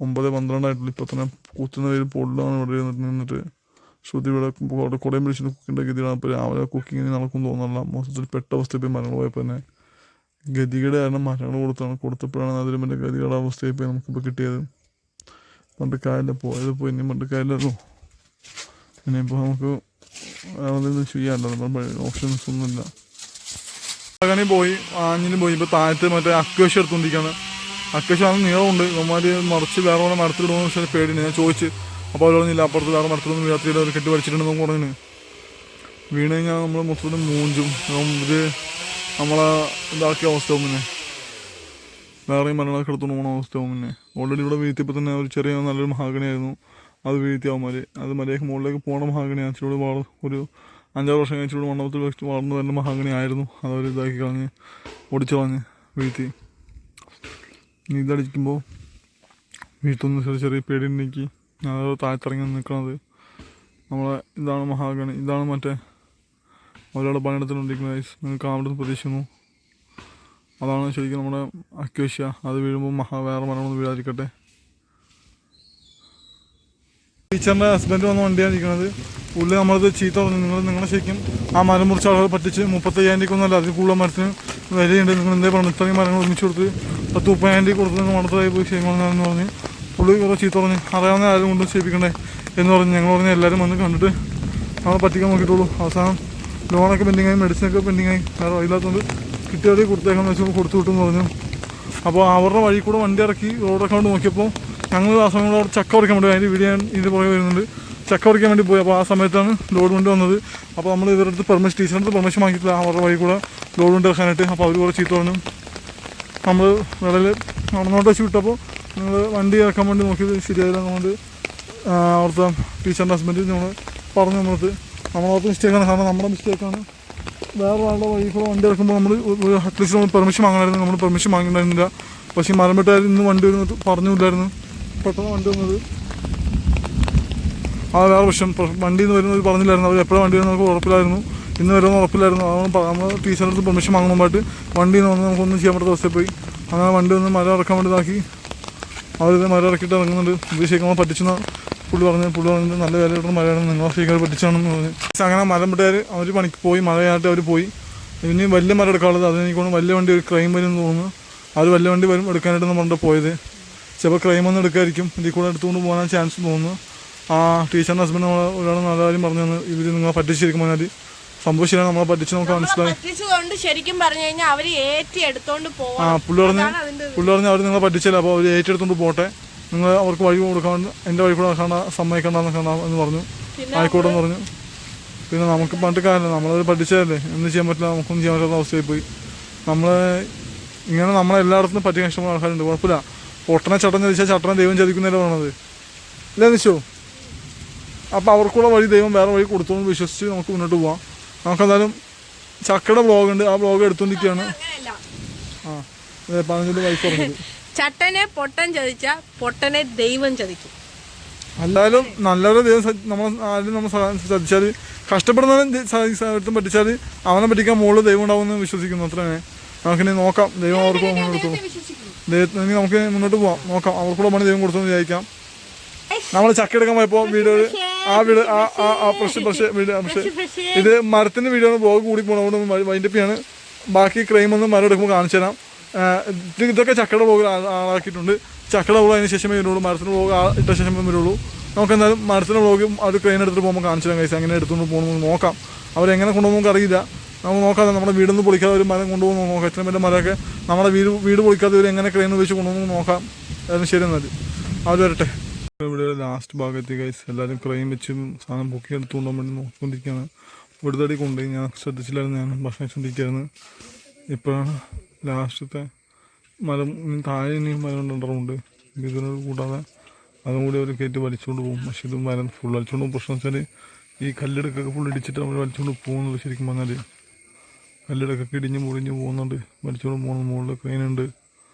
A: 9-12 ആയിട്ടുള്ളൂ. ഇപ്പോൾ തന്നെ കുത്തുന്ന വെയിൽ പൊള്ളാണ് ഇവിടെ നിന്നിട്ട്. ശ്രുതി ഇവിടെ കുടയും പിടിച്ചിട്ട് കുക്കിൻ്റെ ഗതികളാണ്. ഇപ്പോൾ രാവിലെ കുക്കിങ്ങിന് നടക്കും തോന്നുന്നില്ല. മൊത്തത്തിൽ പെട്ട അവസ്ഥയിൽ പോയി മരങ്ങൾ പോയപ്പോൾ തന്നെ ഗതികേട് കാരണം മരങ്ങൾ കൊടുത്തപ്പോഴാണ് അതിലും വലിയ ഗതികളുടെ അവസ്ഥയിൽ പോയി നമുക്കിപ്പോൾ കിട്ടിയത്. പണ്ട് കായലിൽ പോയത് പോയി ഇനി പണ്ട് കായലല്ലോ. ഇനിയിപ്പോൾ നമുക്ക് അതൊന്നും ചെയ്യാമല്ലോ. നമ്മൾ ഓപ്ഷൻസ് ഒന്നുമില്ല. അങ്ങനെ പോയി ആഞ്ഞിലും പോയി. ഇപ്പോൾ താഴത്ത് മറ്റേ അക്വേഷ്യ എടുത്തുകൊണ്ടിരിക്കുകയാണ്. അക്വേഷ്യ ആണ് നീളമുണ്ട്. നമ്മാർ മറിച്ച് വേറെ പോലെ മരത്തിലിടുമെന്ന് വെച്ചാൽ പേടിയുണ്ട്. ഞാൻ ചോദിച്ച് അപ്പോൾ അവർ പറഞ്ഞില്ല അപ്പുറത്ത് വേറെ മരത്തിലൊന്നും വീഴാത്തില്ല അവർ കെട്ടി വലിച്ചിട്ടുണ്ടെന്ന് പറഞ്ഞു. വീണ് കഴിഞ്ഞാൽ നമ്മൾ മൊത്തത്തിൽ മൂഞ്ചും. ഇത് നമ്മളെ ഇതാക്കിയ അവസ്ഥ പിന്നെ വേറെയും മരങ്ങളൊക്കെ എടുത്തുകൊണ്ട് പോകുന്ന അവസ്ഥയാവും. പിന്നെ ഓൾറെഡി ഇവിടെ വീഴ്ത്തിയപ്പോൾ തന്നെ ഒരു ചെറിയ നല്ലൊരു മഹാഗണിയായിരുന്നു. അത് വീഴ്ത്തിയാവുമാർ അത് മര്യാദയ്ക്ക് മുകളിലേക്ക് പോകണ മഹാഗണിയാണ്. ഇച്ചിരി ഒരു 5-6 വർഷം കഴിച്ചിട്ട് മണ്ഡപത്തിൽ വെച്ച് വളർന്നു വരുന്ന മഹാഗണി ആയിരുന്നു. അതവർ ഇതാക്കി കളഞ്ഞ് ഒടിച്ചു കളഞ്ഞ് വീഴ്ത്തി. ഇതടിക്കുമ്പോൾ വീഴ്ത്തുന്ന ചെറിയ പേടിയുണ്ടെങ്കിൽ അത് താഴത്തിറങ്ങി നിൽക്കുന്നത് നമ്മളെ ഇതാണ് മഹാഗണി. ഇതാണ് മറ്റേ ഒരാൾ പണിയെടുത്തുകൊണ്ടിരിക്കുന്ന നിങ്ങൾക്ക് അവിടെ പ്രതീക്ഷിക്കുന്നു. അതാണ് ശരിക്കും നമ്മുടെ അക്വേഷ്യ. അത് വീഴുമ്പോൾ വേറെ മരമൊന്നും വീഴാതിരിക്കട്ടെ. ടീച്ചറിൻ്റെ ഹസ്ബൻഡ് വന്ന വണ്ടിയാണ് ഇരിക്കുന്നത്. പുള്ളി നമ്മളത് ചീത്ത പറഞ്ഞു. നിങ്ങളെ ശരിക്കും ആ മരം മുറിച്ച ആളുകൾ പറ്റിച്ച് 35,000 രൂപയൊന്നുമല്ല അതിൽ കൂടുതൽ മരത്തിന് വിലയുണ്ട്. നിങ്ങൾ എന്തേ പറഞ്ഞു ഇത്രയും മരങ്ങൾ ഒന്നിച്ച് കൊടുത്ത് 30,000 രൂപ കൊടുത്ത് നിങ്ങൾ മണത്തായി പോയി ചെയ്യുമെന്ന് പറഞ്ഞ് പുള്ളി കുറേ ചീത്ത പറഞ്ഞ് അറിയാവുന്ന ആരും കൊണ്ട് ചെയ്യിപ്പിക്കണ്ടേ എന്ന് പറഞ്ഞ് ഞങ്ങൾ പറഞ്ഞ് എല്ലാവരും വന്ന് കണ്ടിട്ട് നമ്മളെ പറ്റിക്കാൻ നോക്കിയിട്ടുള്ളൂ. അവസാനം ലോണൊക്കെ പെൻഡിങ്ങായി മെഡിസിനൊക്കെ പെൻഡിങ്ങായി വേറെ വഴിയില്ലാത്തതുകൊണ്ട് കിട്ടിയവരെ കൊടുത്തേക്കാന്ന് വെച്ചാൽ കൊടുത്തു വിട്ടെന്ന് പറഞ്ഞു. അപ്പോൾ അവരുടെ വഴി കൂടെ വണ്ടി ഇറക്കി റോഡൊക്കെ കൊണ്ട് നോക്കിയപ്പോൾ ഞങ്ങൾ ആ സമയം അവിടെ ചക്ക പറിക്കാൻ വേണ്ടി അതിൻ്റെ വീഡിയോ ഇതിൻ്റെ പുറകെ വരുന്നുണ്ട്. ചക്ക പറിക്കാൻ വേണ്ടി പോയി. അപ്പോൾ ആ സമയത്താണ് ലോഡ് വണ്ടി വന്നത്. അപ്പോൾ നമ്മൾ ഇവരുടെ അടുത്ത് ടീച്ചറിൻ്റെ അടുത്ത് പെർമിഷൻ വാങ്ങിയിട്ടില്ല അവരുടെ വഴി കൂടെ ലോഡ് വണ്ടി ഇറക്കാനായിട്ട്. അപ്പോൾ അവർ കുറേ ചീത്ത പറഞ്ഞു. നമ്മൾ വിടൽ നടന്നോട്ട് വെച്ച് വിട്ടപ്പോൾ നിങ്ങൾ വണ്ടി ഇറക്കാൻ വേണ്ടി നോക്കിയത് ശരിയായില്ല. അതുകൊണ്ട് അവിടുത്തെ ടീച്ചറിൻ്റെ ഹസ്ബൻഡ് നമ്മൾ പറഞ്ഞു നമ്മളടുത്ത് മിസ്റ്റേക്കാണ്. കാരണം നമ്മുടെ മിസ്റ്റേക്കാണ്. വേറൊരാളുടെ വഴി കൂടെ വണ്ടി ഇറക്കുമ്പോൾ നമ്മൾ അറ്റ്ലീസ്റ്റ് നമ്മൾ പെർമിഷൻ വാങ്ങണമായിരുന്നു. നമ്മൾ പെർമിഷൻ വാങ്ങിയിട്ടുണ്ടായിരുന്നില്ല. പക്ഷേ മരം വെട്ടാൻ ഇന്ന് വണ്ടി വരുന്നത് പറഞ്ഞില്ലായിരുന്നു. പെട്ടെന്ന് വണ്ടി വന്നത് ആ വേറെ പ്രശ്നം. വണ്ടിയിൽ നിന്ന് വരുന്നത് പറഞ്ഞില്ലായിരുന്നു. അവർ എപ്പോഴും വണ്ടി വരുന്നത് നമുക്ക് ഉറപ്പില്ലായിരുന്നു. ഇന്ന് വരുമെന്ന് ഉറപ്പില്ലായിരുന്നു. അതുകൊണ്ട് നമ്മൾ ടീച്ചറിൻ്റെ അടുത്ത് പെർമിഷൻ വാങ്ങുമ്പോഴായിട്ട് വണ്ടിയിൽ നിന്ന് വന്ന് നമുക്കൊന്നും ചെയ്യാൻ പറ്റാത്ത അവസ്ഥയിൽ പോയി. അങ്ങനെ വണ്ടി വന്ന് മരം ഇറക്കാൻ വേണ്ടി ഇതാക്കി. അവരിത് മരം ഇറക്കിയിട്ട് ഇറങ്ങുന്നുണ്ട്. ഇത് ശരിക്കും നമ്മൾ പറ്റിച്ചെന്ന് പുള്ളി പറഞ്ഞത് നല്ല വില കിട്ടുന്ന മരമാണ് നിങ്ങളെ ശരിക്കും പറ്റിച്ചാണെന്ന് പറഞ്ഞ്. അങ്ങനെ മരം വിട്ടുകാർ അവർ പണിക്ക് പോയി. മഴയായിട്ട് അവർ പോയി. ഇനി വലിയ മരം എടുക്കാനുള്ളത് അതെനിക്ക് വലിയ വണ്ടി ഒരു ക്രൈം വരും എന്ന് തോന്നുന്നു. അവർ വലിയ വണ്ടി വരും എടുക്കാനായിട്ട് നമ്മൾ പോയത്. ചിലപ്പോൾ ക്രൈം ഒന്നും എടുക്കാതിരിക്കും. ഇതിൽ കൂടെ എടുത്തുകൊണ്ട് പോകാൻ ചാൻസ് തോന്നുന്നു. ആ ടീച്ചറിൻ്റെ ഹസ്ബൻഡ് നമ്മൾ ഒരാൾ നല്ല കാര്യം പറഞ്ഞു തന്നു. ഇവർ നിങ്ങളെ പറ്റിച്ചിരിക്കും പറഞ്ഞാൽ സംഭവം ശരിയാണ്. നമ്മളെ പറ്റിച്ച് നമുക്ക് മനസ്സിലായി.
B: ശരിക്കും പറഞ്ഞു കഴിഞ്ഞാൽ അവർ ഏറ്റെടുത്തോണ്ട്
A: പുള്ളി പറഞ്ഞ് അവർ നിങ്ങളെ പറ്റിച്ചില്ല. അപ്പോൾ അവർ ഏറ്റെടുത്തോണ്ട് പോട്ടെ. നിങ്ങൾ അവർക്ക് വഴി കൊടുക്കാണ്ട് എൻ്റെ വഴി കൂടെ നടക്കാണ്ട സമ്മതിക്കണ്ടെന്നൊക്കെ എന്ന് പറഞ്ഞു. ആയിക്കോട്ടെ എന്ന് പറഞ്ഞു. പിന്നെ നമുക്ക് പണ്ട് കാര്യമില്ല. നമ്മളത് പഠിച്ചതല്ലേ. ഒന്നും ചെയ്യാൻ പറ്റില്ല. നമുക്കൊന്നും ചെയ്യാൻ പറ്റാത്ത അവസ്ഥയിൽ പോയി. നമ്മൾ ഇങ്ങനെ നമ്മളെല്ലായിടത്തും പറ്റിയ ഇഷ്ടമുള്ള ആൾക്കാരുണ്ട്. കുഴപ്പമില്ല. പൊട്ടനെ ചട്ടം ചതിച്ചാൽ ചട്ടനെ ദൈവം ചതിക്കുന്നതിൻ്റെ പറയണത് ഇല്ല നിശോ. അപ്പോൾ അവർക്കുള്ള വഴി ദൈവം വേറെ വഴി കൊടുത്തോന്ന് വിശ്വസിച്ച് നമുക്ക് മുന്നോട്ട് പോവാം. നമുക്കെന്തായാലും ചക്കയുടെ വ്ളോഗുണ്ട്, ആ വ്ളോഗ് എടുത്തുകൊണ്ടിരിക്കുകയാണ്. ആ 15 വയസ്സ് പറഞ്ഞത്.
B: ചട്ടനെ പൊട്ടൻ ചതിച്ച പൊട്ടനെ ദൈവം ചതിക്കും.
A: എന്തായാലും നല്ലൊരു ദൈവം ആരും നമ്മൾ ചതിച്ചാൽ കഷ്ടപ്പെടുന്നവനും പറ്റിച്ചാൽ അവനെ പറ്റിക്കാൻ മുകളിൽ ദൈവം ഉണ്ടാവുമെന്ന് വിശ്വസിക്കുന്നു. അത്ര തന്നെ. നമുക്കിനി നോക്കാം ദൈവം അവർക്ക് കൊടുത്തു. ദൈവത്തിന് നമുക്ക് മുന്നോട്ട് പോവാം. നോക്കാം അവർക്കുള്ള പണി ദൈവം കൊടുത്തു വിചാരിക്കാം. നമ്മൾ ചക്ക എടുക്കാൻ പോയപ്പോൾ വീഡിയോ പക്ഷേ ഇത് മരത്തിൻ്റെ വീഡിയോ ബ്ലോഗ് കൂടി പോകണതുകൊണ്ട് വൈൻഡപ്പിയാണ്. ബാക്കി ക്രൈം ഒന്ന് മരം എടുക്കുമ്പോൾ കാണിച്ചു തരാം. ഇതൊക്കെ ചക്കയുടെ ബ്ലോഗ് ആളാക്കിയിട്ടുണ്ട്. ചക്കയുടെ ബ്ലോഗ് അതിന് ശേഷമേ വരുള്ളൂ. മരത്തിൻ്റെ ബ്ലോഗ് ഇട്ട ശേഷമേ വരുള്ളൂ. നമുക്ക് എന്തായാലും മരത്തിൻ്റെ ബ്ലോഗ് അത് ക്രെയിൻ എടുത്തിട്ട് പോകുമ്പോൾ കാണിച്ചു തരാം. കഴിച്ച് അങ്ങനെ എടുത്തുകൊണ്ട് പോകുന്നത് നോക്കാം. അവരെങ്ങനെ കൊണ്ടുപോകുമ്പോൾ നമുക്ക് അറിയില്ല. നമുക്ക് നോക്കാതെ നമ്മുടെ വീടൊന്നും പൊളിക്കാതെ ഒരു മരം കൊണ്ടുപോകുന്നു നോക്കാം. എത്ര വലിയ മരമൊക്കെ നമ്മുടെ വീട് പൊളിക്കാതെ ഒരു എങ്ങനെ ക്രെയിൻ ഉപയോഗിച്ച് കൊണ്ടുപോകുന്നു നോക്കാം. അതിന് ശരി എന്നാൽ അവർ വരട്ടെ. ഇവിടെ ലാസ്റ്റ് ഭാഗത്ത് ഗൈസ് എല്ലാവരും ക്രെയിൻ വെച്ചും സാധനം പൊക്കി എടുത്തുകൊണ്ടാൻ വേണ്ടി നോക്കിക്കൊണ്ടിരിക്കുകയാണ്. ഇവിടുത്തെ കൊണ്ടുപോയി ഞാൻ ശ്രദ്ധിച്ചില്ലായിരുന്നു. ഞാൻ ഭക്ഷണം ശ്രദ്ധിക്കായിരുന്നു. ഇപ്പോഴാണ് ലാസ്റ്റത്തെ മരം താഴെ ഇനിയും മരം ഉണ്ടറുണ്ട്. ഇതിനോട് കൂടാതെ അതും കൂടി അവർ കയറ്റി വലിച്ചുകൊണ്ട് പോകും. പക്ഷേ ഇത് മരം ഫുൾ വലിച്ചുകൊണ്ട് പോകും. പ്രശ്നം വെച്ചാൽ ഈ കല്ലെടുക്കൊക്കെ ഫുൾ ഇടിച്ചിട്ട് അവർ വലിച്ചുകൊണ്ട് പോകുന്നത്. ശരിക്കും പറഞ്ഞാൽ കല്ലെടുക്കൊക്കെ ഇടിഞ്ഞ് മുറിഞ്ഞ് പോകുന്നുണ്ട്. വലിച്ചുകൊണ്ട് പോകുന്നത്. മുകളിൽ ക്രെയിനുണ്ട്.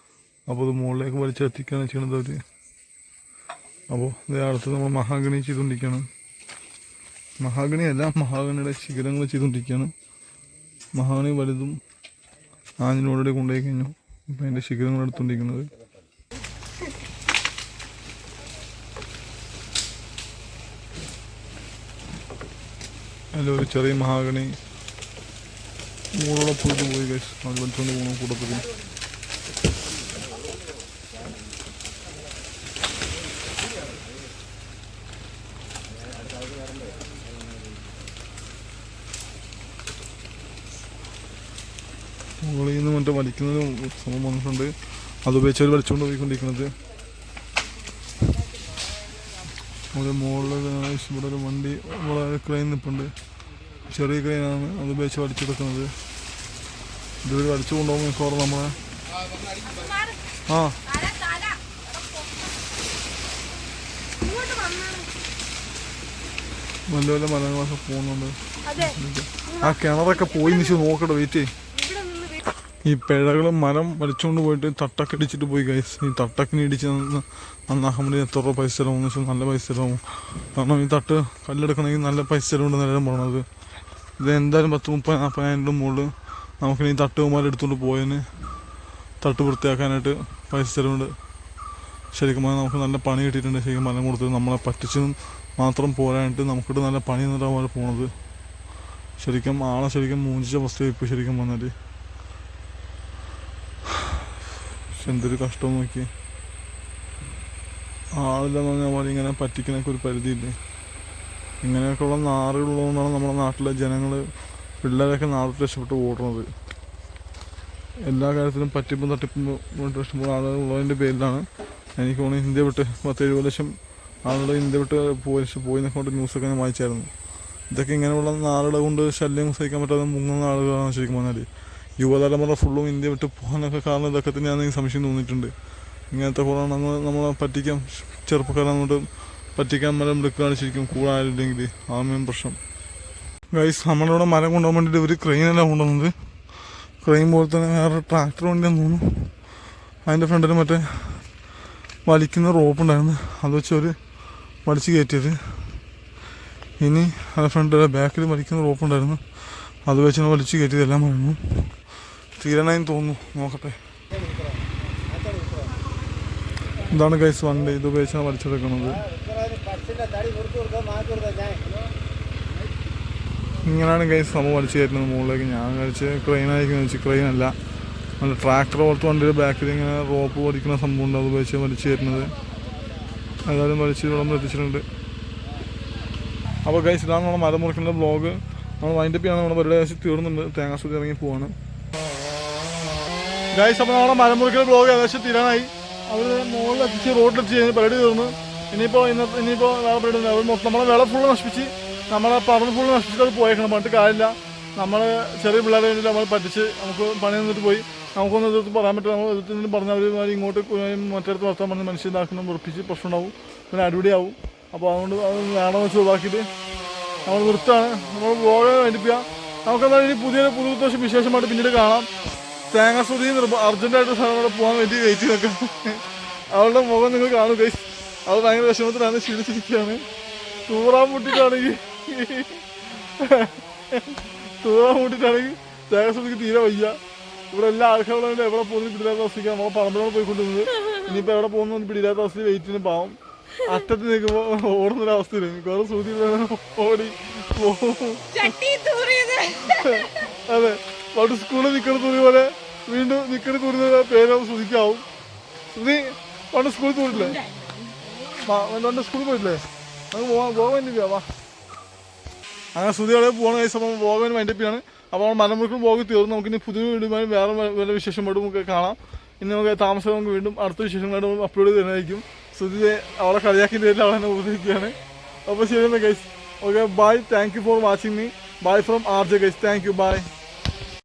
A: അപ്പോൾ അത് മുകളിലേക്ക് വലിച്ചെത്തിക്കുകയാണ് ചെയ്യണത് അവർ. അപ്പോൾ ഇത് അടുത്ത് നമ്മൾ മഹാഗണി ചെയ്തുകൊണ്ടിരിക്കുകയാണ്. മഹാഗണിയല്ല, മഹാഗണിയുടെ ശിഖരങ്ങൾ ചെയ്തുകൊണ്ടിരിക്കുകയാണ്. മഹാഗണി വലുതും ആഞ്ഞിലോടെ കൊണ്ടുപോയി കഴിഞ്ഞു. ഇപ്പം അതിൻ്റെ ശിഖരങ്ങൾ എടുത്തുകൊണ്ടിരിക്കുന്നത്. അതിലൊരു ചെറിയ മഹാഗണി മുകളോടെ പോയിട്ട് പോയി കഴിച്ചു. അത് വലിച്ചുകൊണ്ട് പോകുന്നു കൂട്ടത്തിൽ. മുകളിൽ നിന്ന് മറ്റേ വലിക്കുന്നത് സംഭവം വന്നിട്ടുണ്ട്. അത് ഉപയോഗിച്ച് അവർ വലിച്ചുകൊണ്ട് പോയിക്കൊണ്ടിരിക്കുന്നത്. ഒരു മുകളിൽ ഇവിടെ ഒരു വണ്ടി ഇവിടെ ക്രെയിൻ നിൽപ്പുണ്ട്. ചെറിയ ക്രെയിനാണ്. അത് ഉപയോഗിച്ച് വലിച്ചെടുക്കുന്നത്. ഇതുവരെ വലിച്ചു കൊണ്ടുപോകുമ്പോൾ മിക്കവാറും നമ്മളെ വലിയ വലിയ മരങ്ങളൊക്കെ പോകുന്നുണ്ട്. ആ കിണറൊക്കെ പോയി നിശ്ചയം നോക്കട്ടെ. വെയിറ്റ് ഈ പിഴകളും മരം വലിച്ചുകൊണ്ട് പോയിട്ട് തട്ടൊക്കെ ഇടിച്ചിട്ട് പോയി ഗൈസ്. ഈ തട്ടക്കിന് ഇടിച്ച് നന്നാക്കാൻ വേണ്ടി എത്ര രൂപ പൈസ ചിലവും വെച്ചാൽ നല്ല പൈസ ചിലവും. കാരണം ഈ തട്ട് കല്ലെടുക്കണമെങ്കിൽ നല്ല പൈസ ചിലവുണ്ട് നിലം പോകണത്. ഇത് എന്തായാലും 30-40,000 മുകളിൽ നമുക്കിനി തട്ട് കുമാരം എടുത്തുകൊണ്ട് പോയതിന് തട്ട് വൃത്തിയാക്കാനായിട്ട് പൈസ ചിലവുണ്ട്. ശരിക്കും പറഞ്ഞാൽ നമുക്ക് നല്ല പണി കിട്ടിയിട്ടുണ്ട്. ശരിക്കും മരം കൊടുത്തത് നമ്മളെ പറ്റിച്ച് മാത്രം പോരാനായിട്ട് നമുക്കിട്ട് നല്ല പണി എന്നിട്ടാണ് പോലെ പോണത്. ശരിക്കും ആളെ ശരിക്കും മൂഞ്ചിച്ച അവസ്ഥയായി ഇപ്പോൾ ശരിക്കും വന്നാൽ. എന്തൊരു കഷ്ടം നോക്കി. ആളില്ലെന്ന് പറഞ്ഞാൽ പോലെ ഇങ്ങനെ പറ്റിക്കണൊക്കെ ഒരു പരിധിയില്ലേ. ഇങ്ങനെയൊക്കെയുള്ള നാറുകളുള്ളതുകൊണ്ടാണ് നമ്മുടെ നാട്ടിലെ ജനങ്ങൾ പിള്ളേരൊക്കെ നാട്ടിൽ രക്ഷപ്പെട്ട് ഓടുന്നത്. എല്ലാ കാര്യത്തിലും പറ്റിപ്പും തട്ടിപ്പും രക്ഷപ്പെടുന്ന ആളുകൾ ഉള്ളതിൻ്റെ പേരിലാണ് എനിക്ക് തോന്നുന്നു ഇന്ത്യ വിട്ട് 10-70 ലക്ഷം ആളുകൾ ഇന്ത്യ വിട്ട് പോയി എന്നൊക്കെ ന്യൂസൊക്കെ ഞാൻ വായിച്ചായിരുന്നു. ഇതൊക്കെ ഇങ്ങനെയുള്ള നാളുകളെ കൊണ്ട് ശല്യം സഹിക്കാൻ പറ്റാതെ മുങ്ങുന്ന ആളുകളാണ് ശരിക്കും പറഞ്ഞാൽ. യുവതലമുറ ഫുള്ളും ഇന്ത്യ വിട്ട് പോകാനൊക്കെ കാരണം ഇതൊക്കെ തന്നെയാണെന്ന് എനിക്ക് സംശയം തോന്നിയിട്ടുണ്ട്. ഇങ്ങനത്തെ കുറേ നമ്മളെ പറ്റിക്കാൻ ചെറുപ്പക്കാരങ്ങോട്ട് പറ്റിക്കാൻ മരം എടുക്കുകയാണ് ശരിക്കും കൂടായില്ലെങ്കിൽ ആ മെയിൻ പ്രശ്നം. ഗൈസ് നമ്മളിവിടെ മരം കൊണ്ടുപോകാൻ വേണ്ടിയിട്ട് ഒരു ക്രെയിനെല്ലാം കൊണ്ടുവന്നത്. ക്രെയിൻ പോലെ തന്നെ വേറെ ട്രാക്ടർ വണ്ടിയാന്ന് തോന്നുന്നു. അതിൻ്റെ ഫ്രണ്ടിൽ മറ്റേ വലിക്കുന്ന റോപ്പ് ഉണ്ടായിരുന്നു. അത് വെച്ച് അവർ വലിച്ച് കയറ്റിയത്. ഇനി അതിൻ്റെ ഫ്രണ്ടിൽ ബാക്കിൽ വലിക്കുന്ന റോപ്പ് ഉണ്ടായിരുന്നു. അത് വെച്ചാണ് വലിച്ച് കയറ്റിയതെല്ലാം പറയുന്നു. തീരാനായി തോന്നുന്നു. നോക്കട്ടെ. ഇതാണ് ഗൈസ് വണ്ടി. ഇത് ഉപയോഗിച്ചാണ് വലിച്ചെടുക്കുന്നത്. ഇങ്ങനെയാണ് ഗൈസ് നമ്മൾ വലിച്ചു കയറ്റുന്നത് മുകളിലേക്ക്. ഞാൻ കഴിച്ച് ക്രെയിനായിരിക്കും വെച്ച്. ക്രെയിനല്ല, നല്ല ട്രാക്ടർ പോലത്തെ വണ്ടിയുടെ ബാക്കിൽ ഇങ്ങനെ റോപ്പ് വലിക്കുന്ന സംഭവം ഉണ്ട്. അത് ഉപയോഗിച്ച് വലിച്ചു കയറ്റുന്നത്. ഏതായാലും വലിച്ച് ഇവിടെ എത്തിച്ചിട്ടുണ്ട്. അപ്പോൾ ഗൈസ് ഇതാണ് നമ്മുടെ മരം മുറിക്കുന്ന ബ്ലോഗ്. നമ്മൾ വൈൻഡപ്പ് ചെയ്യാൻ നമ്മുടെ പരിപാടി തീർന്നുണ്ട്. തേങ്ങാസ്തുതി ഇറങ്ങി പോവാണ് ഗൈസ്. അപ്പോൾ നമ്മുടെ മരം മുറിക്കുന്ന ബ്ലോഗ് ഏകദേശം തീരാനായി. അവർ മുകളിൽ എത്തിച്ച് റോഡിലെത്തിച്ച് കഴിഞ്ഞ് പരിപാടി തീർന്നു. ഇനിയിപ്പോൾ വേറെ പരിപാടി ഉണ്ട്. അവർ നമ്മളെ വിള ഫുള്ള് നശിപ്പിച്ച് നമ്മളെ പറമ്പ് ഫുള്ള് നശിപ്പിച്ചിട്ട് അത് പോയേക്കണം. പറഞ്ഞിട്ട് കാര്യമില്ല. നമ്മൾ ചെറിയ പിള്ളേരെ വേണ്ടിയിട്ട് നമ്മൾ പറ്റിച്ച് നമുക്ക് പണി നിന്നിട്ട് പോയി നമുക്കൊന്നും എതിർത്ത് പറയാൻ പറ്റില്ല. നമ്മൾ എതിർത്ത് പറഞ്ഞ അവർ ഇങ്ങോട്ട് മറ്റേടത്ത് വർത്താൻ പറഞ്ഞ് മനുഷ്യനാക്കുന്ന ഉറപ്പിച്ച് പ്രശ്നം ഉണ്ടാവും, പിന്നെ അടിപൊളിയാവും. അപ്പോൾ അതുകൊണ്ട് അത് വേണമെന്ന് വെച്ച് ഒഴിവാക്കിയിട്ട് നമ്മൾ നിർത്താണ്. നമ്മൾ വ്ളോഗ് വേണ്ടിപ്പിക്കുക. നമുക്കെന്തായാലും ഇനി പുതിയ ദിവസം വിശേഷമായിട്ട് പിന്നീട് കാണാം. തേങ്ങാസ്തുതി അർജൻറ്റായിട്ട് സ്ഥലം പോകാൻ വേണ്ടി വെയിറ്റ് ചെയ്തൊക്കെ അവളുടെ മുഖം നിങ്ങൾ കാണും ഗൈസ്. അത് ഭയങ്കര വിഷമത്തിലാണ്, ക്ഷീണിച്ചിരിക്കുകയാണ്. തൂറാൻ മുട്ടിട്ടാണെങ്കിൽ തേങ്ങാസ്തുതിക്ക് തീരെ വയ്യ. ഇവിടെ എല്ലാ ആൾക്കാരും എവിടെ പോകുന്നു പിടിയില്ലാത്ത അവസ്ഥയ്ക്ക് നമ്മൾ പറമ്പിലാണ് പോയിക്കൊണ്ടിരുന്നത്. ഇനിയിപ്പോൾ എവിടെ പോകുന്നു പിടിയില്ലാത്ത അവസ്ഥ വെയിറ്റിന് പാവം അറ്റത്ത് നിൽക്കുമ്പോൾ ഓടുന്നൊരവസ്ഥയിൽ വേറെ ശ്രുതി ഓടി പോകും. അതെ, പണ്ട് സ്കൂളിൽ നിൽക്കണ തൂറി പോലെ വീണ്ടും നിൽക്കണ തൂരുന്ന പേരാവും ശ്രുതിക്കാവും. ശ്രുതി പണ്ട് സ്കൂളിൽ തൂരില്ലേ? പണ്ട് സ്കൂളിൽ പോയിട്ടില്ലേ? നമുക്ക് പോകാൻ വേണ്ടിയില്ല. വാ, അങ്ങനെ ശ്രുതി അവിടെ പോകണ കേസ്. അപ്പം പോകാൻ വേണ്ടിയാണ്. അപ്പോൾ മലമുറിക്കും പോകി തീർന്നു. നമുക്കിനി പുതിയ വീടുമായി വേറെ വല്ല വിശേഷമായിട്ട് നമുക്ക് കാണാം. ഇനി നമുക്ക് താമസം നമുക്ക് വീണ്ടും അടുത്ത വിശേഷങ്ങളായിട്ട് അപ്ലോഡ് ചെയ്യുന്നതായിരിക്കും. ശ്രുതി അവളെ കളിയാക്കിൻ്റെ പേരിൽ അവളെ ഉപദേശിക്കുകയാണ്. അപ്പോൾ ശരി guys. Okay, bye. Thank you for watching me. Bye from RJ guys. Thank you. By.